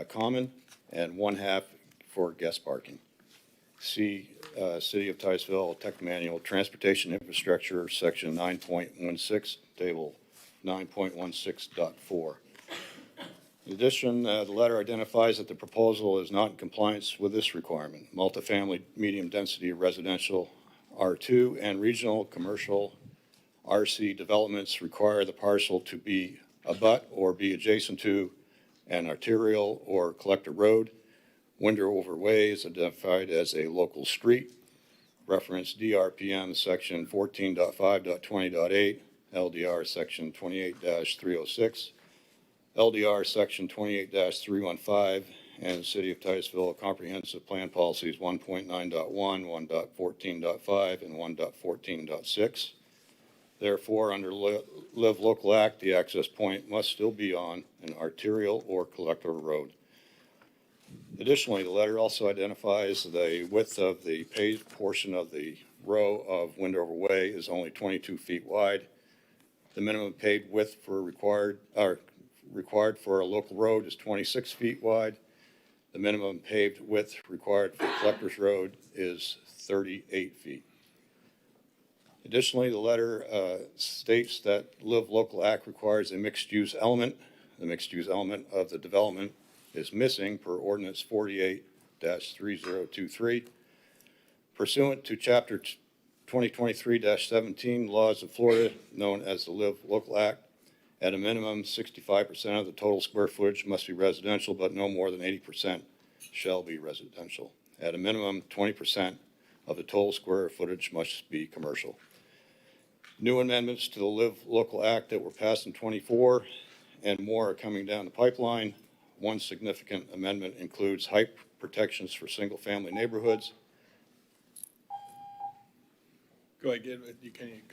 common and 1/2 for guest parking. See City of Titusville Tech Manual, Transportation Infrastructure, Section 9.16, Table 9.16.4. In addition, the letter identifies that the proposal is not in compliance with this requirement. Multifamily medium density residential R2 and regional commercial RC developments require the parcel to be abut or be adjacent to an arterial or collector road. Wendover Way is identified as a local street. Reference DRPM section 14.5.20.8, LDR section 28-306, LDR section 28-315, and City of Titusville Comprehensive Plan Policies 1.9.1, 1.14.5, and 1.14.6. Therefore, under Live Local Act, the access point must still be on an arterial or collector road. Additionally, the letter also identifies the width of the paved portion of the row of Windover Way is only 22 feet wide. The minimum paved width required for a local road is 26 feet wide. The minimum paved width required for Collector's Road is 38 feet. Additionally, the letter states that Live Local Act requires a mixed-use element. The mixed-use element of the development is missing per Ordinance 48-3023. Pursuant to Chapter 2023-17 Laws of Florida, known as the Live Local Act, at a minimum, 65% of the total square footage must be residential, but no more than 80% shall be residential. At a minimum, 20% of the total square footage must be commercial. New amendments to the Live Local Act that were passed in '24 and more are coming down the pipeline. One significant amendment includes height protections for single-family neighborhoods. Go ahead,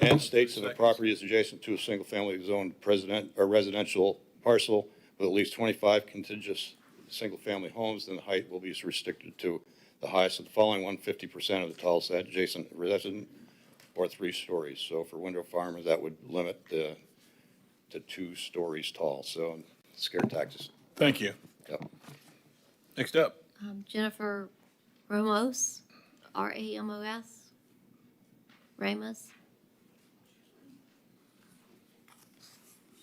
And states that a property is adjacent to a single-family zoned residential parcel with at least 25 contiguous single-family homes, then the height will be restricted to the highest of the following 150% of the tallest adjacent resident or 3 stories. So for window farmers, that would limit to 2 stories tall. So scare taxes. Thank you. Yep. Next up. Jennifer Ramos, Ramos. Ramos?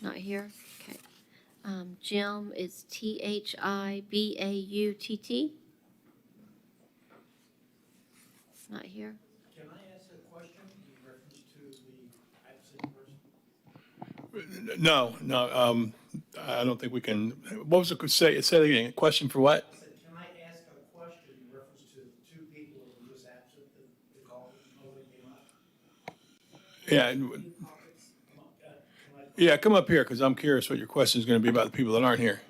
Not here? Okay. Jim is Thibaut. Not here? Can I ask a question in reference to the absent person? No, I don't think we can. What was it? Say it again. Question for what? I said, can I ask a question in reference to the 2 people who were just absent that the call nobody came up? Yeah, come up here because I'm curious what your question is going to be about the people that aren't here.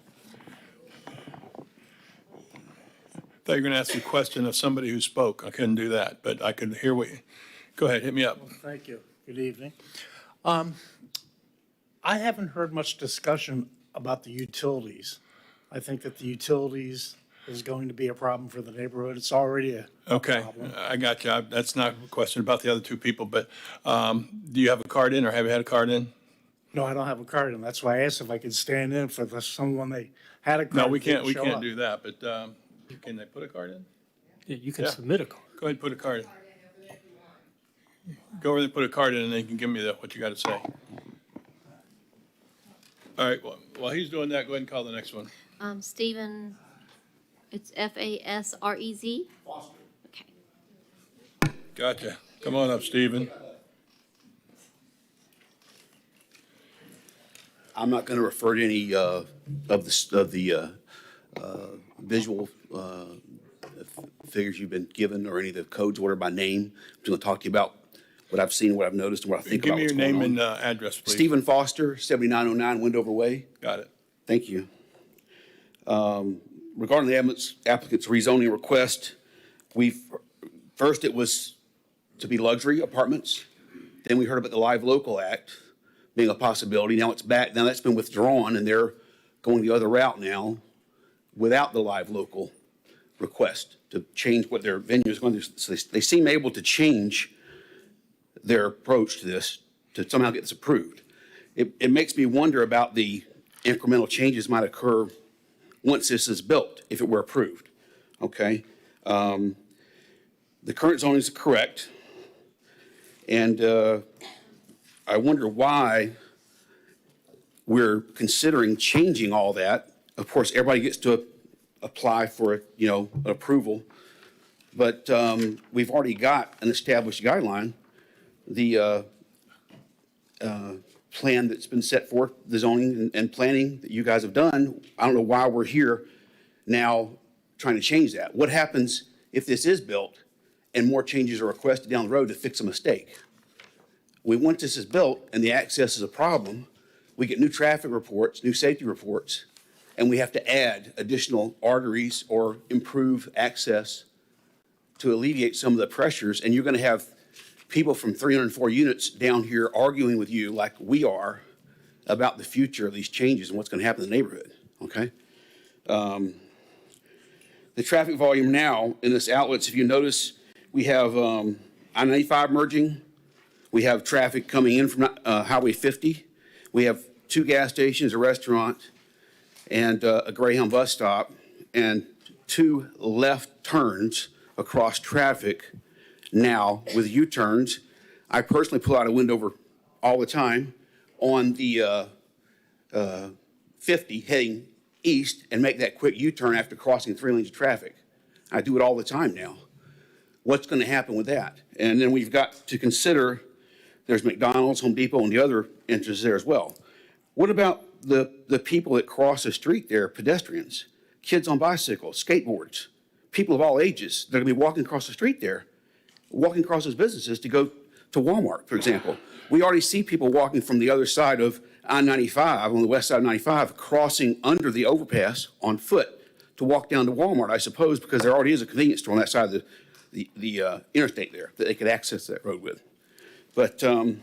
I thought you were going to ask a question of somebody who spoke. I couldn't do that, but I could hear what you. Go ahead, hit me up. Well, thank you. Good evening. I haven't heard much discussion about the utilities. I think that the utilities is going to be a problem for the neighborhood. It's already a problem. I got you. That's not a question about the other 2 people, but do you have a card in or have you had a card in? No, I don't have a card in. That's why I asked if I could stand in for someone they had a card. No, we can't up. do that, but can they put a card in? Yeah, you can submit a card. Go ahead and put a card in. Go over there and put a card in and then you can give me what you got to say. All right, well, while he's doing that, go ahead and call the next one. Stephen, it's Fasrez? Foster. Okay. Gotcha. Come on up, Stephen. I'm not going to refer to any of the visual figures you've been given or any of the codes ordered by name. I'm just going to talk to you about what I've seen, what I've noticed, and what I think about what's going on. Give me your name and address, please. Stephen Foster, 7909 Windover Way. Got it. Thank you. Regarding the applicant's rezoning request, first it was to be luxury apartments. Then we heard about the Live Local Act being a possibility. Now it's back. Now that's been withdrawn, and they're going the other route now without the Live Local request to change what their venue is going to do. So they seem able to change their approach to this to somehow get this approved. It makes me wonder about the incremental changes might occur once this is built, if it were approved, okay? The current zoning is correct, and I wonder why we're considering changing all that. Of course, everybody gets to apply for, an approval, but we've already got an established guideline, the plan that's been set forth, the zoning and planning that you guys have done. I don't know why we're here now trying to change that. What happens if this is built and more changes are requested down the road to fix a mistake? Once this is built and the access is a problem, we get new traffic reports, new safety reports, and we have to add additional arteries or improve access to alleviate some of the pressures. And you're going to have people from 304 units down here arguing with you like we are about the future of these changes and what's going to happen in the neighborhood, okay? The traffic volume now in this outlets, if you notice, we have I-95 merging. We have traffic coming in from Highway 50. We have 2 gas stations, a restaurant, and a Greyhound bus stop, and 2 left turns across traffic now with U-turns. I personally pull out a Wendover all the time on the 50 heading east and make that quick U-turn after crossing 3 lanes of traffic. I do it all the time now. What's going to happen with that? And then we've got to consider there's McDonald's, Home Depot, and the other entrances there as well. What about the people that cross the street there, pedestrians, kids on bicycles, skateboards, people of all ages that are going to be walking across the street there, walking across those businesses to go to Walmart, for example. We already see people walking from the other side of I-95, on the west side of 95, crossing under the overpass on foot to walk down to Walmart, I suppose, because there already is a convenience store on that side of the interstate there that they could access that road with. But, you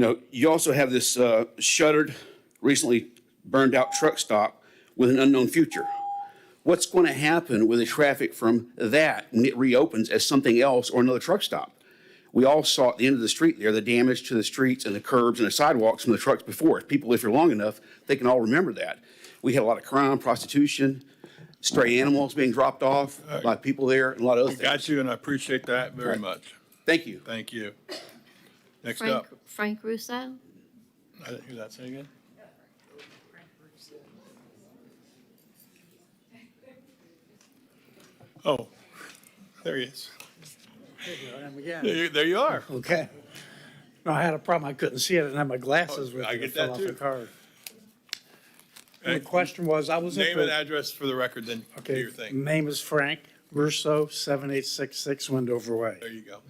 know, you also have this shuttered, recently burned out truck stop with an unknown future. What's going to happen with the traffic from that when it reopens as something else or another truck stop? We all saw at the end of the street there the damage to the streets and the curbs and the sidewalks from the trucks before. People, if you're long enough, they can all remember that. We had a lot of crime, prostitution, stray animals being dropped off by people there, and a lot of other things. Got you, and I appreciate that very much. Thank you. Thank you. Next up. Frank Russo. I didn't hear that. Say again. Oh, there he is. There you are. Okay. No, I had a problem. I couldn't see it. I didn't have my glasses with me. I get Fell that off too. the card. And the question was, I was at Name and the, address for the record, then do okay, your thing. name is Frank Russo, 7866 Wendover Way. There you go.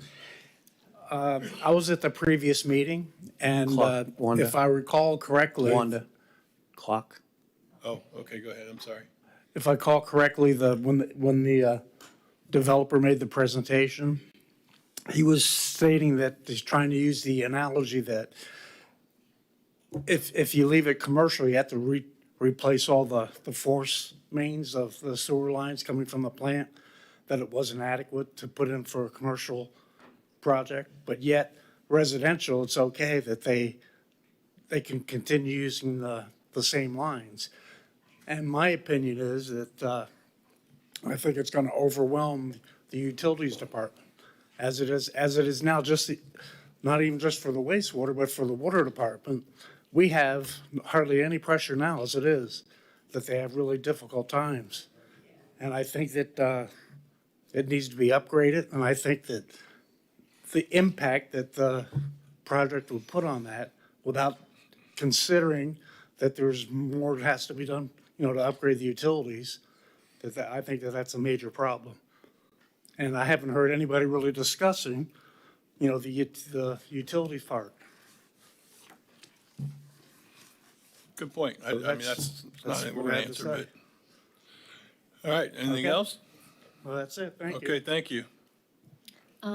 I was at the previous meeting, and Wanda. if I recall correctly. Wanda. Clock. Oh, okay, go ahead. I'm sorry. If I recall correctly, when the developer made the presentation, he was stating that he's trying to use the analogy that if you leave it commercial, you have to replace all the force mains of the sewer lines coming from the plant, that it wasn't adequate to put in for a commercial project, but yet residential, it's okay that they can continue using the same lines. And my opinion is that I think it's going to overwhelm the utilities department as it is now, not even just for the wastewater, but for the water department. We have hardly any pressure now as it is, that they have really difficult times. And I think that it needs to be upgraded, and I think that the impact that the project would put on that, without considering that there's more that has to be done, to upgrade the utilities, I think that that's a major problem. And I haven't heard anybody really discussing, the utility part. Good point. I mean, that's not what what we're I going have to to answer, say. but. All right, anything Okay. else? Well, that's it. Thank you. Okay, thank you.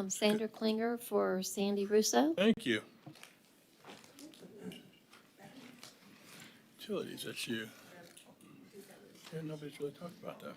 Sandra Klinger for Sandy Russo. Thank you. Utilities, that's you. Yeah, nobody's really talked about that.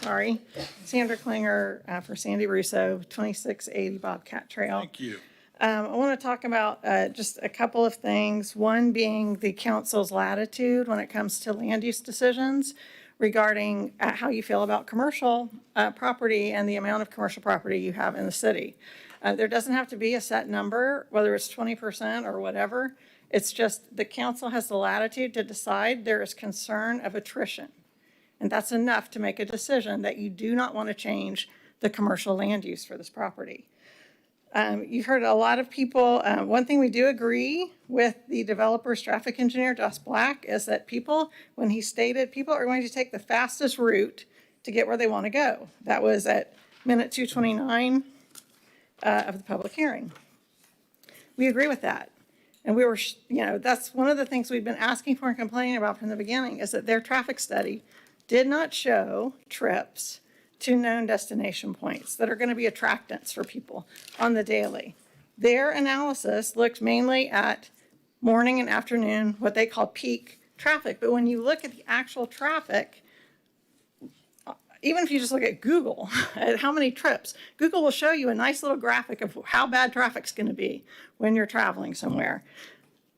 Sorry. Sandra Klinger for Sandy Russo, 2680 Bobcat Trail. Thank you. I want to talk about just a couple of things. One being the council's latitude when it comes to land use decisions regarding how you feel about commercial property and the amount of commercial property you have in the city. There doesn't have to be a set number, whether it's 20% or whatever. It's just the council has the latitude to decide there is concern of attrition. And that's enough to make a decision that you do not want to change the commercial land use for this property. You've heard a lot of people, one thing we do agree with the developer's traffic engineer, Dust Black, is that when he stated people are going to take the fastest route to get where they want to go. That was at minute 229 of the public hearing. We agree with that. And we were, that's one of the things we've been asking for and complaining about from the beginning, is that their traffic study did not show trips to known destination points that are going to be attractants for people on the daily. Their analysis looked mainly at morning and afternoon, what they call peak traffic. But when you look at the actual traffic, even if you just look at Google, at how many trips, Google will show you a nice little graphic of how bad traffic's going to be when you're traveling somewhere.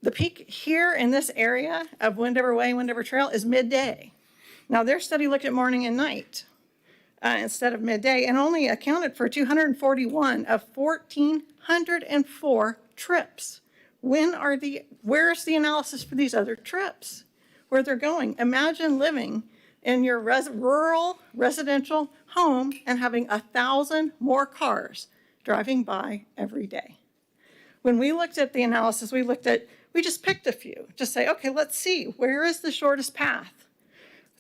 The peak here in this area of Wendover Way, Wendover Trail is midday. Now, their study looked at morning and night instead of midday and only accounted for 241 of 1,404 trips. Where's the analysis for these other trips? Where they're going? Imagine living in your rural residential home and having 1,000 more cars driving by every day. When we looked at the analysis, we just picked a few. Just say, okay, let's see, where is the shortest path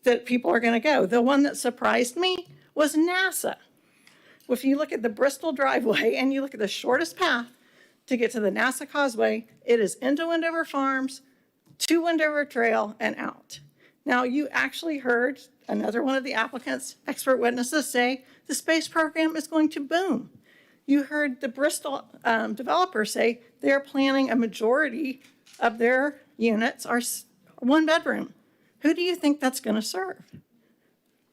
that people are going to go? The one that surprised me was NASA. If you look at the Bristol driveway and you look at the shortest path to get to the NASA Causeway, it is into Wendover Farms, to Wendover Trail, and out. Now, you actually heard another one of the applicant's expert witnesses say the space program is going to boom. You heard the Bristol developer say they're planning a majority of their units are one bedroom. Who do you think that's going to serve?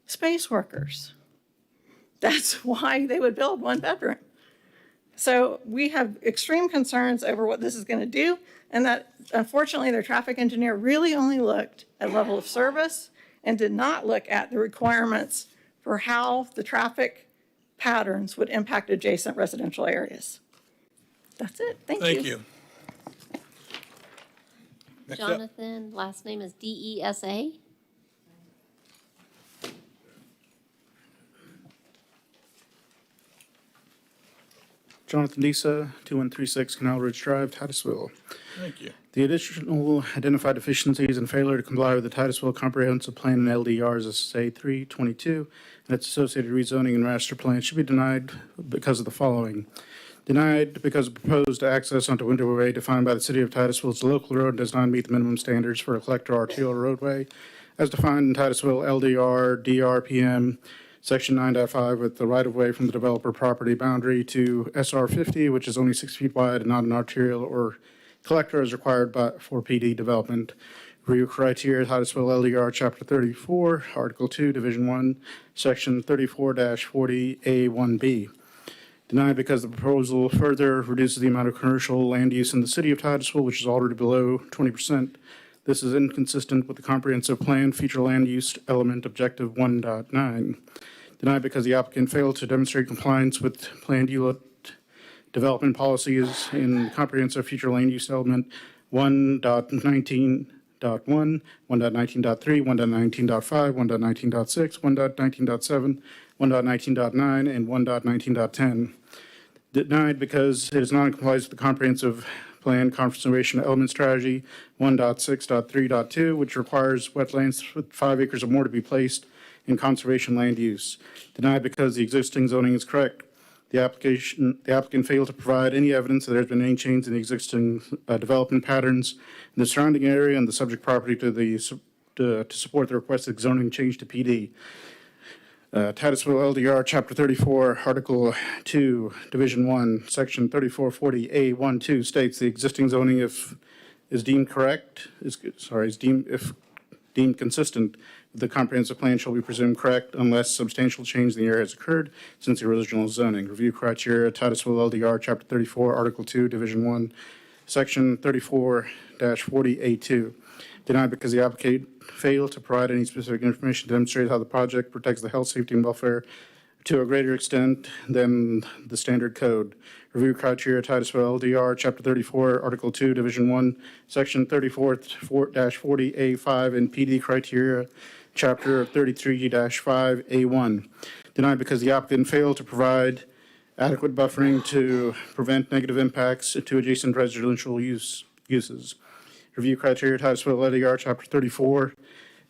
Space workers. That's why they would build one bedroom. So we have extreme concerns over what this is going to do, and that unfortunately their traffic engineer really only looked at level of service and did not look at the requirements for how the traffic patterns would impact adjacent residential areas. That's it. Thank you. Thank you. Next up. Jonathan, last name is DESA. Jonathan Disa, 2136 Canal Ridge Drive, Titusville. Thank you. The additional identified deficiencies and failure to comply with the Titusville Comprehensive Plan and LDRs SSA 322 and its associated rezoning and master plan should be denied because of the following. Denied because the proposed access onto Wendover Way defined by the City of Titusville as a local road does not meet the minimum standards for a collector arterial roadway as defined in Titusville LDR DRPM Section 9.5 with the right-of-way from the developer property boundary to SR 50, which is only 6 feet wide and not an arterial or collector as required for PD development. Review criteria, Titusville LDR Chapter 34, Article 2, Division 1, Section 34-40A1B. Denied because the proposal further reduces the amount of commercial land use in the City of Titusville, which is already below 20%. This is inconsistent with the comprehensive plan future land use element objective 1.9. Denied because the applicant failed to demonstrate compliance with planned unit development policies in comprehensive future land use element 1.19.1, 1.19.3, 1.19.5, 1.19.6, 1.19.7, 1.19.9, and 1.19.10. Denied because it is not in compliance with the comprehensive plan conservation element strategy 1.6.3.2, which requires wetlands with 5 acres or more to be placed in conservation land use. Denied because the existing zoning is correct. The applicant failed to provide any evidence that there has been any change in the existing development patterns in the surrounding area and the subject property to support the requested zoning change to PD. Titusville LDR Chapter 34, Article 2, Division 1, Section 3440A12 states the existing zoning if deemed consistent with the comprehensive plan shall be presumed correct unless substantial change in the area has occurred since the original zoning. Review criteria, Titusville LDR Chapter 34, Article 2, Division 1, Section 34-40A2. Denied because the applicant failed to provide any specific information to demonstrate how the project protects the health, safety, and welfare to a greater extent than the standard code. Review criteria, Titusville LDR, Chapter 34, Article 2, Division 1, Section 34-40A5, and PD criteria, Chapter 33-5A1. Denied because the applicant failed to provide adequate buffering to prevent negative impacts to adjacent residential uses. Review criteria, Titusville LDR, Chapter 34,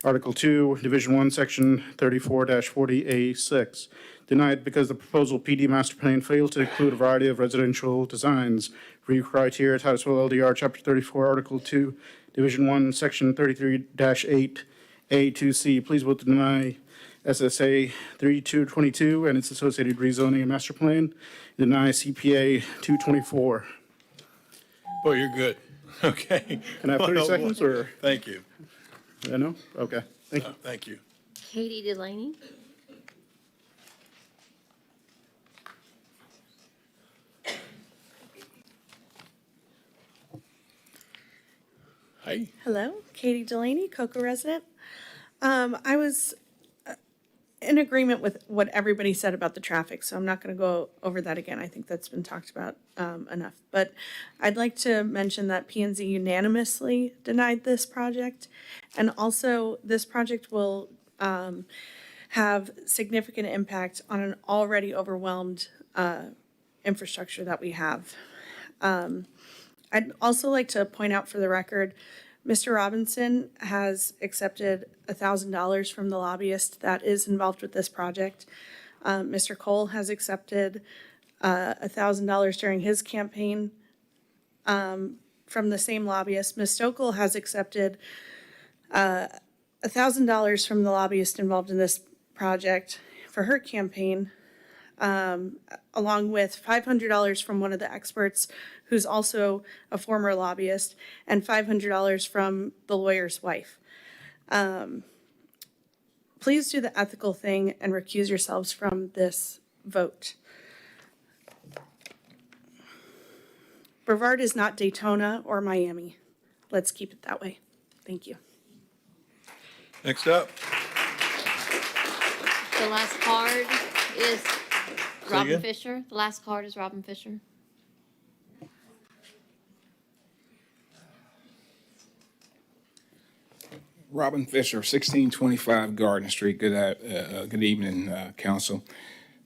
Article 2, Division 1, Section 34-40A6. Denied because the proposal PD master plan failed to include a variety of residential designs. Review criteria, Titusville LDR, Chapter 34, Article 2, Division 1, Section 33-8A2C. Please vote to deny SSA 3222 and its associated rezoning and master plan. Deny CPA 224. Boy, you're good. Okay. Can I have 30 seconds or? Thank you. No? Okay. Thank you. Thank you. Katie Delaney. Hi. Hello, Katie Delaney, Cocoa resident. I was in agreement with what everybody said about the traffic, so I'm not going to go over that again. I think that's been talked about enough. But I'd like to mention that P&Z unanimously denied this project, and also this project will have significant impact on an already overwhelmed infrastructure that we have. I'd also like to point out for the record, Mr. Robinson has accepted $1,000 from the lobbyist that is involved with this project. Mr. Cole has accepted $1,000 during his campaign from the same lobbyist. Ms. Stokel has accepted $1,000 from the lobbyist involved in this project for her campaign, along with $500 from one of the experts who's also a former lobbyist, and $500 from the lawyer's wife. Please do the ethical thing and recuse yourselves from this vote. Brevard is not Daytona or Miami. Let's keep it that way. Thank you. Next up. The last card is Robin again? Fisher. The last card is Robin Fisher. Robin Fisher, 1625 Garden Street. Good evening, council.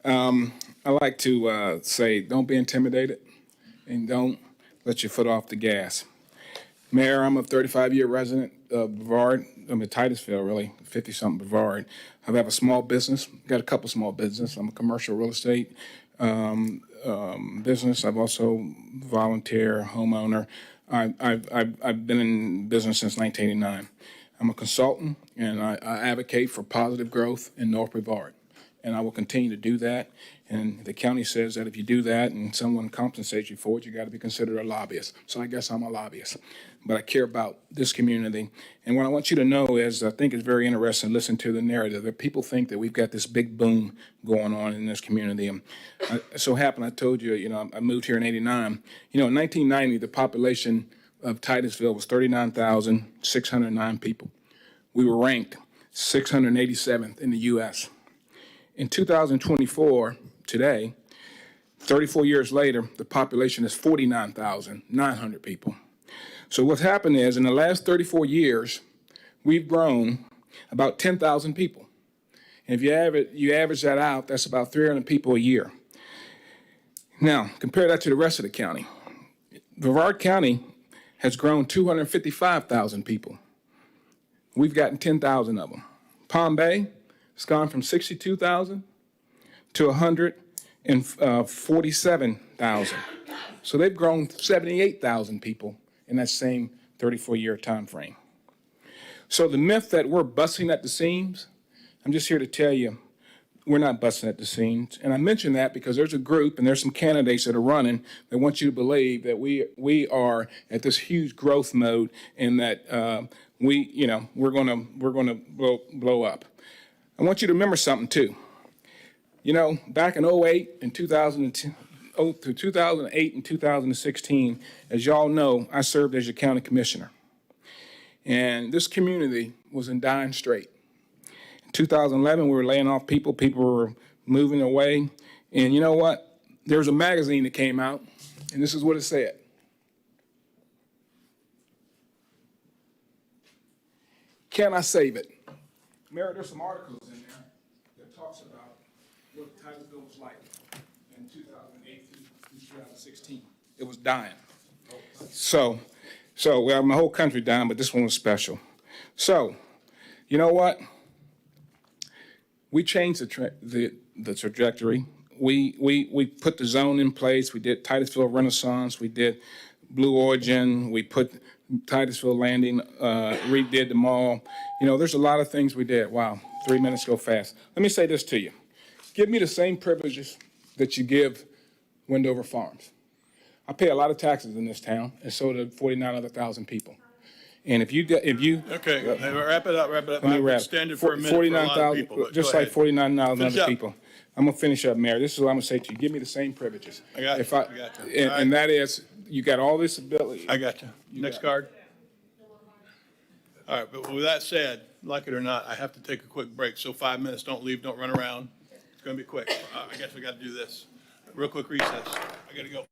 I like to say, don't be intimidated and don't let your foot off the gas. Mayor, I'm a 35-year resident of Brevard. I'm in Titusville, really, 50-something Brevard. I have a small business, got a couple small business. I'm a commercial real estate business. I've also volunteer, homeowner. I've been in business since 1989. I'm a consultant, and I advocate for positive growth in North Brevard, and I will continue to do that. And the county says that if you do that and someone compensates you for it, you got to be considered a lobbyist. So I guess I'm a lobbyist, but I care about this community. And what I want you to know is I think it's very interesting to listen to the narrative that people think that we've got this big boom going on in this community. And so happened, I told you, I moved here in '89. In 1990, the population of Titusville was 39,609 people. We were ranked 687th in the U.S. In 2024, today, 34 years later, the population is 49,900 people. So what's happened is in the last 34 years, we've grown about 10,000 people. And if you average that out, that's about 300 people a year. Now, compare that to the rest of the county. Brevard County has grown 255,000 people. We've gotten 10,000 of them. Palm Bay has gone from 62,000 to 147,000. So they've grown 78,000 people in that same 34-year time frame. So the myth that we're busting at the seams, I'm just here to tell you, we're not busting at the seams. And I mention that because there's a group and there's some candidates that are running that want you to believe that we are at this huge growth mode and that we're gonna blow up. I want you to remember something too. Back in 2008 and 2008 and 2016, as y'all know, I served as your county commissioner. And this community was in dying strait. 2011, we were laying off people. People were moving away. And you know what? There was a magazine that came out, and this is what it said. Can I save it? Mayor, there's some articles in there that talks about what Titusville was like in 2008 through 2016. It was dying. So well, my whole country dying, but this one was special. So, you know what? We changed the trajectory. We put the zone in place. We did Titusville Renaissance. We did Blue Origin. We put Titusville Landing, redid the mall. You know, there's a lot of things we did. Wow, 3 minutes go fast. Let me say this to you. Give me the same privileges that you give Wendover Farms. I pay a lot of taxes in this town, and so do 49,000 people. And if you Okay, wrap it up. let me wrap. Extended for a minute for a lot of people. but Just go like ahead. 49,000 Finish other up. people. I'm gonna finish up, Mayor. This is what I'm gonna say to you. Give me the same privileges. I got you. If I, I got you. and, All right. and that is, you got all this ability. I got you. Next card. All right, but with that said, like it or not, I have to take a quick break. So 5 minutes, don't leave, don't run around. It's gonna be quick. I guess we gotta do this. Real quick recess. I gotta go.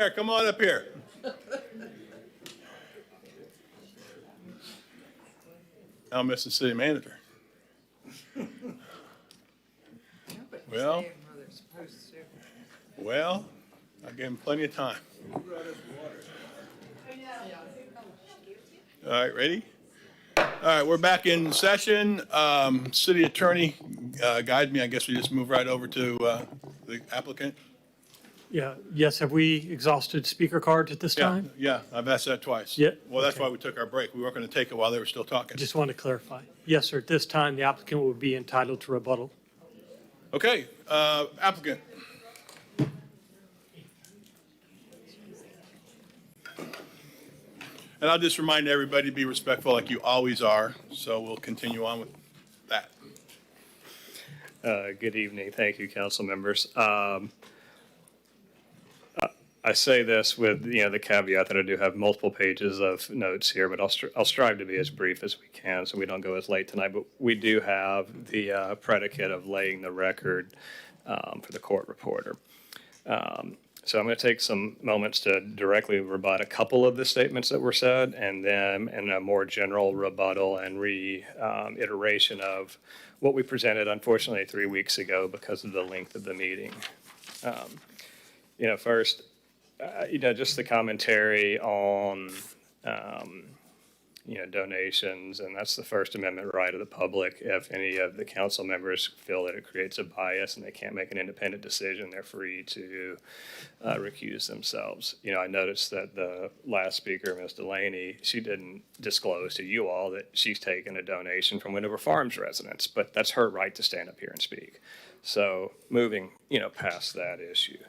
Come on up here. Now, Mr. City Manager. Well, I gave him plenty of time. All right, ready? All right, we're back in session. City Attorney, guide me. I guess we just move right over to the applicant. Yeah, yes, have we exhausted speaker cards at this time? Yeah, I've asked that twice. Yeah, Well, that's why we took our break. We weren't going to take it while they were still talking. Just want to clarify. Yes, sir, at this time, the applicant will be entitled to rebuttal. Okay, applicant. And I'll just remind everybody to be respectful like you always are. So we'll continue on with that. Good evening. Thank you, council members. I say this with, the caveat that I do have multiple pages of notes here, but I'll strive to be as brief as we can so we don't go as late tonight. But we do have the predicate of laying the record for the court reporter. So I'm going to take some moments to directly rebut a couple of the statements that were said, and then in a more general rebuttal and reiteration of what we presented, unfortunately, 3 weeks ago because of the length of the meeting. First, just the commentary on, donations, and that's the First Amendment right of the public. If any of the council members feel that it creates a bias and they can't make an independent decision, they're free to recuse themselves. I noticed that the last speaker, Ms. Delaney, she didn't disclose to you all that she's taken a donation from Wendover Farms residents, but that's her right to stand up here and speak. So moving, past that issue.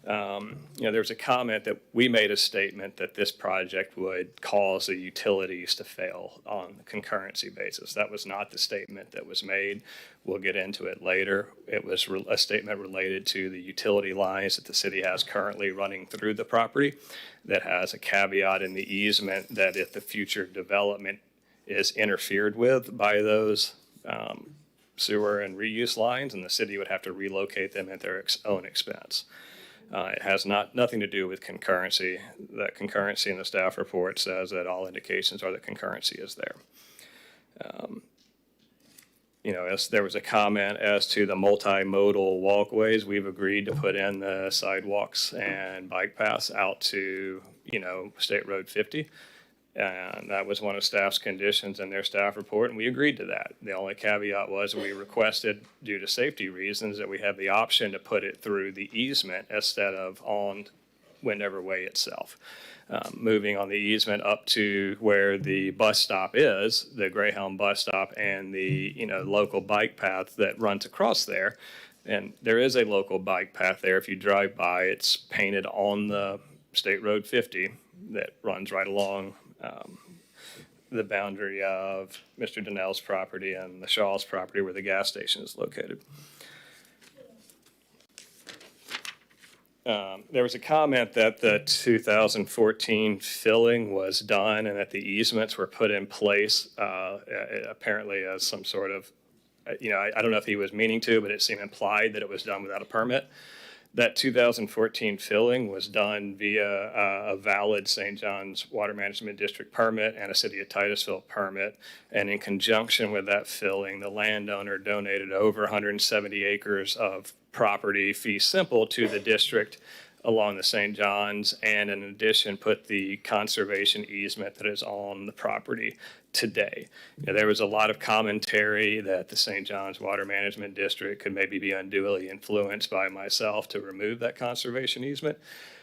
There was a comment that we made a statement that this project would cause the utilities to fail on the concurrency basis. That was not the statement that was made. We'll get into it later. It was a statement related to the utility lines that the city has currently running through the property that has a caveat in the easement that if the future development is interfered with by those sewer and reuse lines, and the city would have to relocate them at their own expense. It has nothing to do with concurrency. That concurrency in the staff report says that all indications are that concurrency is there. As there was a comment as to the multimodal walkways, we've agreed to put in the sidewalks and bike paths out to, State Road 50. And that was one of staff's conditions in their staff report, and we agreed to that. The only caveat was we requested, due to safety reasons, that we have the option to put it through the easement instead of on Wendover Way itself. Moving on the easement up to where the bus stop is, the Greyhound bus stop, and the local bike path that runs across there. And there is a local bike path there. If you drive by, it's painted on the State Road 50 that runs right along the boundary of Mr. Donnell's property and the Shaw's property where the gas station is located. There was a comment that the 2014 filling was done and that the easements were put in place apparently as some sort of, I don't know if he was meaning to, but it seemed implied that it was done without a permit. That 2014 filling was done via a valid St. John's Water Management District permit and a City of Titusville permit. And in conjunction with that filling, the landowner donated over 170 acres of property fee simple to the district along the St. John's, and in addition put the conservation easement that is on the property today. There was a lot of commentary that the St. John's Water Management District could maybe be unduly influenced by myself to remove that conservation easement.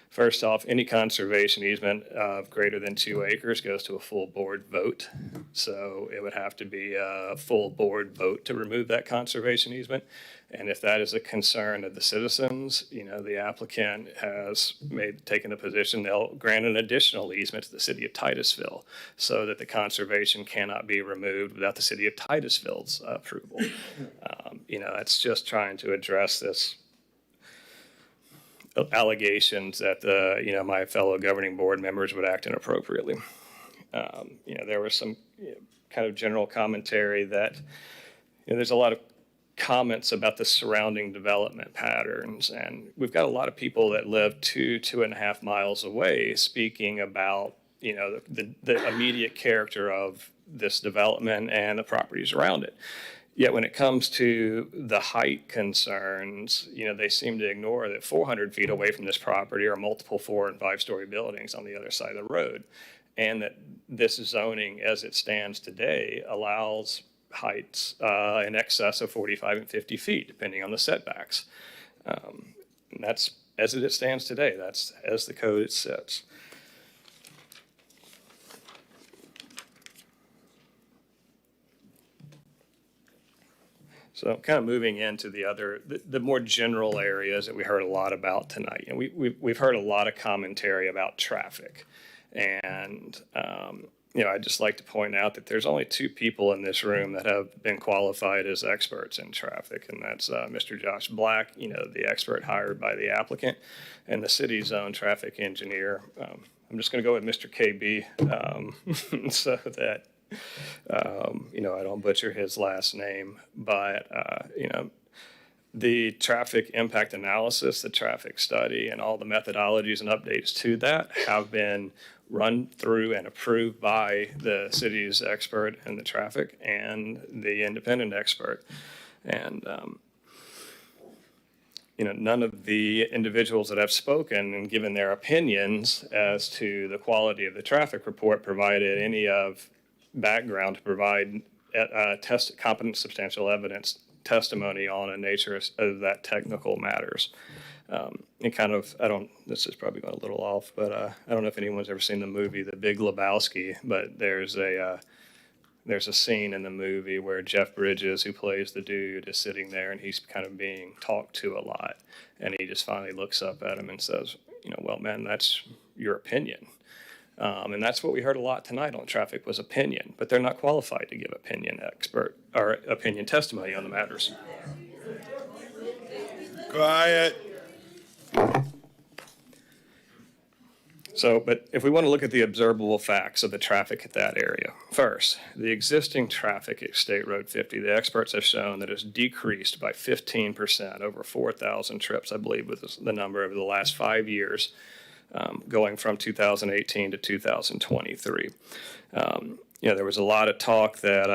First off, any conservation easement of greater than 2 acres goes to a full board vote. So it would have to be a full board vote to remove that conservation easement. And if that is a concern of the citizens, the applicant has taken the position they'll grant an additional easement to the City of Titusville so that the conservation cannot be removed without the City of Titusville's approval. That's just trying to address this allegations that my fellow governing board members would act inappropriately. There was some kind of general commentary that there's a lot of comments about the surrounding development patterns. And we've got a lot of people that live 2.5 miles away speaking about, the immediate character of this development and the properties around it. Yet when it comes to the height concerns, they seem to ignore that 400 feet away from this property are multiple 4- and 5-story buildings on the other side of the road. And that this zoning as it stands today allows heights in excess of 45 and 50 feet, depending on the setbacks. And that's as it stands today. That's as the code sits. So kind of moving into the more general areas that we heard a lot about tonight. And we've heard a lot of commentary about traffic. And, I'd just like to point out that there's only 2 people in this room that have been qualified as experts in traffic. And that's Mr. Josh Black, the expert hired by the applicant, and the city's own traffic engineer. I'm just going to go with Mr. KB so that I don't butcher his last name, but, the traffic impact analysis, the traffic study, and all the methodologies and updates to that have been run through and approved by the city's expert in the traffic and the independent expert. And, none of the individuals that have spoken and given their opinions as to the quality of the traffic report provided any of background to provide competent substantial evidence testimony on the nature of that technical matters. This is probably going a little off, but I don't know if anyone's ever seen the movie The Big Lebowski, but there's a scene in the movie where Jeff Bridges, who plays the dude, is sitting there and he's kind of being talked to a lot. And he just finally looks up at him and says, well, man, that's your opinion. And that's what we heard a lot tonight on traffic was opinion, but they're not qualified to give opinion testimony on the matters. Quiet. So, but if we want to look at the observable facts of the traffic at that area, first, the existing traffic at State Road 50, the experts have shown that it's decreased by 15%, over 4,000 trips, I believe, was the number over the last 5 years. Going from 2018 to 2023. There was a lot of talk that,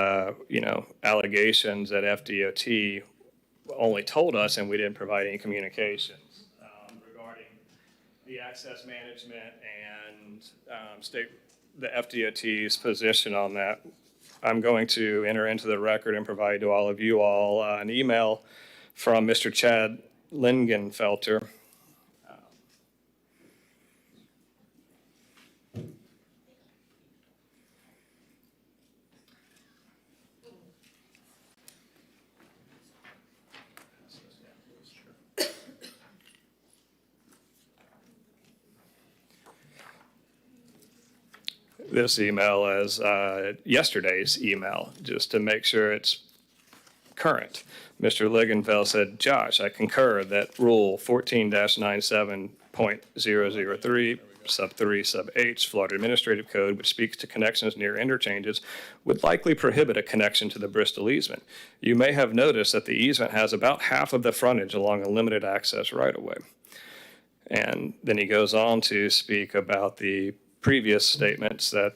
allegations that FDOT only told us and we didn't provide any communications regarding the access management and the FDOT's position on that. I'm going to enter into the record and provide to all of you all an email from Mr. Chad Lingenfelter. This email as yesterday's email, just to make sure it's current. Mr. Ligenfeld said, Josh, I concur that Rule 14-97.003, sub 3, sub H, Florida Administrative Code, which speaks to connections near interchanges, would likely prohibit a connection to the Bristol easement. You may have noticed that the easement has about half of the frontage along a limited access right-of-way. And then he goes on to speak about the previous statements that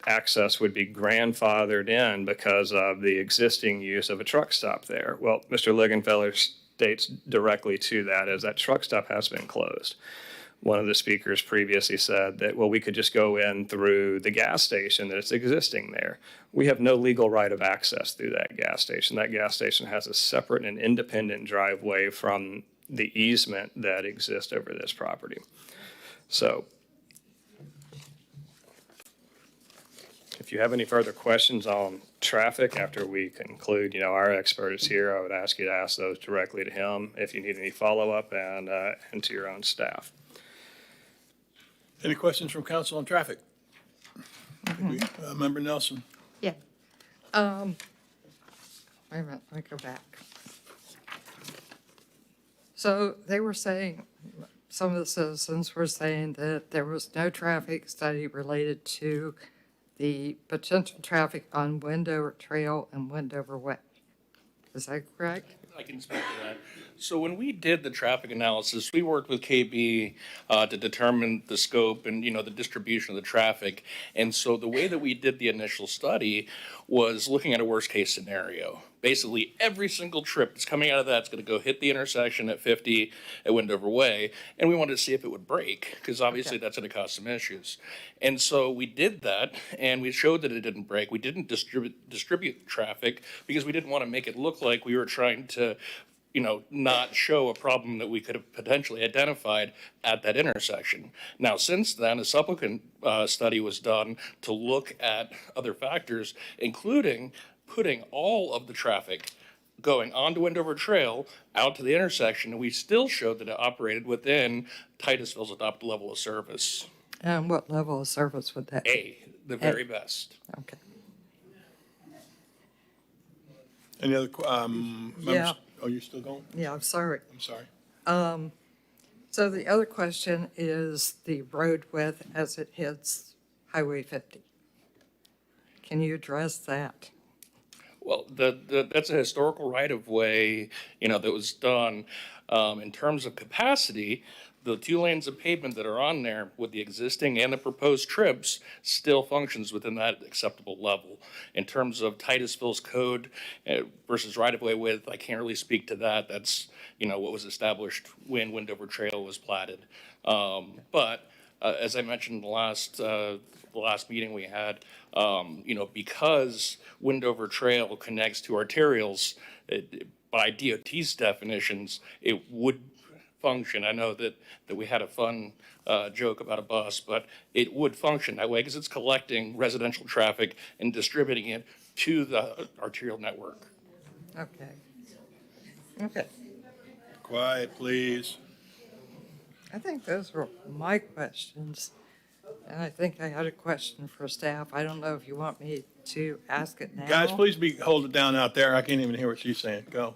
access would be grandfathered in because of the existing use of a truck stop there. Well, Mr. Ligenfeller states directly to that as that truck stop has been closed. One of the speakers previously said that, well, we could just go in through the gas station that's existing there. We have no legal right of access through that gas station. That gas station has a separate and independent driveway from the easement that exists over this property. So, if you have any further questions on traffic after we conclude, our expert is here. I would ask you to ask those directly to him if you need any follow-up and to your own staff. Any questions from council on traffic? Member Nelson. Yeah. Wait a minute, let me go back. So they were saying, some of the citizens were saying that there was no traffic study related to the potential traffic on Wendover Trail and Wendover Way. Is that correct? I can speak to that. So when we did the traffic analysis, we worked with KB to determine the scope and, the distribution of the traffic. And so the way that we did the initial study was looking at a worst-case scenario. Basically, every single trip that's coming out of that's going to go hit the intersection at 50 at Wendover Way, and we wanted to see if it would break, because obviously that's going to cause some issues. And so we did that, and we showed that it didn't break. We didn't distribute traffic because we didn't want to make it look like we were trying to not show a problem that we could have potentially identified at that intersection. Now, since then, a subsequent study was done to look at other factors, including putting all of the traffic going onto Wendover Trail out to the intersection, and we still showed that it operated within Titusville's adopted level of service. And what level of service would that be? A, the very best. Okay. Any other, members? Yeah. Oh, you're still going? Yeah, I'm sorry. I'm sorry. So the other question is the road width as it hits Highway 50. Can you address that? Well, that's a historical right-of-way, that was done. In terms of capacity, the 2 lanes of pavement that are on there with the existing and the proposed trips still functions within that acceptable level. In terms of Titusville's code versus right-of-way width, I can't really speak to that. That's, what was established when Wendover Trail was platted. But as I mentioned in the last meeting we had, because Wendover Trail connects to arterials, by DOT's definitions, it would function. I know that we had a fun joke about a bus, but it would function that way because it's collecting residential traffic and distributing it to the arterial network. Okay. Okay. Quiet, please. I think those were my questions. And I think I had a question for staff. I don't know if you want me to ask it now. Guys, please hold it down out there. I can't even hear what she's saying. Go.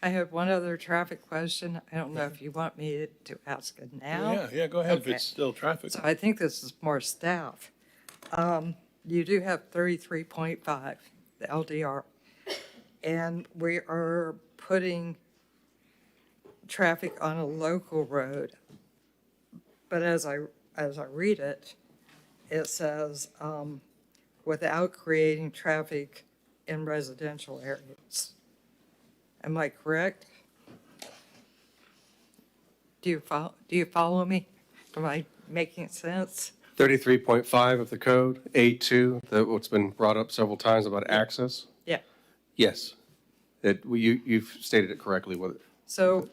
I have one other traffic question. I don't know if you want me to ask it now. Yeah, go ahead if Okay. it's still traffic. So I think this is more staff. You do have 33.5, the LDR, and we are putting traffic on a local road. But as I read it, it says, without creating traffic in residential areas. Am I correct? Do you follow me? Am I making sense? 33.5 of the code, A2, what's been brought up several times about access? Yeah. Yes. You've stated it correctly with it. So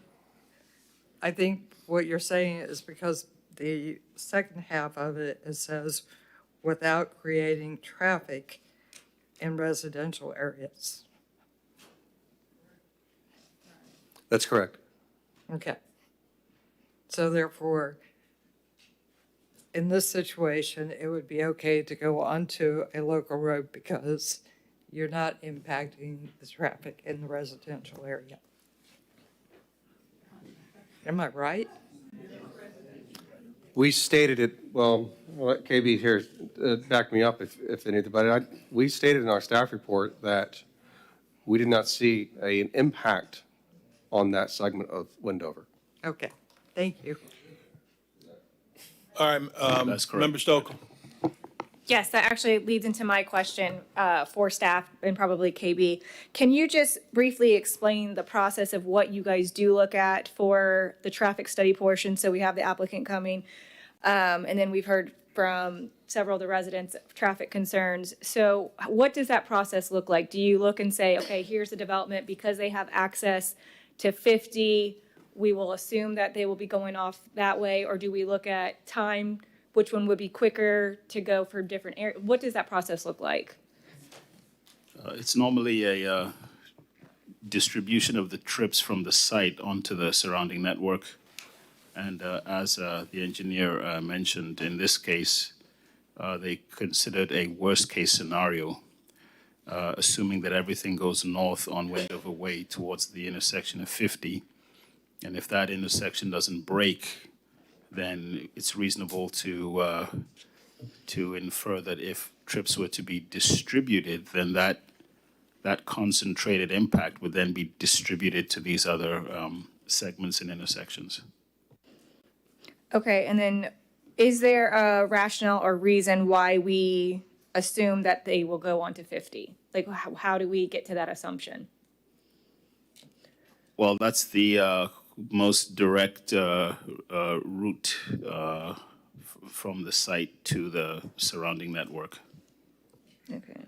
I think what you're saying is because the second half of it, it says, without creating traffic in residential areas. That's correct. Okay. So therefore, in this situation, it would be okay to go onto a local road because you're not impacting the traffic in the residential area. Am I right? We stated it, well, I'll let KB here back me up if they need to, but we stated in our staff report that we did not see an impact on that segment of Wendover. Okay, thank you. All right, Member Stokel. Yes, that actually leads into my question for staff and probably KB. Can you just briefly explain the process of what you guys do look at for the traffic study portion? So we have the applicant coming, and then we've heard from several of the residents of traffic concerns. So what does that process look like? Do you look and say, okay, here's the development because they have access to 50, we will assume that they will be going off that way? Or do we look at time? Which one would be quicker to go for different areas? What does that process look like? It's normally a distribution of the trips from the site onto the surrounding network. And as the engineer mentioned, in this case, they considered a worst-case scenario, assuming that everything goes north on Wendover Way towards the intersection of 50. And if that intersection doesn't break, then it's reasonable to infer that if trips were to be distributed, then that that concentrated impact would then be distributed to these other segments and intersections. Okay, and then is there a rationale or reason why we assume that they will go on to 50? Like, how do we get to that assumption? Well, that's the most direct route from the site to the surrounding network. Okay.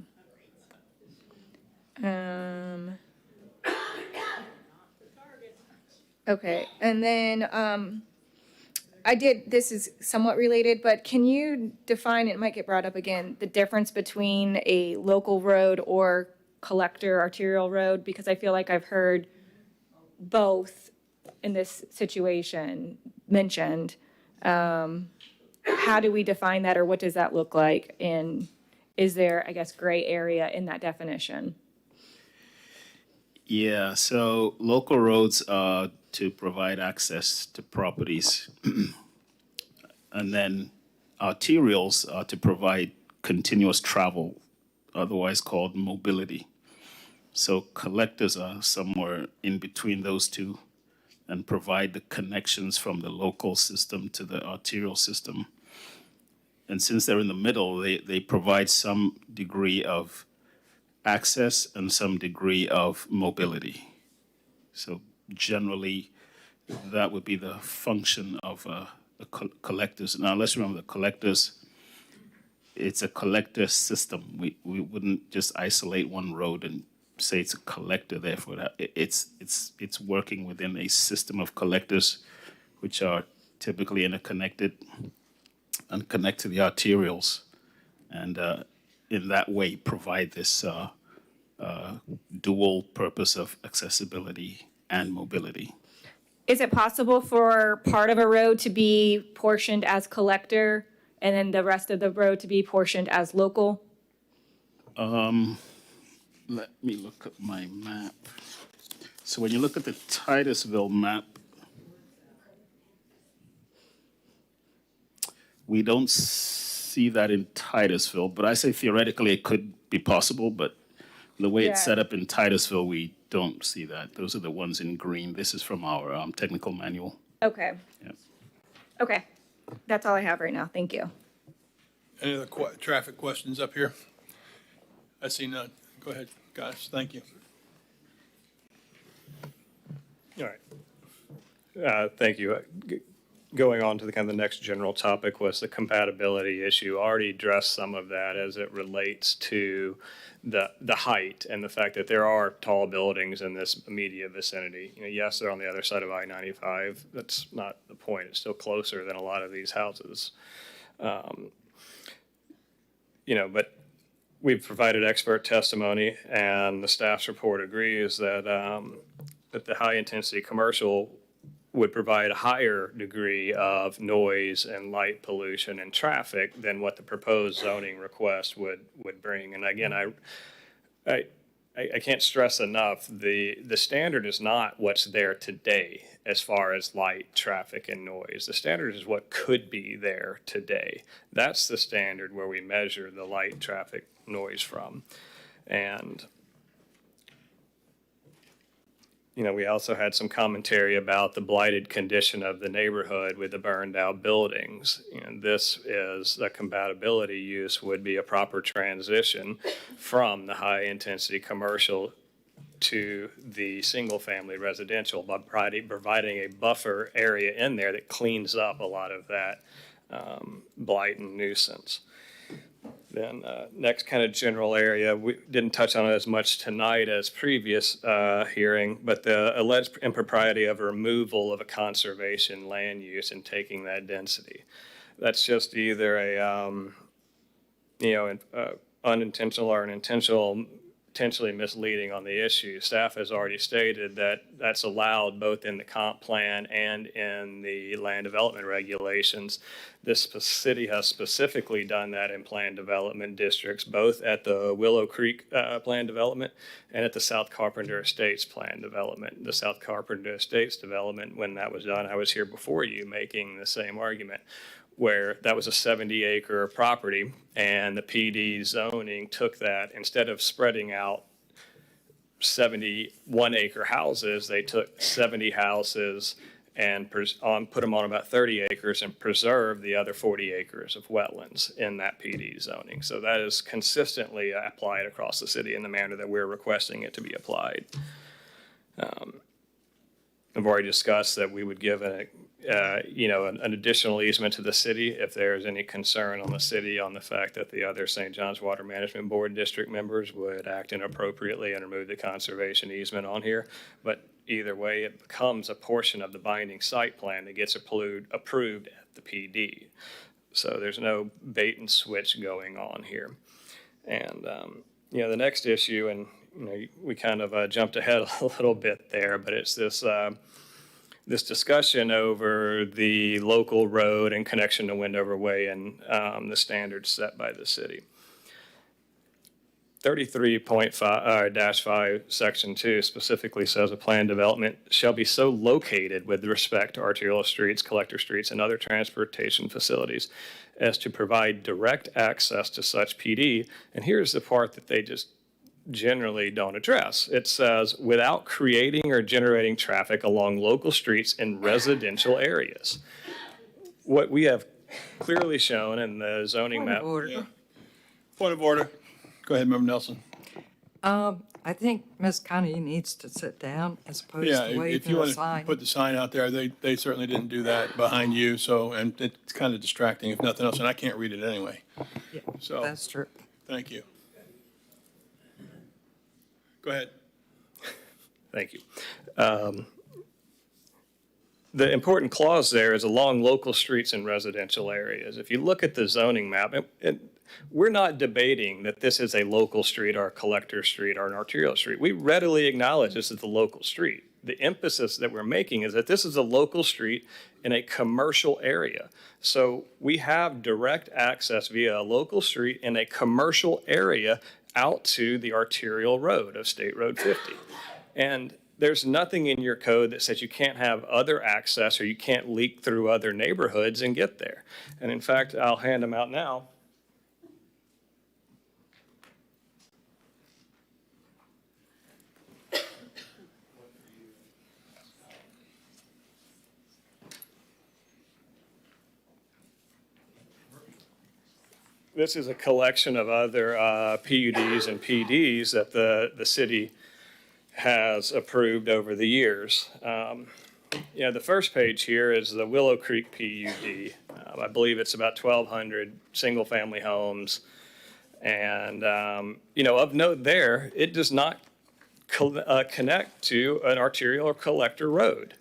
Okay, and then this is somewhat related, but can you define, it might get brought up again, the difference between a local road or collector arterial road? Because I feel like I've heard both in this situation mentioned. How do we define that, or what does that look like? And is there, I guess, gray area in that definition? Yeah, so local roads are to provide access to properties. And then arterials are to provide continuous travel, otherwise called mobility. So collectors are somewhere in between those two and provide the connections from the local system to the arterial system. And since they're in the middle, they provide some degree of access and some degree of mobility. So generally, that would be the function of collectors. Now, let's remember the collectors, it's a collector system. We wouldn't just isolate one road and say it's a collector, therefore that it's working within a system of collectors, which are typically interconnected and connect to the arterials, and in that way provide this dual purpose of accessibility and mobility. Is it possible for part of a road to be portioned as collector and then the rest of the road to be portioned as local? Let me look at my map. So when you look at the Titusville map, we don't see that in Titusville, but I say theoretically it could be possible, but the way it's set up in Titusville, we don't see that. Those are the ones in green. This is from our technical manual. Okay. Yeah. Okay. That's all I have right now. Thank you. Any other traffic questions up here? I see none. Go ahead, guys. Thank you. All right. Thank you. Going on to the next general topic was the compatibility issue. Already addressed some of that as it relates to the height and the fact that there are tall buildings in this immediate vicinity. Yes, they're on the other side of I-95. That's not the point. It's still closer than a lot of these houses. But we've provided expert testimony, and the staff's report agrees that that the high-intensity commercial would provide a higher degree of noise and light pollution and traffic than what the proposed zoning request would bring. And again, I can't stress enough, the standard is not what's there today as far as light, traffic, and noise. The standard is what could be there today. That's the standard where we measure the light, traffic, noise from. And we also had some commentary about the blighted condition of the neighborhood with the burned out buildings. And this is a compatibility use would be a proper transition from the high intensity commercial to the single family residential by providing a buffer area in there that cleans up a lot of that blight and nuisance. Then next general area, we didn't touch on it as much tonight as previous hearing, but the alleged impropriety of removal of a conservation land use and taking that density. That's just either unintentional or an intentional, potentially misleading on the issue. Staff has already stated that that's allowed both in the comp plan and in the land development regulations. This city has specifically done that in plan development districts, both at the Willow Creek plan development and at the South Carpenter Estates plan development. The South Carpenter Estates development, when that was done, I was here before you making the same argument, where that was a 70-acre property, and the PD zoning took that, instead of spreading out 71 acre houses, they took 70 houses and put them on about 30 acres and preserved the other 40 acres of wetlands in that PD zoning. So that is consistently applied across the city in the manner that we're requesting it to be applied. I've already discussed that we would give an additional easement to the city if there's any concern on the city on the fact that the other St. John's Water Management Board district members would act inappropriately and remove the conservation easement on here. But either way, it becomes a portion of the binding site plan that gets approved at the PD. So there's no bait and switch going on here. And, the next issue, and we kind of jumped ahead a little bit there, but it's this discussion over the local road and connection to Wendover Way and the standards set by the city. 33.5 Section 2 specifically says a planned development shall be so located with respect to arterial streets, collector streets, and other transportation facilities as to provide direct access to such PD. And here's the part that they just generally don't address. It says, without creating or generating traffic along local streets in residential areas. What we have clearly shown in the zoning map. Point of order. Go ahead, Member Nelson. I think Ms. Connie needs to sit down as opposed to Yeah, if waving you a want to sign. put the sign out there, they certainly didn't do that behind you, so, and it's kind of distracting if nothing else, and I can't read it anyway. Yeah, So, that's true. thank you. Go ahead. Thank you. The important clause there is along local streets and residential areas. If you look at the zoning map, we're not debating that this is a local street or a collector street or an arterial street. We readily acknowledge this is the local street. The emphasis that we're making is that this is a local street in a commercial area. So we have direct access via a local street in a commercial area out to the arterial road of State Road 50. And there's nothing in your code that says you can't have other access or you can't leak through other neighborhoods and get there. And in fact, I'll hand them out now. This is a collection of other PUDs and PDs that the city has approved over the years. The first page here is the Willow Creek PUD. I believe it's about 1,200 single-family homes. And, of note there, it does not connect to an arterial or collector road.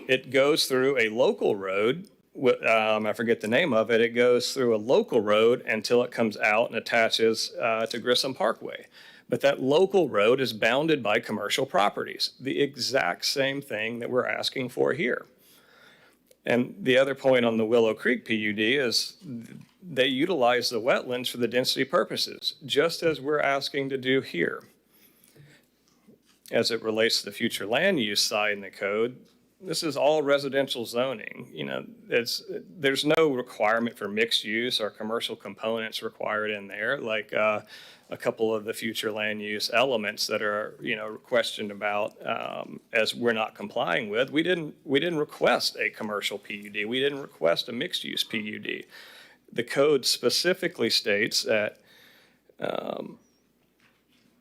It goes through a local road. I forget the name of it. It goes through a local road until it comes out and attaches to Grissom Parkway. But that local road is bounded by commercial properties, the exact same thing that we're asking for here. And the other point on the Willow Creek PUD is they utilize the wetlands for the density purposes, just as we're asking to do here. As it relates to the future land use side in the code, this is all residential zoning. There's no requirement for mixed use or commercial components required in there, like a couple of the future land use elements that are, questioned about as we're not complying with. We didn't request a commercial PUD. We didn't request a mixed use PUD. The code specifically states that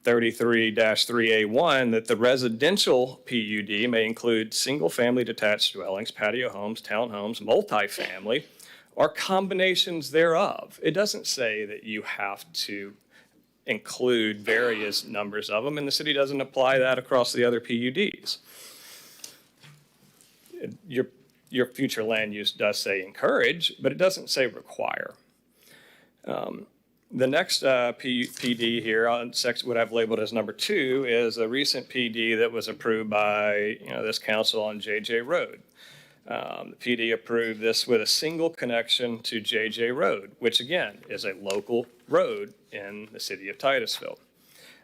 33-3A1 that the residential PUD may include single-family detached dwellings, patio homes, townhomes, multifamily, or combinations thereof. It doesn't say that you have to include various numbers of them, and the city doesn't apply that across the other PUDs. Your future land use does say encourage, but it doesn't say require. The next PD here on what I've labeled as number 2 is a recent PD that was approved by this council on JJ Road. The PD approved this with a single connection to JJ Road, which again is a local road in the city of Titusville.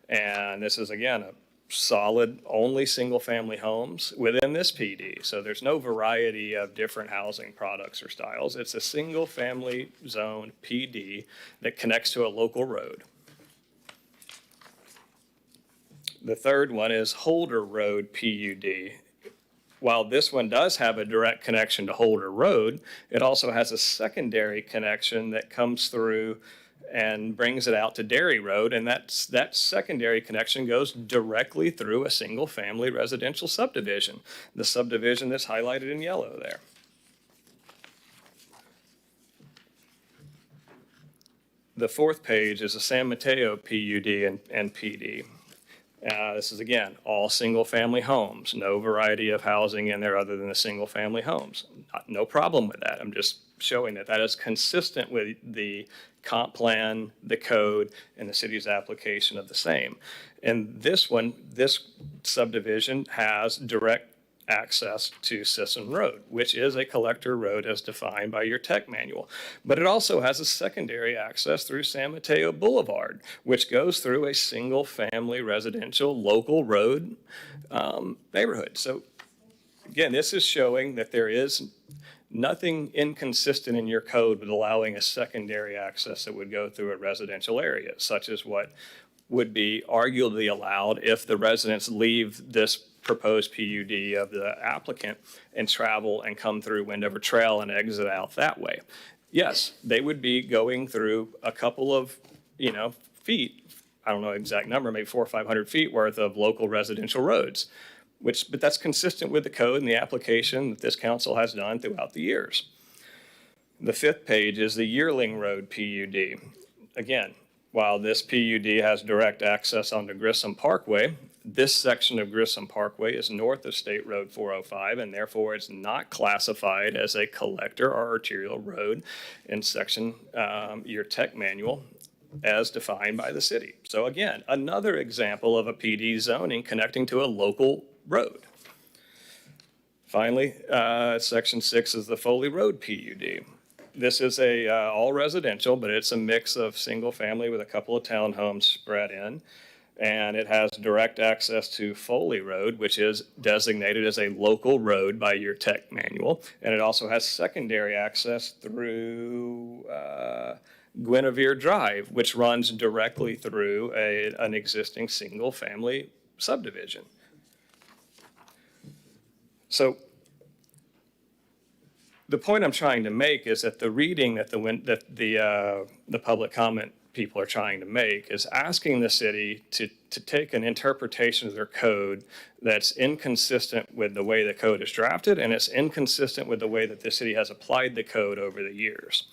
And this is again a solid only single family homes within this PD. So there's no variety of different housing products or styles. It's a single family zone PD that connects to a local road. The third one is Holder Road PUD. While this one does have a direct connection to Holder Road, it also has a secondary connection that comes through and brings it out to Dairy Road, and that secondary connection goes directly through a single-family residential subdivision, the subdivision that's highlighted in yellow there. The fourth page is a San Mateo PUD and PD. This is, again, all single-family homes, no variety of housing in there other than the single-family homes. No problem with that. I'm just showing that that is consistent with the comp plan, the code, and the city's application of the same. And this one, this subdivision has direct access to Sisson Road, which is a collector road as defined by your tech manual. But it also has a secondary access through San Mateo Boulevard, which goes through a single-family residential local road neighborhood. So again, this is showing that there is nothing inconsistent in your code with allowing a secondary access that would go through a residential area, such as what would be arguably allowed if the residents leave this proposed PUD of the applicant and travel and come through Wendover Trail and exit out that way. Yes, they would be going through a couple of, feet, I don't know the exact number, maybe 400 or 500 feet worth of local residential roads, but that's consistent with the code and the application that this council has done throughout the years. The fifth page is the Yearling Road PUD. Again, while this PUD has direct access onto Grissom Parkway, this section of Grissom Parkway is north of State Road 405, and therefore it's not classified as a collector or arterial road in section your tech manual as defined by the city. So again, another example of a PD zoning connecting to a local road. Finally, section 6 is the Foley Road PUD. This is a all residential, but it's a mix of single family with a couple of townhomes spread in. And it has direct access to Foley Road, which is designated as a local road by your tech manual. And it also has secondary access through Guinevere Drive, which runs directly through an existing single-family subdivision. So the point I'm trying to make is that the reading that the public comment people are trying to make is asking the city to take an interpretation of their code that's inconsistent with the way the code is drafted, and it's inconsistent with the way that the city has applied the code over the years.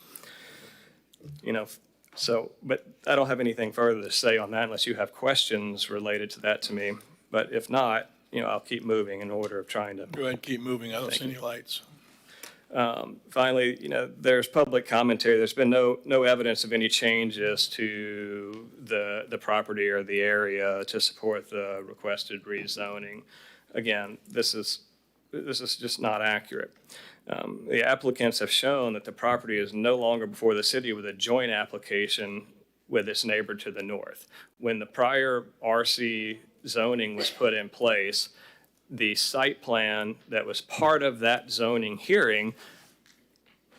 But I don't have anything further to say on that unless you have questions related to that to me. But if not, I'll keep moving in order of trying to. Go ahead, keep moving. I don't see any lights. Finally, there's public commentary. There's been no evidence of any changes to the property or the area to support the requested rezoning. Again, this is just not accurate. The applicants have shown that the property is no longer before the city with a joint application with its neighbor to the north. When the prior RC zoning was put in place, the site plan that was part of that zoning hearing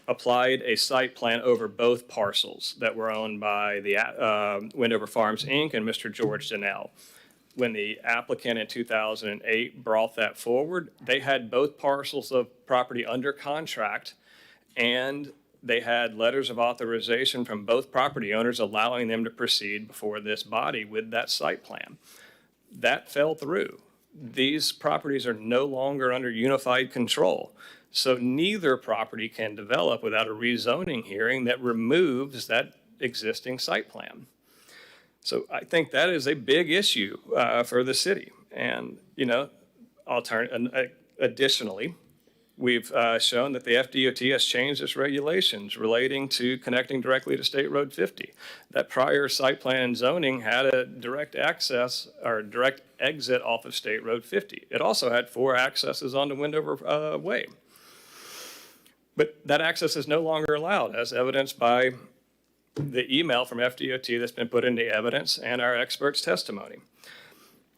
applied a site plan over both parcels that were owned by the Wendover Farms, Inc. and Mr. George Donnell. When the applicant in 2008 brought that forward, they had both parcels of property under contract, and they had letters of authorization from both property owners allowing them to proceed before this body with that site plan. That fell through. These properties are no longer under unified control. So neither property can develop without a rezoning hearing that removes that existing site plan. So I think that is a big issue for the city. And, additionally, we've shown that the FDOT has changed its regulations relating to connecting directly to State Road 50. That prior site plan and zoning had a direct access or direct exit off of State Road 50. It also had 4 accesses onto Wendover Way. But that access is no longer allowed, as evidenced by the email from FDOT that's been put into evidence and our experts' testimony.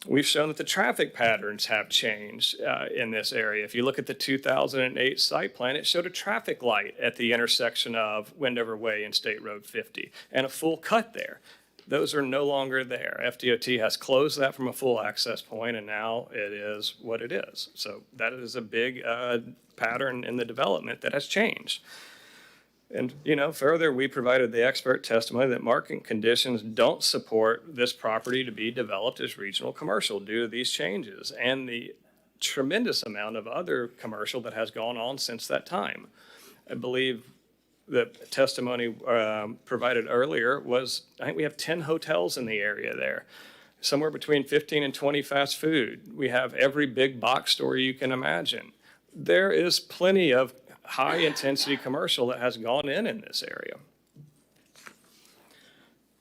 We've shown that the traffic patterns have changed in this area. If you look at the 2008 site plan, it showed a traffic light at the intersection of Wendover Way and State Road 50 and a full cut there. Those are no longer there. FDOT has closed that from a full access point, and now it is what it is. So that is a big pattern in the development that has changed. And, further, we provided the expert testimony that market conditions don't support this property to be developed as regional commercial due to these changes and the tremendous amount of other commercial that has gone on since that time. I believe the testimony provided earlier was, I think we have 10 hotels in the area there, somewhere between 15 and 20 fast food. We have every big box store you can imagine. There is plenty of high-intensity commercial that has gone in this area.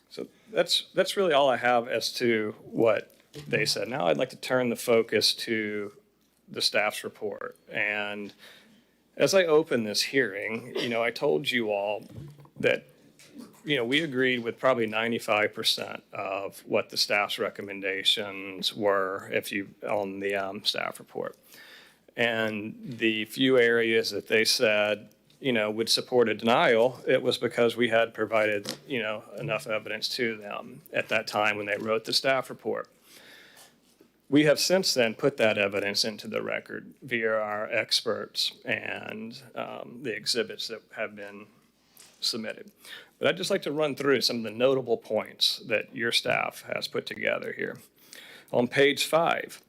So that's really all I have as to what they said. Now I'd like to turn the focus to the staff's report. And as I open this hearing, I told you all that, we agreed with probably 95% of what the staff's recommendations were on the staff report. And the few areas that they said, would support a denial, it was because we had provided, enough evidence to them at that time when they wrote the staff report. We have since then put that evidence into the record via our experts and the exhibits that have been submitted. But I'd just like to run through some of the notable points that your staff has put together here. On page 5,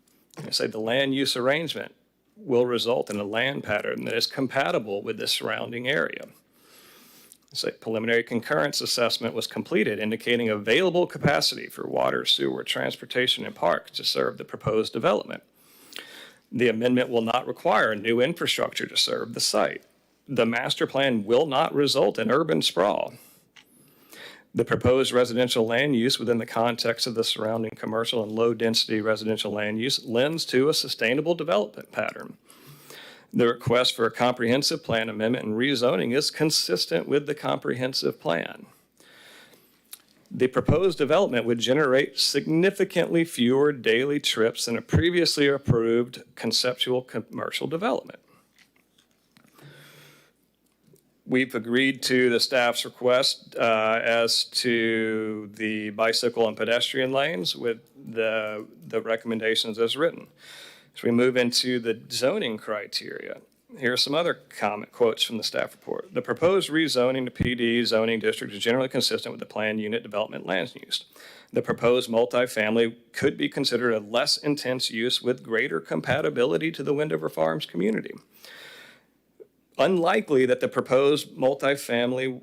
I say the land use arrangement will result in a land pattern that is compatible with the surrounding area. It's like preliminary concurrence assessment was completed, indicating available capacity for water, sewer, transportation, and parks to serve the proposed development. The amendment will not require new infrastructure to serve the site. The master plan will not result in urban sprawl. The proposed residential land use within the context of the surrounding commercial and low-density residential land use lends to a sustainable development pattern. The request for a comprehensive plan amendment and rezoning is consistent with the comprehensive plan. The proposed development would generate significantly fewer daily trips than a previously approved conceptual commercial development. We've agreed to the staff's request as to the bicycle and pedestrian lanes with the recommendations as written. As we move into the zoning criteria, here are some other comment quotes from the staff report. The proposed rezoning to PD zoning district is generally consistent with the planned unit development land use. The proposed multifamily could be considered a less intense use with greater compatibility to the Wendover Farms community. Unlikely that the proposed multifamily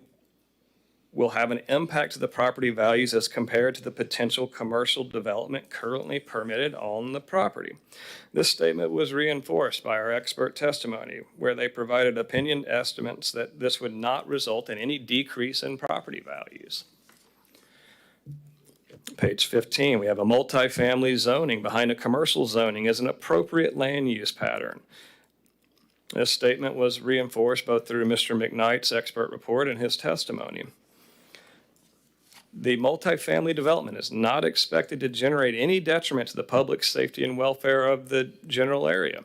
will have an impact to the property values as compared to the potential commercial development currently permitted on the property. This statement was reinforced by our expert testimony, where they provided opinion estimates that this would not result in any decrease in property values. Page 15, we have a multifamily zoning behind a commercial zoning as an appropriate land use pattern. This statement was reinforced both through Mr. McKnight's expert report and his testimony. The multifamily development is not expected to generate any detriment to the public safety and welfare of the general area.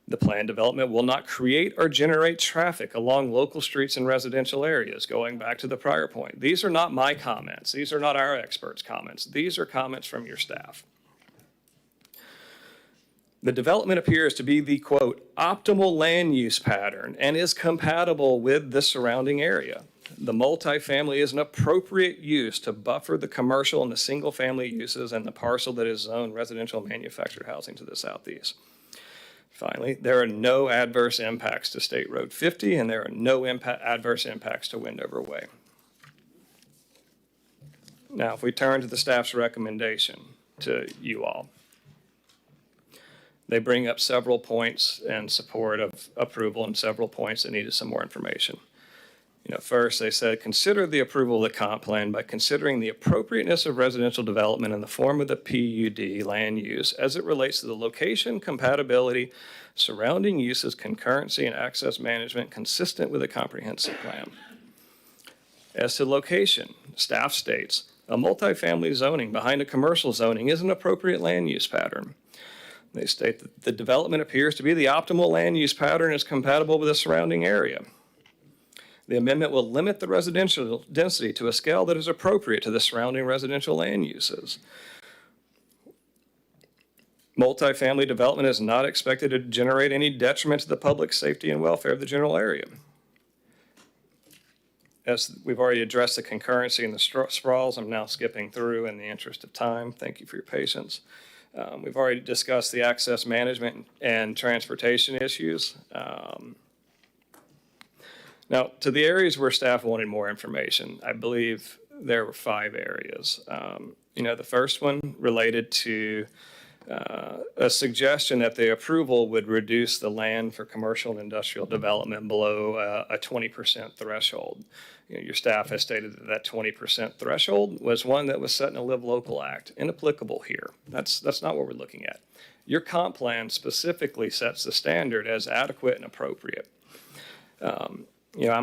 The planned development will not create or generate traffic along local streets and residential areas, going back to the prior point. These are not my comments. These are not our experts' comments. These are comments from your staff. The development appears to be the, quote, optimal land use pattern and is compatible with the surrounding area. The multifamily is an appropriate use to buffer the commercial and the single-family uses and the parcel that is zoned residential manufactured housing to the southeast. Finally, there are no adverse impacts to State Road 50, and there are no adverse impacts to Wendover Way. Now, if we turn to the staff's recommendation to you all, they bring up several points in support of approval and several points that needed some more information. First, they said, consider the approval of the comp plan by considering the appropriateness of residential development in the form of the PUD land use as it relates to the location, compatibility, surrounding uses, concurrency, and access management consistent with a comprehensive plan. As to location, staff states, a multifamily zoning behind a commercial zoning is an appropriate land use pattern. They state that the development appears to be the optimal land use pattern and is compatible with the surrounding area. The amendment will limit the residential density to a scale that is appropriate to the surrounding residential land uses. Multifamily development is not expected to generate any detriment to the public safety and welfare of the general area. As we've already addressed the concurrency and the sprawls, I'm now skipping through in the interest of time. Thank you for your patience. We've already discussed the access management and transportation issues. Now, to the areas where staff wanted more information, I believe there were 5 areas. The first one related to a suggestion that the approval would reduce the land for commercial and industrial development below a 20% threshold. Your staff has stated that that 20% threshold was one that was set in a Live Local Act, inapplicable here. That's not what we're looking at. Your comp plan specifically sets the standard as adequate and appropriate. I'm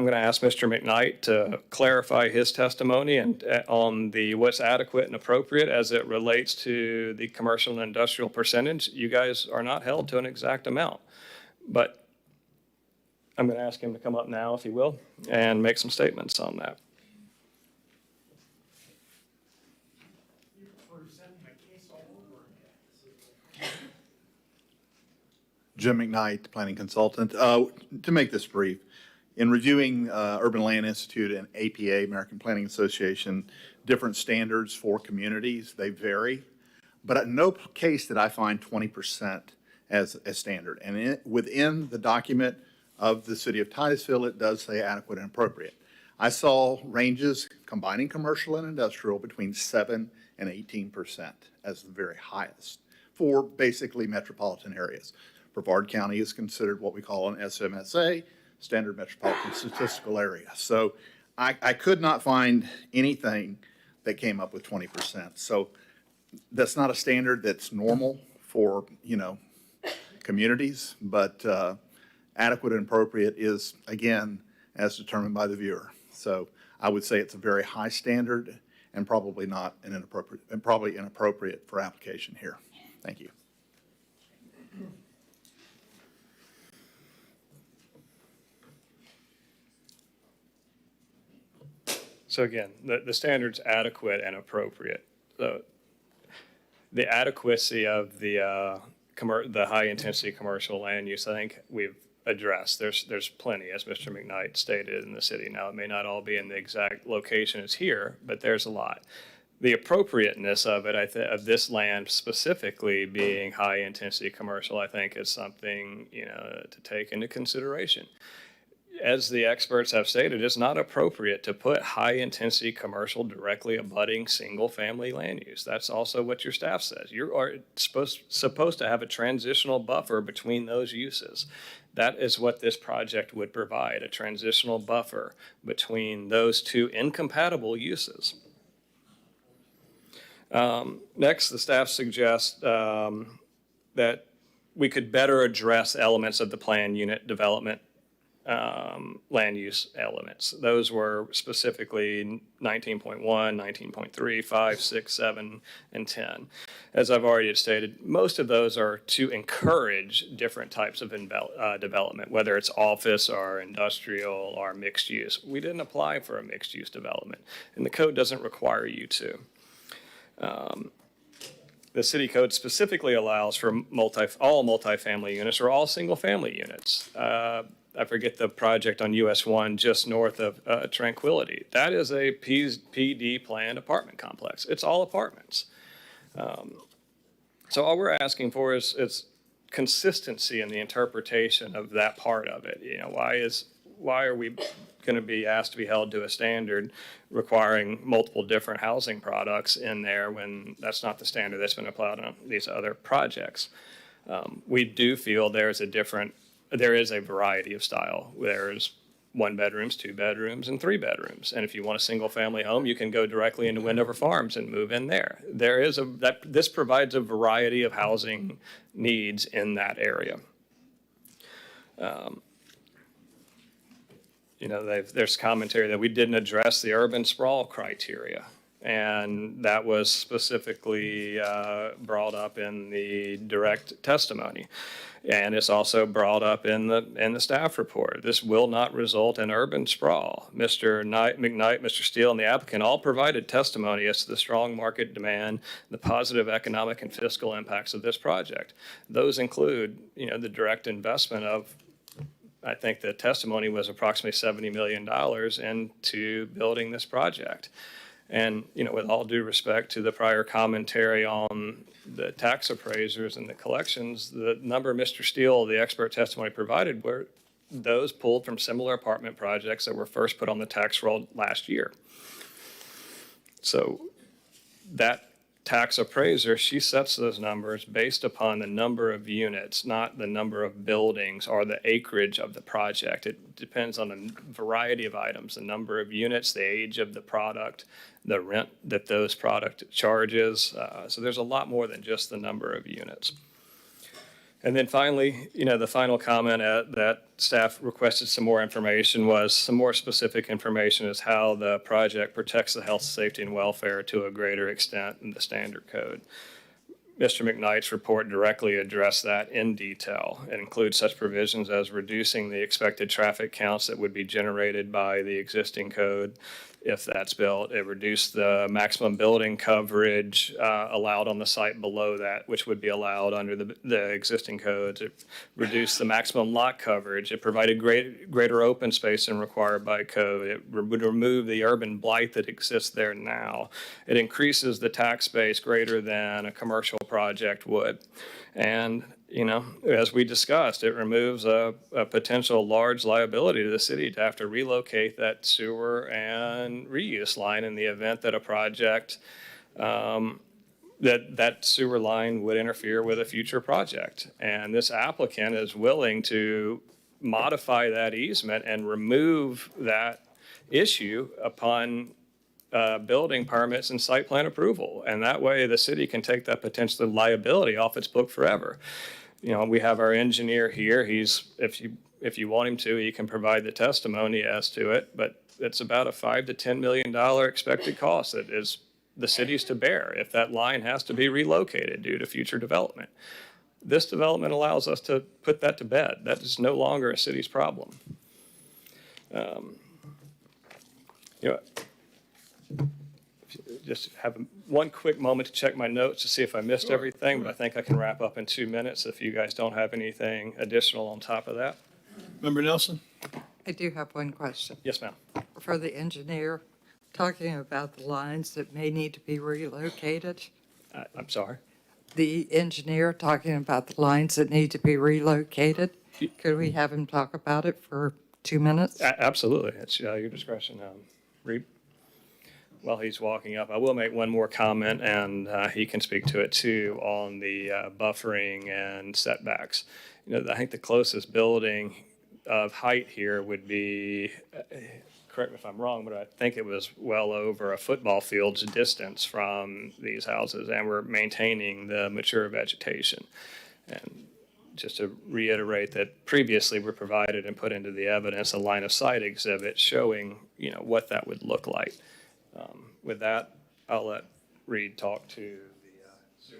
going to ask Mr. McKnight to clarify his testimony and on what's adequate and appropriate as it relates to the commercial and industrial percentage. You guys are not held to an exact amount, but I'm going to ask him to come up now, if he will, and make some statements on that. Jim McKnight, planning consultant. To make this brief, in reviewing Urban Land Institute and APA, American Planning Association, different standards for communities, they vary. But at no case did I find 20% as a standard. And within the document of the City of Titusville, it does say adequate and appropriate. I saw ranges combining commercial and industrial between 7 and 18% as the very highest for basically metropolitan areas. Brevard County is considered what we call an SMSA, Standard Metropolitan Statistical Area. So I could not find anything that came up with 20%. So that's not a standard that's normal for, communities, but adequate and appropriate is, again, as determined by the viewer. So I would say it's a very high standard and probably not an inappropriate, and probably inappropriate for application here. Thank you. So again, the standard's adequate and appropriate. So the adequacy of the high-intensity commercial land use, I think we've addressed. There's plenty, as Mr. McKnight stated, in the city. Now, it may not all be in the exact location as here, but there's a lot. The appropriateness of it, of this land specifically being high-intensity commercial, I think is something, to take into consideration. As the experts have stated, it's not appropriate to put high-intensity commercial directly abutting single-family land use. That's also what your staff says. You are supposed to have a transitional buffer between those uses. That is what this project would provide, a transitional buffer between those two incompatible uses. Next, the staff suggests that we could better address elements of the plan unit development land use elements. Those were specifically 19.1, 19.3, 5, 6, 7, and 10. As I've already stated, most of those are to encourage different types of development, whether it's office or industrial or mixed use. We didn't apply for a mixed use development, and the code doesn't require you to. The city code specifically allows for all multifamily units or all single-family units. I forget the project on US 1 just north of Tranquility. That is a PD planned apartment complex. It's all apartments. So all we're asking for is consistency in the interpretation of that part of it. Why are we going to be asked to be held to a standard requiring multiple different housing products in there when that's not the standard that's been applied on these other projects? We do feel there is a variety of style. There's 1 bedrooms, 2 bedrooms, and 3 bedrooms. And if you want a single family home, you can go directly into Wendover Farms and move in there. This provides a variety of housing needs in that area. There's commentary that we didn't address the urban sprawl criteria. And that was specifically brought up in the direct testimony. And it's also brought up in the staff report. This will not result in urban sprawl. Mr. McKnight, Mr. Steele, and the applicant all provided testimony as to the strong market demand, the positive economic and fiscal impacts of this project. Those include, the direct investment of, I think the testimony was approximately $70 million into building this project. And, with all due respect to the prior commentary on the tax appraisers and the collections, the number Mr. Steele, the expert testimony provided, were those pulled from similar apartment projects that were first put on the tax roll last year. So that tax appraiser, she sets those numbers based upon the number of units, not the number of buildings or the acreage of the project. It depends on a variety of items, the number of units, the age of the product, the rent that those product charges. So there's a lot more than just the number of units. And then finally, the final comment that staff requested some more information was some more specific information as how the project protects the health, safety, and welfare to a greater extent in the standard code. Mr. McKnight's report directly addressed that in detail. It includes such provisions as reducing the expected traffic counts that would be generated by the existing code if that's built. It reduced the maximum building coverage allowed on the site below that, which would be allowed under the existing codes. It reduced the maximum lot coverage. It provided greater open space than required by code. It would remove the urban blight that exists there now. It increases the tax base greater than a commercial project would. And as we discussed, it removes a potential large liability to the city to have to relocate that sewer and reuse line in the event that a project, that sewer line would interfere with a future project. And this applicant is willing to modify that easement and remove that issue upon building permits and site plan approval. And that way the city can take that potential liability off its book forever. We have our engineer here. If you want him to, he can provide the testimony as to it, but it's about a $5 to $10 million expected cost that is the city's to bear if that line has to be relocated due to future development. This development allows us to put that to bed. That is no longer a city's problem. Just have one quick moment to check my notes to see if I missed everything, but I think I can wrap up in 2 minutes if you guys don't have anything additional on top of that. Member Nelson? I do have one question. Yes, ma'am. For the engineer, talking about the lines that may need to be relocated. I'm sorry? The engineer talking about the lines that need to be relocated. Could we have him talk about it for 2 minutes? Absolutely. It's your discretion. Reed? While he's walking up, I will make one more comment, and he can speak to it too, on the buffering and setbacks. I think the closest building of height here would be, correct me if I'm wrong, but I think it was well over a football field's distance from these houses, and we're maintaining the mature vegetation. And just to reiterate that previously we provided and put into the evidence a line of sight exhibit showing, what that would look like. With that, I'll let Reed talk to the sewer.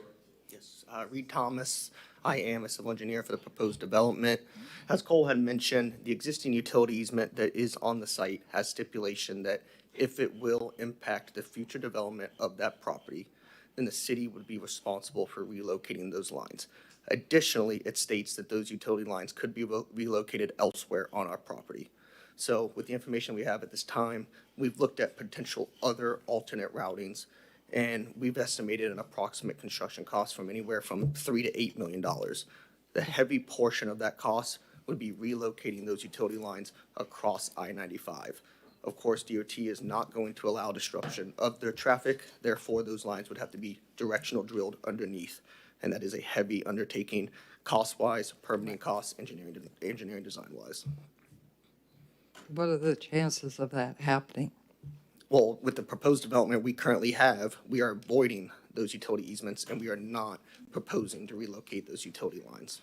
Yes, Reed Thomas. I am a civil engineer for the proposed development. As Cole had mentioned, the existing utility easement that is on the site has stipulation that if it will impact the future development of that property, then the city would be responsible for relocating those lines. Additionally, it states that those utility lines could be relocated elsewhere on our property. So with the information we have at this time, we've looked at potential other alternate routings, and we've estimated an approximate construction cost from anywhere from $3 to $8 million. The heavy portion of that cost would be relocating those utility lines across I-95. Of course, DOT is not going to allow disruption of their traffic. Therefore, those lines would have to be directional drilled underneath, and that is a heavy undertaking cost-wise, permitting costs, engineering design-wise. What are the chances of that happening? Well, with the proposed development we currently have, we are avoiding those utility easements, and we are not proposing to relocate those utility lines.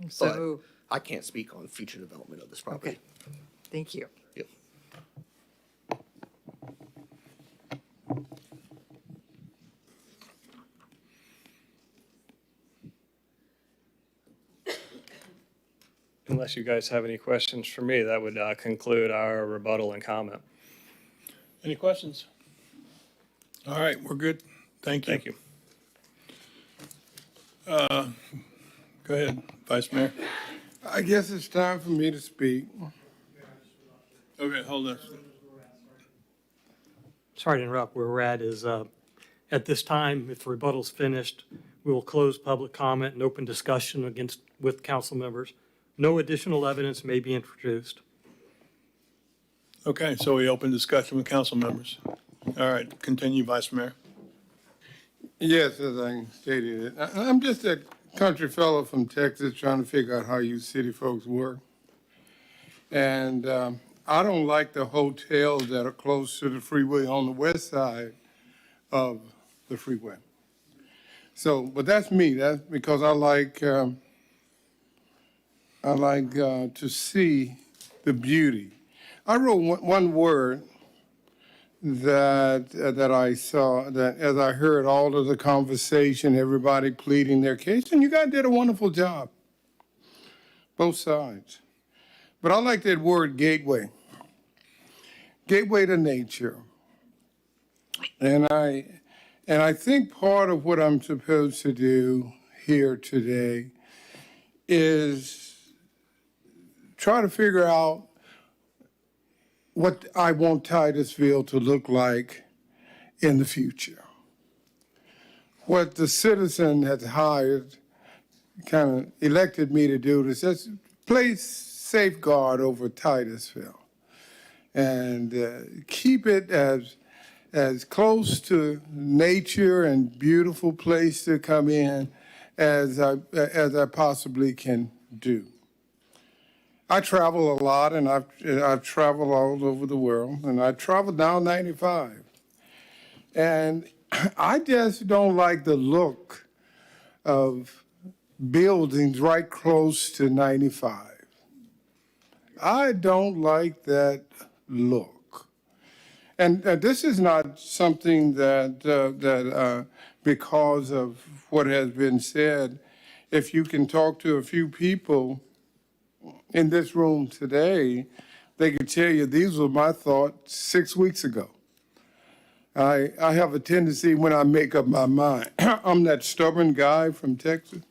So but I can't speak on future development of this property. Okay. Thank you. Yep. unless you guys have any questions for me, that would conclude our rebuttal and comment. Any questions? All right, we're good. Thank you. Thank you. Go ahead, Vice Mayor. I guess it's time for me to speak. Okay, hold on. Sorry to interrupt. Where we're at is, at this time, if the rebuttal's finished, we will close public comment and open discussion with council members. No additional evidence may be introduced. Okay, so we open discussion with council members. All right, continue, Vice Mayor. Yes, as I stated it. I'm just a country fellow from Texas trying to figure out how you city folks work. And I don't like the hotels that are close to the freeway on the west side of the freeway. So, but that's me. That's because I like to see the beauty. I wrote one word that I saw, that as I heard all of the conversation, everybody pleading their case, and you guys did a wonderful job, both sides. But I like that word gateway. Gateway to nature. And I think part of what I'm supposed to do here today is try to figure out what I want Titusville to look like in the future. What the citizen has hired, kind of elected me to do, is just place safeguard over Titusville and keep it as close to nature and beautiful place to come in as I possibly can do. I travel a lot, and I've traveled all over the world, and I traveled down 95. And I just don't like the look of buildings right close to 95. I don't like that look. And this is not something that because of what has been said, if you can talk to a few people in this room today, they could tell you these were my thoughts 6 weeks ago. I have a tendency when I make up my mind, I'm that stubborn guy from Texas.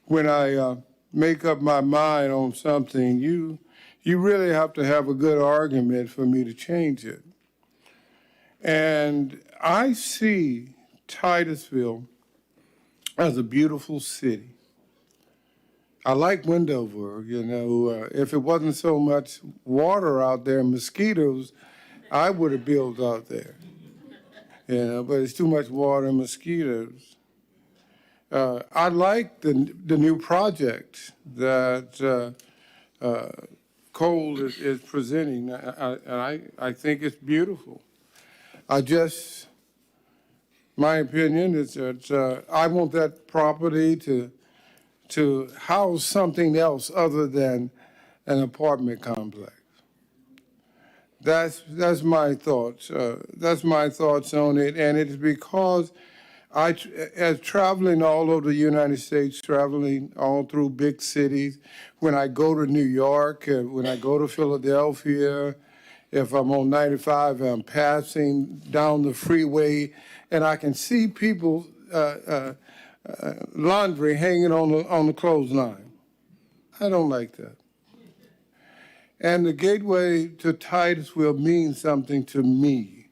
When I make up my mind on something, you really have to have a good argument for me to change it. And I see Titusville as a beautiful city. I like Wendover, you know. If it wasn't so much water out there and mosquitoes, I would have built out there. You know, but it's too much water and mosquitoes. I like the new project that Cole is presenting, and I think it's beautiful. My opinion is that I want that property to house something else other than an apartment complex. That's my thoughts. That's my thoughts on it, and it's because as traveling all over the United States, traveling all through big cities, when I go to New York, when I go to Philadelphia, if I'm on 95, I'm passing down the freeway, and I can see people laundry hanging on the clothesline. I don't like that. And the gateway to Titusville means something to me.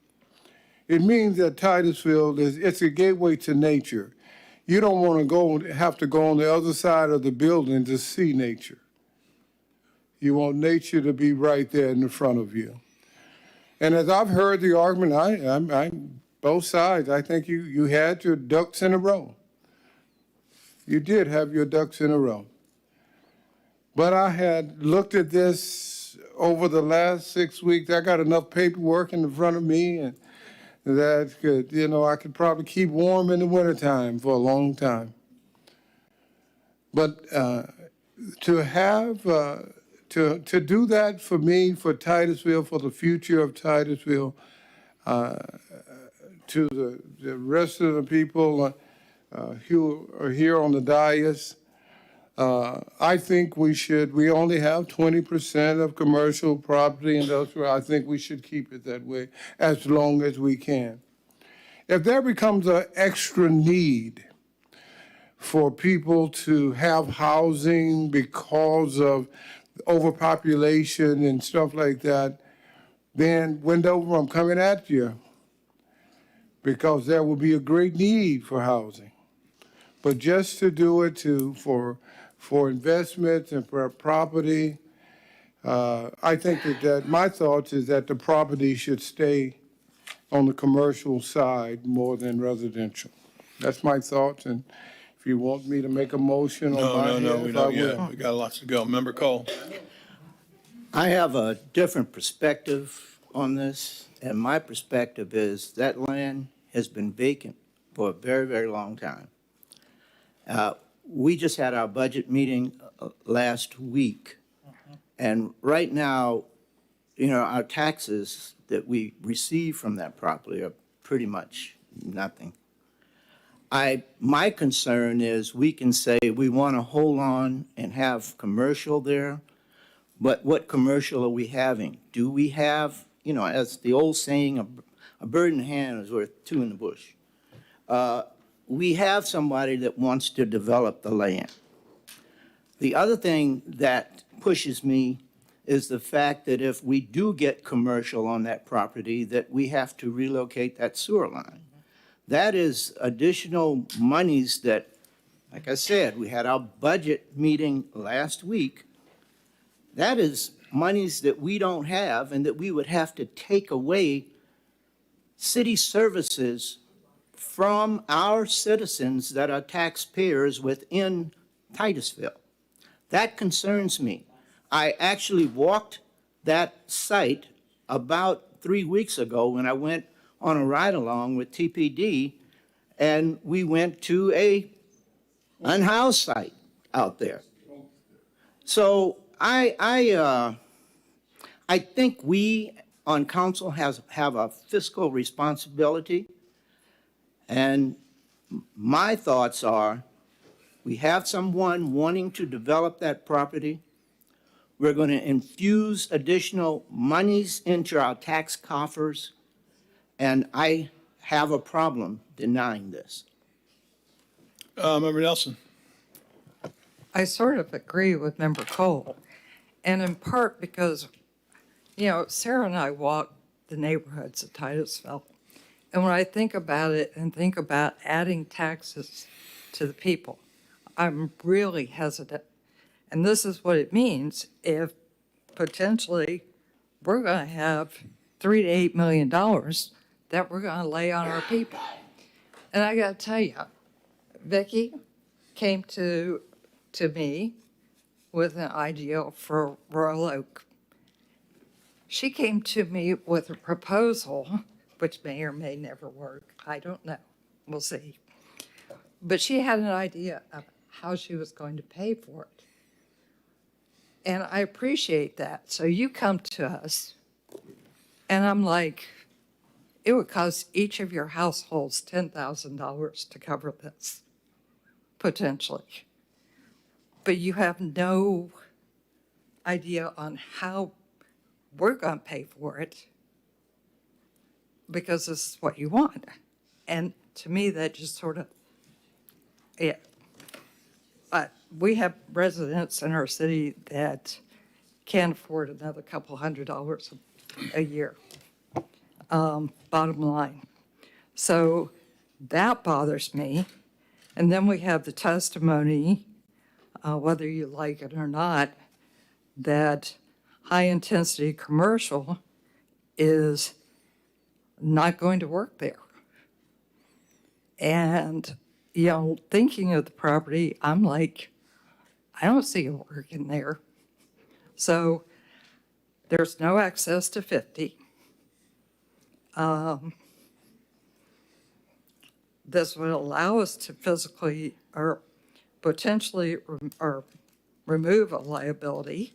It means that Titusville it's a gateway to nature. You don't want to have to go on the other side of the building to see nature. You want nature to be right there in the front of you. And as I've heard the argument, I'm both sides. I think you had your ducks in a row. You did have your ducks in a row. But I had looked at this over the last 6 weeks. I got enough paperwork in the front of me and that could, I could probably keep warm in the wintertime for a long time. But to have, to do that for me, for Titusville, for the future of Titusville, to the rest of the people who are here on the dais, I think we only have 20% of commercial property industrial. I think we should keep it that way as long as we can. If there becomes an extra need for people to have housing because of overpopulation and stuff like that, then Wendover, I'm coming at you, because there will be a great need for housing. But just to do it for investments and for property, I think that my thoughts is that the property should stay on the commercial side more than residential. That's my thoughts, and if you want me to make a motion on my behalf, I will. We got lots to go. Member Cole. I have a different perspective on this, and my perspective is that land has been vacant for a very, very long time. We just had our budget meeting last week, and right now, our taxes that we receive from that property are pretty much nothing. My concern is we can say we want to hold on and have commercial there, but what commercial are we having? Do we have, as the old saying, a bird in the hand is worth two in the bush. We have somebody that wants to develop the land. The other thing that pushes me is the fact that if we do get commercial on that property, that we have to relocate that sewer line. That is additional monies that, like I said, we had our budget meeting last week. That is monies that we don't have and that we would have to take away city services from our citizens that are taxpayers within Titusville. That concerns me. I actually walked that site about 3 weeks ago when I went on a ride-along with TPD, and we went to a unhoused site out there. So I think we on council have a fiscal responsibility, and my thoughts are we have someone wanting to develop that property. We're going to infuse additional monies into our tax coffers, and I have a problem denying this. Member Nelson. I sort of agree with Member Cole, and in part because, Sarah and I walk the neighborhoods of Titusville, and when I think about it and think about adding taxes to the people, I'm really hesitant. And this is what it means if potentially we're going to have $3 to $8 million that we're going to lay on our people. And I got to tell you, Vicki came to me with an idea for Royal Oak. She came to me with a proposal, which may or may never work. I don't know. We'll see. But she had an idea of how she was going to pay for it. And I appreciate that. So you come to us, and I'm like, it would cost each of your households $10,000 to cover this, potentially. But you have no idea on how we're going to pay for it because this is what you want. And to me, that just sort of, yeah. But we have residents in our city that can't afford another couple $100 a year, bottom line. So that bothers me. And then we have the testimony, whether you like it or not, that high-intensity commercial is not going to work there. And thinking of the property, I'm like, I don't see it working there. So there's no access to 50. This would allow us to physically or potentially remove a liability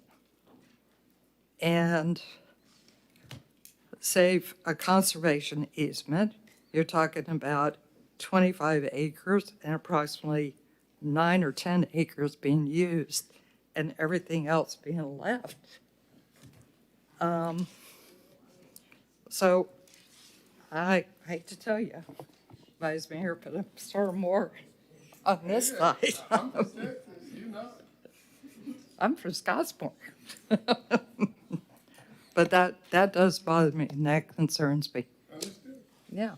and save a conservation easement. You're talking about 25 acres and approximately 9 or 10 acres being used and everything else being left. So I hate to tell you, Vice Mayor, but I'm sort of more on this side. I'm from Scottsmore. But that does bother me, and that concerns me. Yeah.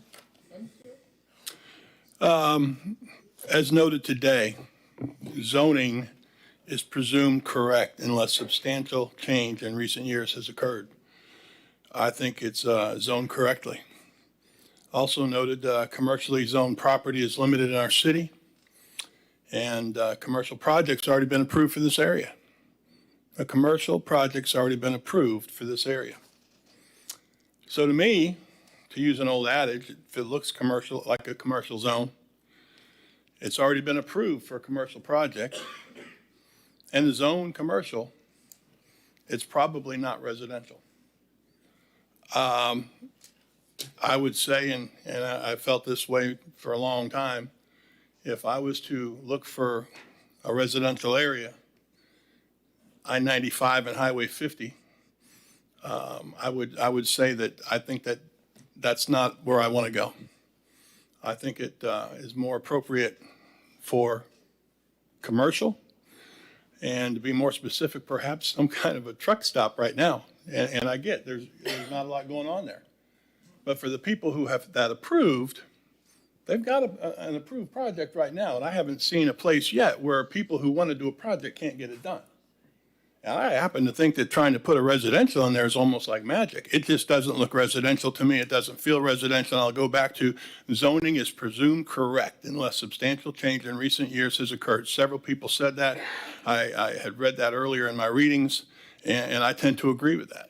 As noted today, zoning is presumed correct unless substantial change in recent years has occurred. I think it's zoned correctly. Also noted, commercially zoned property is limited in our city, and commercial projects already been approved for this area. A commercial project's already been approved for this area. So to me, to use an old adage, if it looks commercial, like a commercial zone, it's already been approved for a commercial project, and the zone commercial, it's probably not residential. I would say, and I felt this way for a long time, if I was to look for a residential area, I-95 and Highway 50, I would say that I think that that's not where I want to go. I think it is more appropriate for commercial, and to be more specific, perhaps some kind of a truck stop right now. And I get there's not a lot going on there. But for the people who have that approved, they've got an approved project right now. And I haven't seen a place yet where people who want to do a project can't get it done. And I happen to think that trying to put a residential in there is almost like magic. It just doesn't look residential to me. It doesn't feel residential. And I'll go back to zoning is presumed correct unless substantial change in recent years has occurred. Several people said that. I had read that earlier in my readings, and I tend to agree with that.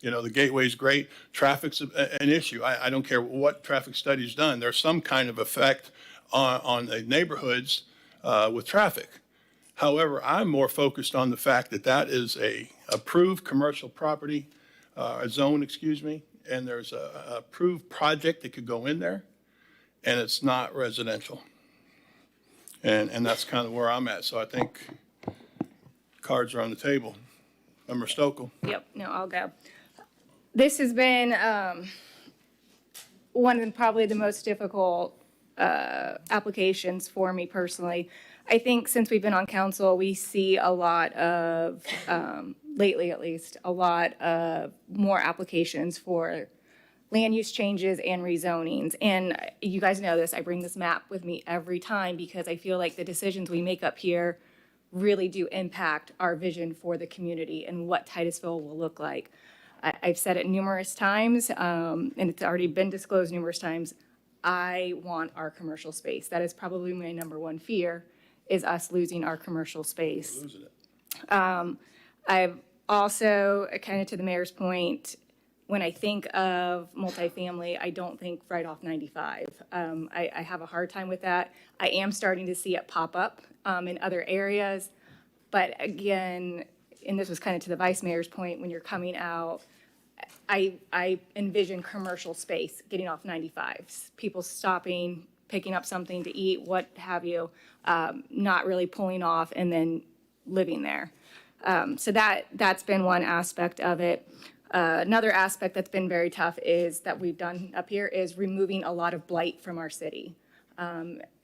The gateway's great. Traffic's an issue. I don't care what traffic study's done. There's some kind of effect on the neighborhoods with traffic. However, I'm more focused on the fact that that is a approved commercial property, a zone, and there's a approved project that could go in there, and it's not residential. And that's kind of where I'm at. So I think cards are on the table. Member Stokel. Yep, no, I'll go. This has been one of probably the most difficult applications for me personally. I think since we've been on council, we see a lot of, lately at least, a lot of more applications for land use changes and rezonings. And you guys know this, I bring this map with me every time because I feel like the decisions we make up here really do impact our vision for the community and what Titusville will look like. I've said it numerous times, and it's already been disclosed numerous times. I want our commercial space. That is probably my number one fear, is us losing our commercial space. Losing it. I've also, kind of to the mayor's point, when I think of multifamily, I don't think right off 95. I have a hard time with that. I am starting to see it pop up in other areas. But again, and this was kind of to the vice mayor's point, when you're coming out, I envision commercial space getting off 95. People stopping, picking up something to eat, what have you, not really pulling off and then living there. So that's been one aspect of it. Another aspect that's been very tough is that we've done up here is removing a lot of blight from our city.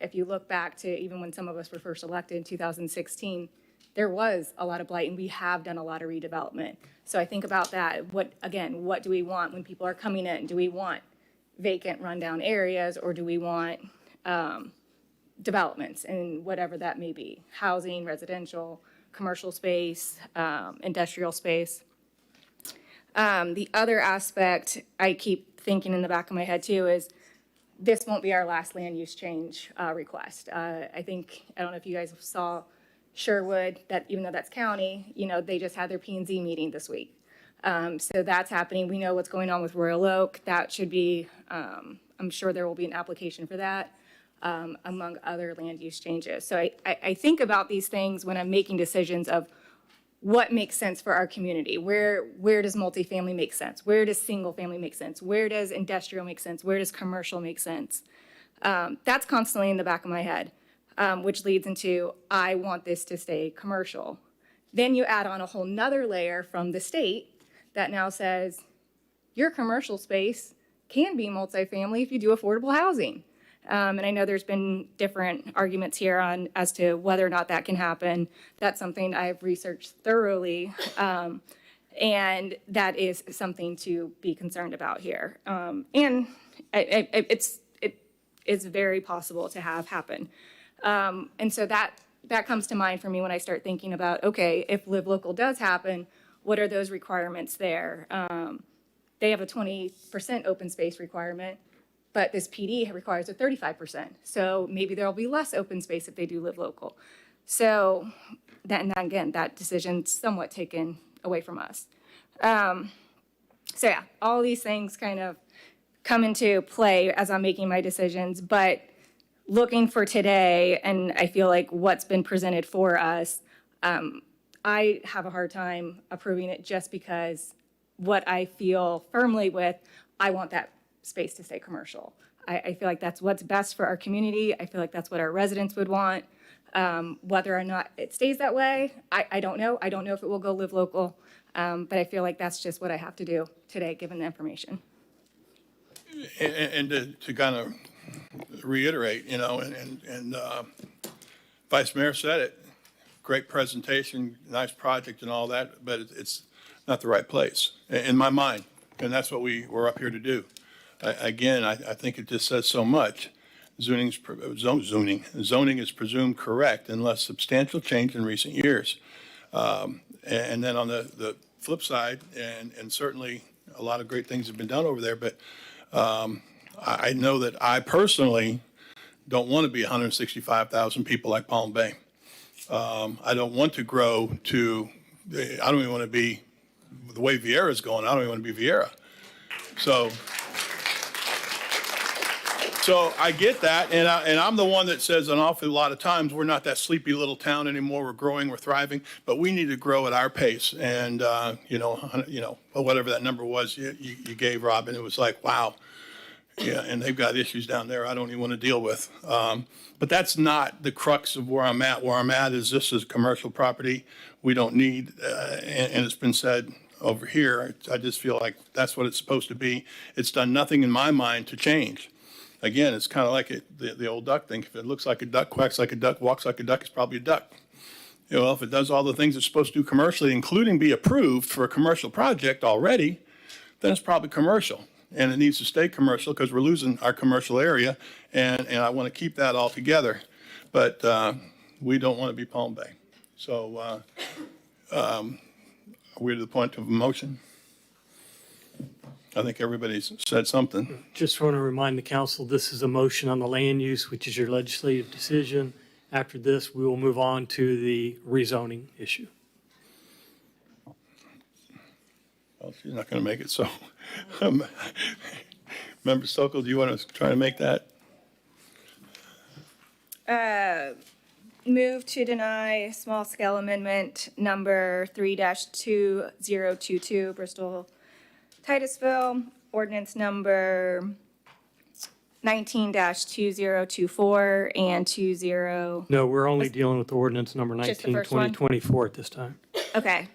If you look back to even when some of us were first elected in 2016, there was a lot of blight, and we have done a lot of redevelopment. So I think about that. What do we want when people are coming in? Do we want vacant, rundown areas, or do we want developments, and whatever that may be? Housing, residential, commercial space, industrial space. The other aspect I keep thinking in the back of my head too is this won't be our last land use change request. I don't know if you guys saw Sherwood, that even though that's county, they just had their P&Z meeting this week. So that's happening. We know what's going on with Royal Oak. That should be, I'm sure there will be an application for that, among other land use changes. So I think about these things when I'm making decisions of what makes sense for our community. Where does multifamily make sense? Where does single family make sense? Where does industrial make sense? Where does commercial make sense? That's constantly in the back of my head. which leads into, I want this to stay commercial. Then you add on a whole nother layer from the state that now says, your commercial space can be multifamily if you do affordable housing. And I know there's been different arguments here on as to whether or not that can happen. That's something I've researched thoroughly. And that is something to be concerned about here. And it is very possible to have happen. And so that comes to mind for me when I start thinking about, okay, if Live Local does happen, what are those requirements there? They have a 20% open space requirement, but this PD requires a 35%. So maybe there'll be less open space if they do Live Local. So and again, that decision's somewhat taken away from us. So yeah, all these things kind of come into play as I'm making my decisions, but looking for today, and I feel like what's been presented for us, I have a hard time approving it just because what I feel firmly with, I want that space to stay commercial. I feel like that's what's best for our community. I feel like that's what our residents would want. Whether or not it stays that way, I don't know. I don't know if it will go Live Local, but I feel like that's just what I have to do today, given the information. And to kind of reiterate, you know, and Vice Mayor said it, great presentation, nice project and all that, but it's not the right place in my mind. And that's what we're up here to do. Again, I think it just says so much. Zoning is presumed correct unless substantial change in recent years. And then on the flip side, and certainly a lot of great things have been done over there, but I know that I personally don't want to be 165,000 people like Palm Bay. I don't want to grow to, I don't even want to be, the way Vieira's going, I don't even want to be Vieira. So I get that, and I'm the one that says an awful lot of times, we're not that sleepy little town anymore, we're growing, we're thriving, but we need to grow at our pace. And, whatever that number was you gave, Robin, it was like, wow. Yeah, and they've got issues down there I don't even want to deal with. But that's not the crux of where I'm at. Where I'm at is this is commercial property. We don't need, and it's been said over here, I just feel like that's what it's supposed to be. It's done nothing in my mind to change. Again, it's kind of like the old duck thing. If it looks like a duck, quacks like a duck, walks like a duck, it's probably a duck. Well, if it does all the things it's supposed to do commercially, including be approved for a commercial project already, then it's probably commercial. And it needs to stay commercial because we're losing our commercial area, and I want to keep that all together. But we don't want to be Palm Bay. So we're to the point of a motion. I think everybody's said something. Just want to remind the council, this is a motion on the land use, which is your legislative decision. After this, we will move on to the rezoning issue. Well, she's not going to make it, so. Member Sokol, do you want to try to make that? Move to deny small-scale amendment number 3-2022, Bristol, Titusville, ordinance number 19-2024 and 20. No, we're only dealing with ordinance number Just the 19, first one? 2024 at this time. Okay.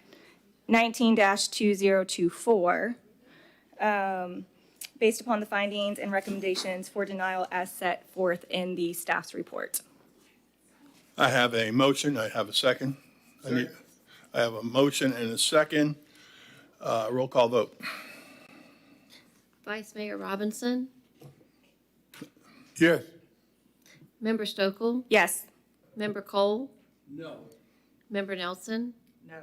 19-2024, based upon the findings and recommendations for denial as set forth in the staff's report. I have a motion. I have a second. I have a motion and a second. Roll call vote. Vice Mayor Robinson, Yes. Member Stokel, Yes. Member Cole, No. Member Nelson, No.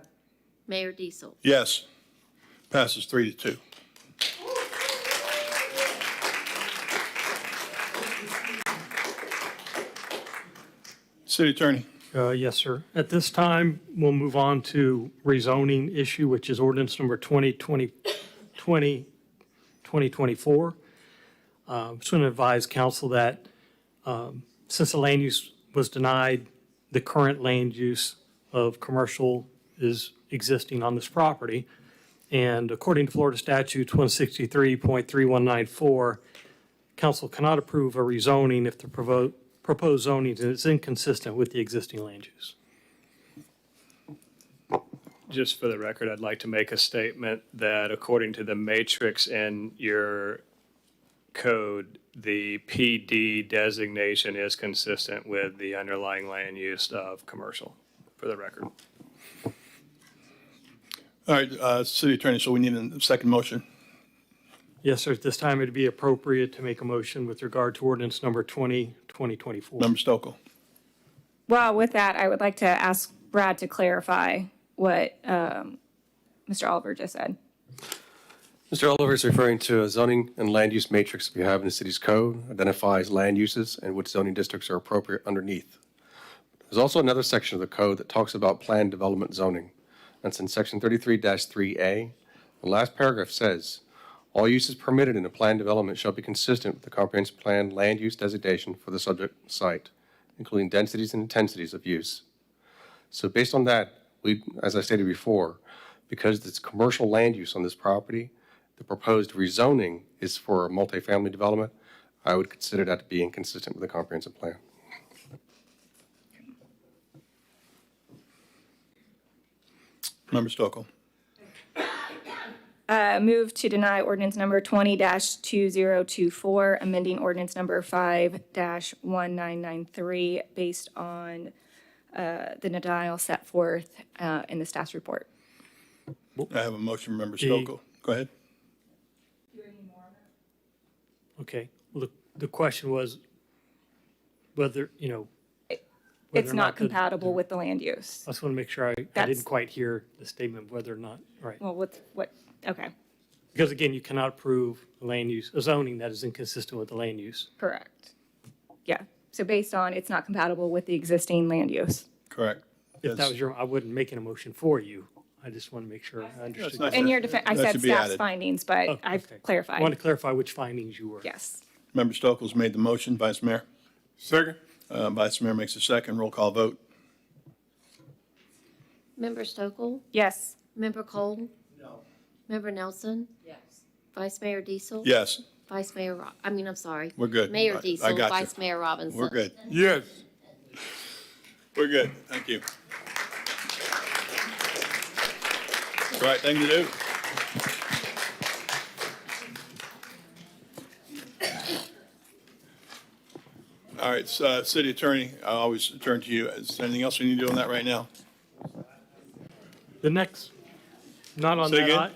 Mayor Diesel. Yes. Passes 3-2. City Attorney. Yes, sir. At this time, we'll move on to rezoning issue, which is ordinance number 2024. Just want to advise council that since the land use was denied, the current land use of commercial is existing on this property. And according to Florida statutes 163.3194, council cannot approve a rezoning if the proposed zoning is inconsistent with the existing land use. Just for the record, I'd like to make a statement that according to the matrix in your code, the PD designation is consistent with the underlying land use of commercial, for the record. All right, City Attorney, so we need a second motion. Yes, sir. At this time, it'd be appropriate to make a motion with regard to ordinance number 2024. Member Stokel. Well, with that, I would like to ask Brad to clarify what Mr. Oliver just said. Mr. Oliver is referring to a zoning and land use matrix we have in the city's code, identifies land uses and which zoning districts are appropriate underneath. There's also another section of the code that talks about planned development zoning. That's in section 33-3A. The last paragraph says, all uses permitted in a planned development shall be consistent with the comprehensive plan land use designation for the subject site, including densities and intensities of use. So based on that, we, as I stated before, because it's commercial land use on this property, the proposed rezoning is for a multifamily development, I would consider that to be inconsistent with the comprehensive plan. Member Stokel. Move to deny ordinance number 20-2024, amending ordinance number 5-1993 based on the denial set forth in the staff's report. I have a motion, Member Stokel. Go ahead. Okay. Well, the question was whether, It's whether or not the- compatible with the land use. I just want to make sure I That's- didn't quite hear the statement whether or not, right. Well, okay, Because again, you cannot approve land use, a zoning that is inconsistent with the land use. correct. Yeah, so based on it's not compatible with the existing land use. Correct. If that was I wouldn't make a motion for you. I just want to make sure I understood. not In your defense, I That said should be staff's added. findings, but Oh, I've okay. I clarified. want to clarify which findings you were. Yes. Member Stokel's made the motion. Vice Mayor. Second. Vice Mayor makes a second. Roll call vote. Member Stokel? Yes. Member Cole? No. Member Nelson? Yes. Vice Mayor Diesel? Yes. Vice Mayor, I'm sorry. We're good. Mayor I Diesel, got you. Vice Mayor Robinson. We're good. Yes. We're good. Thank you. It's the right thing to do. All right, City Attorney, I always turn to you. Is there anything else we need to do on that right now? The next, not on Say that.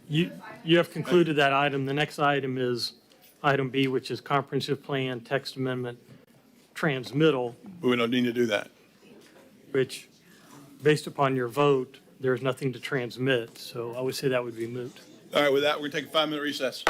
again? You have concluded that item. The next item is item B, which is comprehensive plan, text amendment, transmittal, But we don't need to do that. which, based upon your vote, there's nothing to transmit. So I would say that would be moot. All right, with that, we're going to take a 5-minute recess.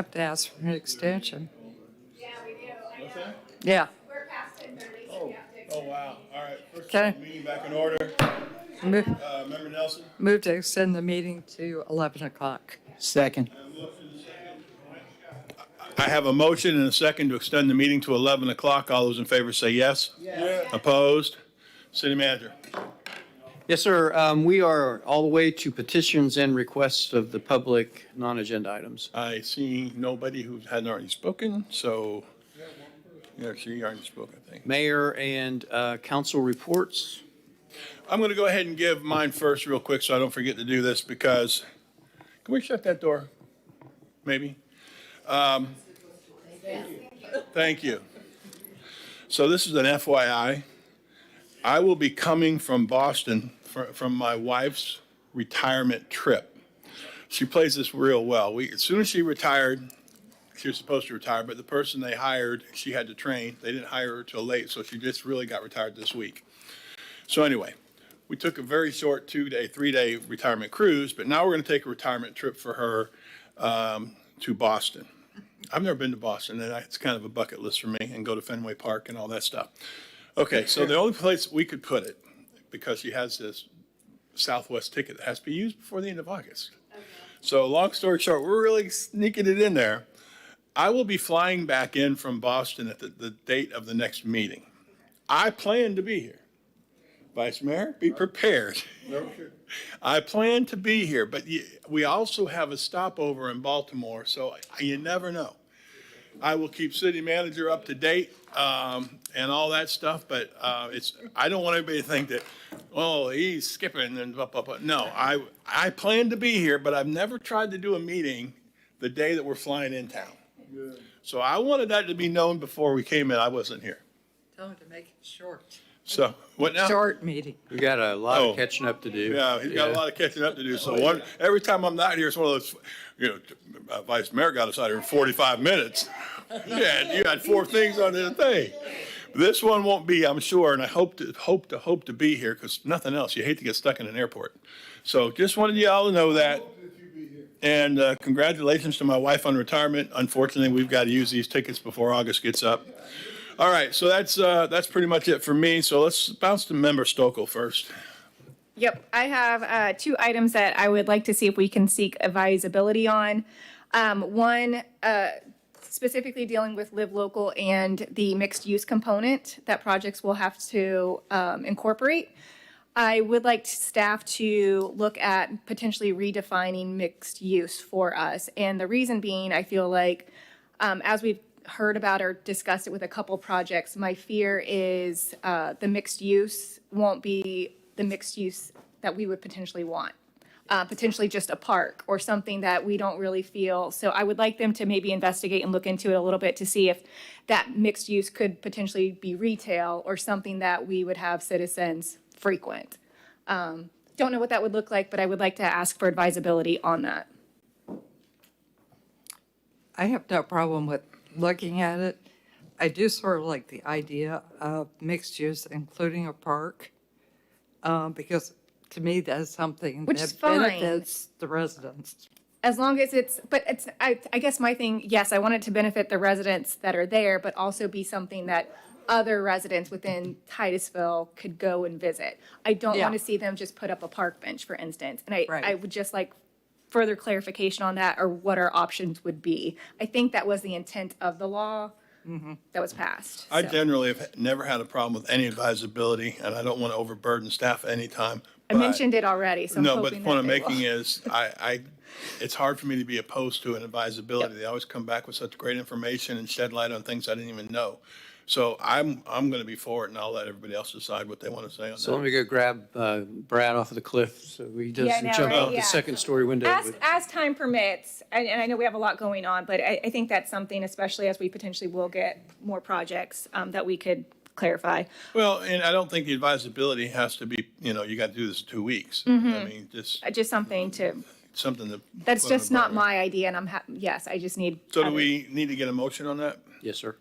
have to ask for an extension. What's that? Yeah. We're past 10:30, so we have to. Oh, wow. All right. First Okay. meeting back in order. Member Nelson? Move to extend the meeting to 11 o'clock. Second. I have a motion and a second to extend the meeting to 11 o'clock. All those in favor say yes. Yes. Opposed? City Manager. Yes, sir. We are all the way to petitions and requests of the public non-agenda items. I see nobody who hadn't already spoken, so, yeah, she already spoke, I think. Mayor and council reports. I'm going to go ahead and give mine first real quick so I don't forget to do this because, can we shut that door? Maybe? Thank you. So this is an FYI. I will be coming from Boston from my wife's retirement trip. She plays this real well. As soon as she retired, she was supposed to retire, but the person they hired, she had to train. They didn't hire her till late, so she just really got retired this week. So anyway, we took a very short 2-day, 3-day retirement cruise, but now we're going to take a retirement trip for her to Boston. I've never been to Boston, and it's kind of a bucket list for me, and go to Fenway Park and all that stuff. Okay, so the only place we could put it, because she has this Southwest ticket that has to be used before the end of August. Okay. So long story short, we're really sneaking it in there. I will be flying back in from Boston at the date of the next meeting. I plan to be here. Vice Mayor, be prepared. I plan to be here, but we also have a stopover in Baltimore, so you never know. I will keep city manager up to date and all that stuff, but I don't want everybody to think that, oh, he's skipping and blah, blah, blah. No, I plan to be here, but I've never tried to do a meeting the day that we're flying in town. Yeah. So I wanted that to be known before we came in. I wasn't here. Tell him to make it short. So what now? Short meeting. We got a lot of catching up to do. Yeah, he's got a lot of catching up to do. So every time I'm not here, it's one of those, Vice Mayor got us out here in 45 minutes. You had 4 things on this thing. This one won't be, I'm sure, and I hope to be here because nothing else. You hate to get stuck in an airport. So just wanted you all to know that. And congratulations to my wife on retirement. Unfortunately, we've got to use these tickets before August gets up. All right, so that's pretty much it for me. So let's bounce to Member Stokel first. Yep, I have 2 items that I would like to see if we can seek advisability on. One, specifically dealing with Live Local and the mixed use component that projects will have to incorporate. I would like staff to look at potentially redefining mixed use for us. And the reason being, I feel like as we've heard about or discussed it with a couple projects, my fear is the mixed use won't be the mixed use that we would potentially want. Potentially just a park or something that we don't really feel. So I would like them to maybe investigate and look into it a little bit to see if that mixed use could potentially be retail or something that we would have citizens frequent. Don't know what that would look like, but I would like to ask for advisability on that. I have no problem with looking at it. I do sort of like the idea of mixed use, including a park, because to me, that's something Which that is fine. benefits the residents. As long as I guess my thing, yes, I want it to benefit the residents that are there, but also be something that other residents within Titusville could go and visit. I don't want to see them just put up a park bench, for instance. And I would just like further clarification on that or what our options would be. I think that was the intent of the law that was passed. I generally have never had a problem with any advisability, and I don't want to overburden staff at any time. I mentioned it already, so I'm No, but hoping the point that I'm they making will. is it's hard for me to be opposed to an advisability. They always come back with such great information and shed light on things I didn't even know. So I'm going to be for it, and I'll let everybody else decide what they want to say on So that. let me go grab Brad off of the cliff so he doesn't jump out the second story window. As time permits, and I know we have a lot going on, but I think that's something, especially as we potentially will get more projects, that we could clarify. Well, and I don't think the advisability has to be, you got to do this in 2 weeks. I mean, Just something to, something to. that's put on just the not burner. my idea, and yes, I just need. So do we need to get a motion on that? Yes, sir.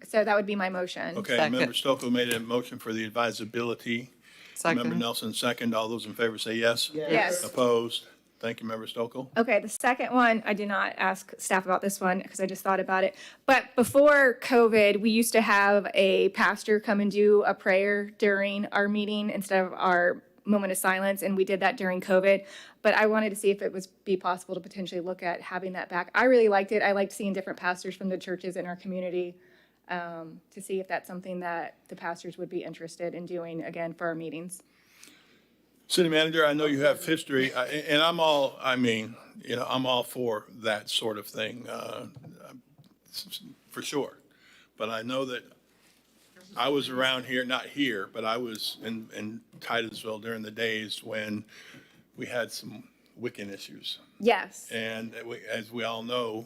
So that would be my motion. Okay, Member Stokel made a motion for the advisability. Second. Member Nelson, second. All those in favor say yes. Yes. Opposed? Thank you, Member Stokel. Okay, the second one, I did not ask staff about this one because I just thought about it. But before COVID, we used to have a pastor come and do a prayer during our meeting instead of our moment of silence, and we did that during COVID. But I wanted to see if it was be possible to potentially look at having that back. I really liked it. I liked seeing different pastors from the churches in our community to see if that's something that the pastors would be interested in doing again for our meetings. City Manager, I know you have history, and I'm all for that sort of thing, for sure. But I know that I was around here, not here, but I was in Titusville during the days when we had some Wiccan issues. Yes. And as we all know,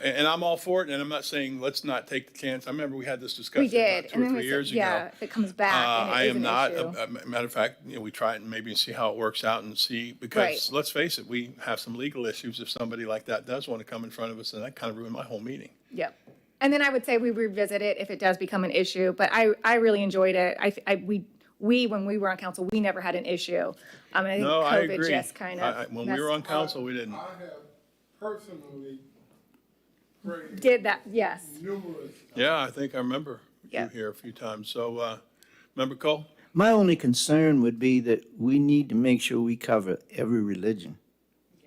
and I'm all for it, and I'm not saying let's not take the chance. I remember we had this discussion We did. about 2 or 3 years ago. Yeah, if it comes back and it I is am an not, issue. matter of fact, we try it and maybe see how it works out and see, because Right. let's face it, we have some legal issues if somebody like that does want to come in front of us, and that kind of ruined my whole meeting. Yep. And then I would say we revisit it if it does become an issue, but I really enjoyed it. We, when we were on council, we never had an issue. I think No, I COVID agree. just kind of When we were on council, we didn't. I have personally prayed did that, yes. numerous. Yeah, I think I remember Yeah. you here a few times. So, Member Cole? My only concern would be that we need to make sure we cover every religion.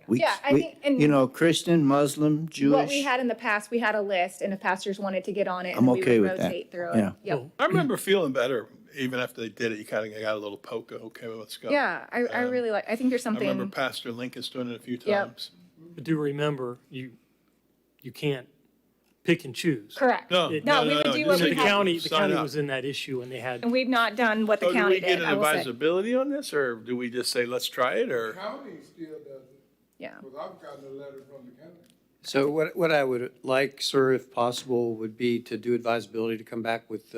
Yeah, I think- and- Christian, Muslim, Jewish. What we had in the past, we had a list, and if pastors wanted to get on it, I'm and we okay would with that. rotate through it. Yeah. Yep. I remember feeling better even after they did it. You kind of got a little poke. Okay, well, let's go. Yeah, I really like. I think there's I remember something. Pastor Lincoln's doing it a few Yep. times. But do remember, you can't pick and choose. Correct. No, It- No, we would do what So we the had. county Sign up. was in that issue and they had. And we've not done what the So do county we get did. an I will say. advisability on this, or do we just say, let's try it, or? County still does it, Yeah. because I've gotten a letter from the county. So what I would like, sir, if possible, would be to do advisability to come back with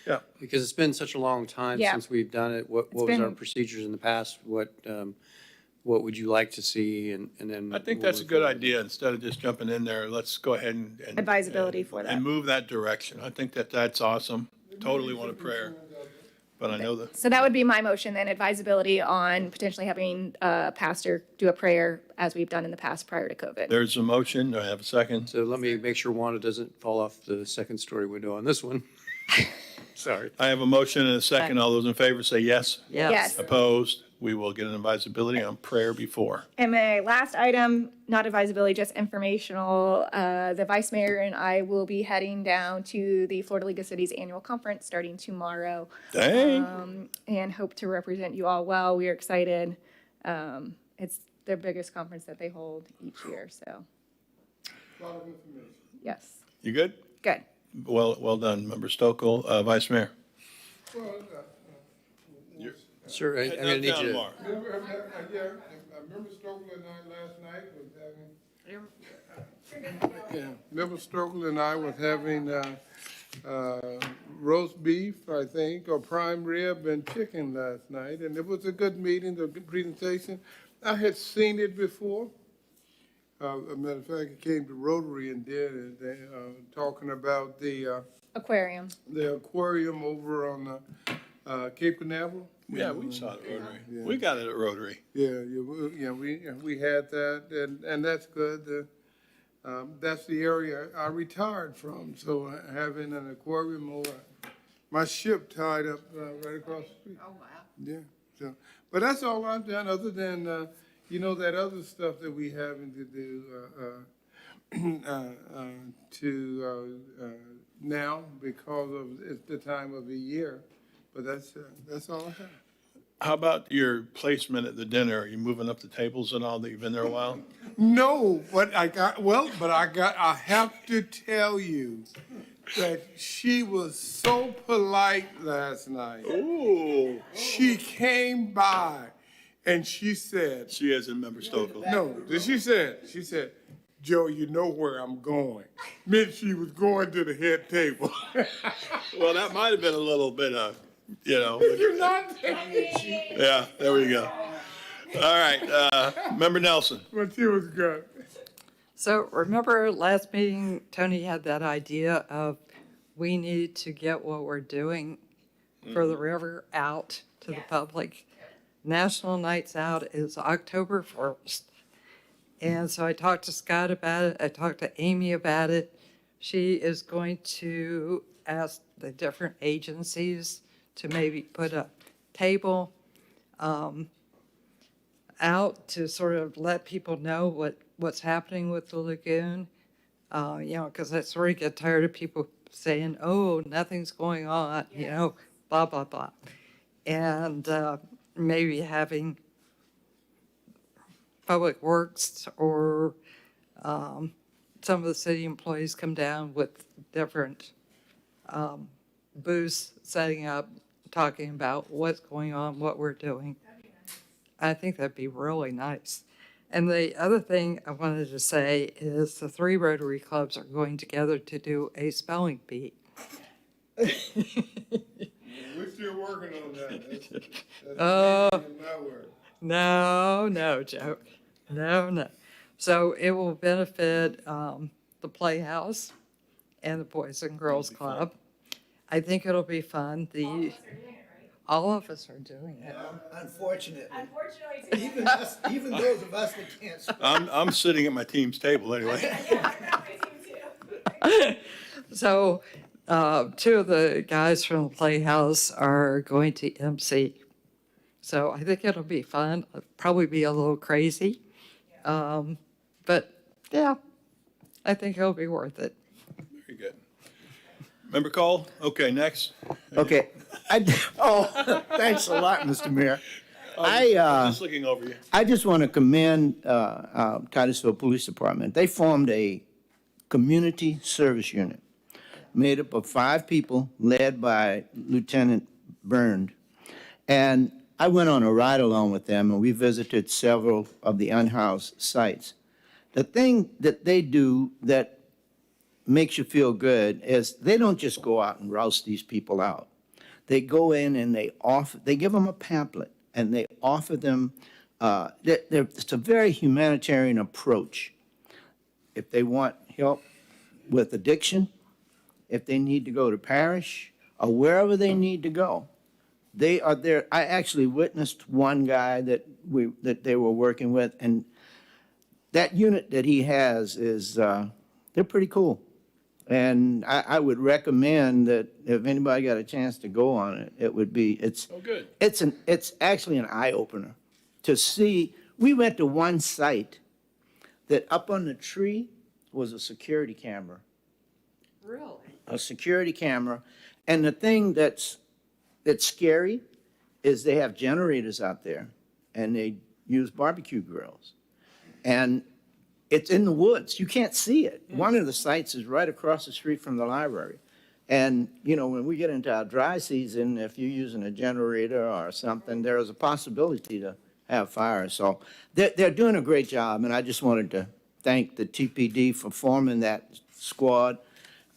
Yeah. because it's been such a long time Yeah. since we've done it. What It's was our been- procedures in the past? What would you like to see? And then. I think we'll that's a move good forward. idea. Instead of just jumping in there, let's go ahead and. Advisability for that. And move that direction. I think that's awesome. Totally want a prayer. But I know that, So that would be my motion then, advisability on potentially having a pastor do a prayer as we've done in the past prior to COVID. there's a motion. Do I have a second? So let me make sure Wanda doesn't fall off the second story window on this one. Sorry. I have a motion and a second. All those in favor say yes. Yes. Opposed? We will get an advisability on prayer before. And my last item, not advisability, just informational. The vice mayor and I will be heading down to the Florida League of Cities annual conference starting tomorrow. Dang. And hope to represent you all well. We are excited. It's their biggest conference that they hold each year, so, A lot of information. yes. You good? Good. Well done, Member Stokel. Vice Mayor? Well, Sir, I'm Heading going to need uptown you. tomorrow. Member Stokel and I last night was having. Member Stokel and I was having roast beef, I think, or prime rib and chicken last night, and it was a good meeting, a good presentation. I had seen it before. A matter of fact, I came to Rotary and did it, talking about the Aquarium. aquarium over on Cape Canaveral. Yeah, we saw it at Rotary. Yeah. We got it at Rotary. We had that, and that's good. That's the area I retired from, so having an aquarium over, my ship tied up right across the street. Oh, wow. Yeah, so, but that's all I've done, other than, that other stuff that we having to do now because of it's the time of the year. But that's all I have. How about your placement at the dinner? Are you moving up the tables and all that? You've been there a while? No, but I have to tell you that she was so polite last night. Ooh. She came by and she said. She is in Member Stokel. No, she said, Joe, you know where I'm going. Meant she was going to the head table. Well, that might have been a little bit of, You're not. Yeah, there we go. All right, Member Nelson. But she was good. So remember last meeting, Tony had that idea of we need to get what we're doing for the river out to the public. National Nights Out is October 1st. And so I talked to Scott about it. I talked to Amy about it. She is going to ask the different agencies to maybe put a table out to sort of let people know what's happening with the lagoon. Because I sort of get tired of people saying, oh, nothing's going on, blah, blah, blah. And maybe having Public Works or some of the city employees come down with different booths setting up, talking about what's going on, what we're doing. I think that'd be really nice. And the other thing I wanted to say is the 3 Rotary clubs are going together to do a spelling bee. We're still working on that. No, Joe. No. So it will benefit the Playhouse and the Boys and Girls Club. I think it'll be fun. All of us are doing it. Unfortunately. Unfortunately, Even those of us that can't spell. I'm sitting at my team's table anyway. Yeah, I'm not my team too. So 2 of the guys from the Playhouse are going to MC. So I think it'll be fun. It'll probably be a little crazy. But yeah, I think it'll be worth it. Very good. Member Cole? Okay, next. Okay. Thanks a lot, Mr. Mayor. Just looking over you. I just want to commend Titusville Police Department. They formed a community service unit made up of 5 people led by Lieutenant Byrne. And I went on a ride along with them, and we visited several of the unhoused sites. The thing that they do that makes you feel good is they don't just go out and rouse these people out. They go in and they give them a pamphlet, and they offer them, it's a very humanitarian approach. If they want help with addiction, if they need to go to parish, or wherever they need to go, they are there. I actually witnessed one guy that they were working with, and that unit that he has is, they're pretty cool. And I would recommend that if anybody got a chance to go on it, it would be, it's actually an eye-opener to see. We went to one site that up on the tree was a security camera. Really? A security camera. And the thing that's scary is they have generators out there, and they use barbecue grills. And it's in the woods. You can't see it. One of the sites is right across the street from the library. And, when we get into our dry season, if you're using a generator or something, there is a possibility to have fire. So they're doing a great job, and I just wanted to thank the TPD for forming that squad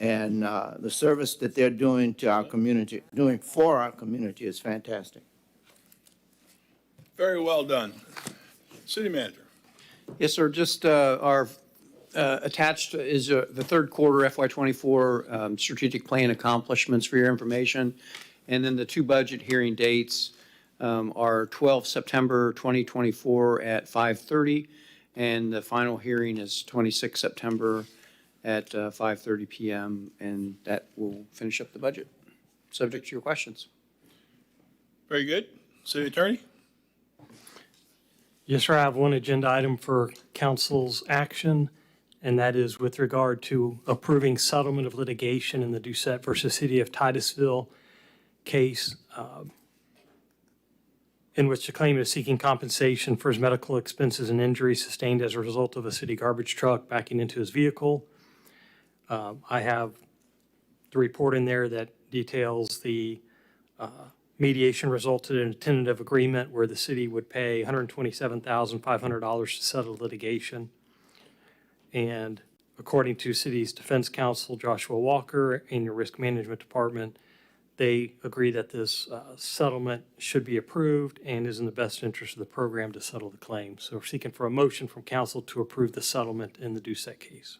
and the service that they're doing to our community, doing for our community is fantastic. Very well done. City Manager. Yes, sir. Just our attached is the third quarter FY24 strategic plan accomplishments for your information. And then the 2 budget hearing dates are 12 September 2024 at 5:30, and the final hearing is 26 September at 5:30 p.m., and that will finish up the budget, subject to your questions. Very good. City Attorney? Yes, sir. I have one agenda item for council's action, and that is with regard to approving settlement of litigation in the Doucette versus City of Titusville case, in which the claimant is seeking compensation for his medical expenses and injuries sustained as a result of a city garbage truck backing into his vehicle. I have the report in there that details the mediation resulted in a tentative agreement where the city would pay $127,500 to settle litigation. And according to city's defense counsel, Joshua Walker, and your risk management department, they agree that this settlement should be approved and is in the best interest of the program to settle the claim. So we're seeking for a motion from council to approve the settlement in the Doucette case.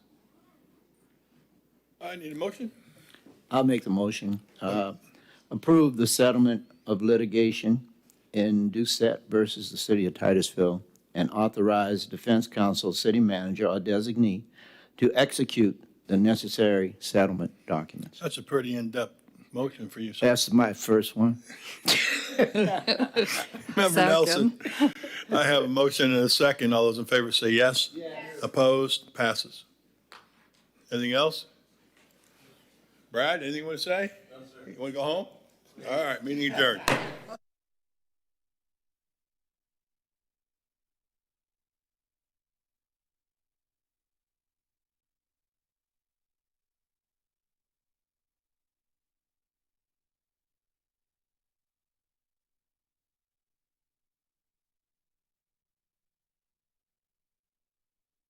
I need a motion. I'll make the motion. Approve the settlement of litigation in Doucette versus the City of Titusville and authorize defense counsel, city manager, or designee to execute the necessary settlement documents. That's a pretty in-depth motion for you, sir. That's my first one. Member Nelson, I have a motion and a second. All those in favor say yes. Yes. Opposed? Passes. Anything else? Brad, anything you want to say? No, sir. You want to go home? All right, meeting adjourned.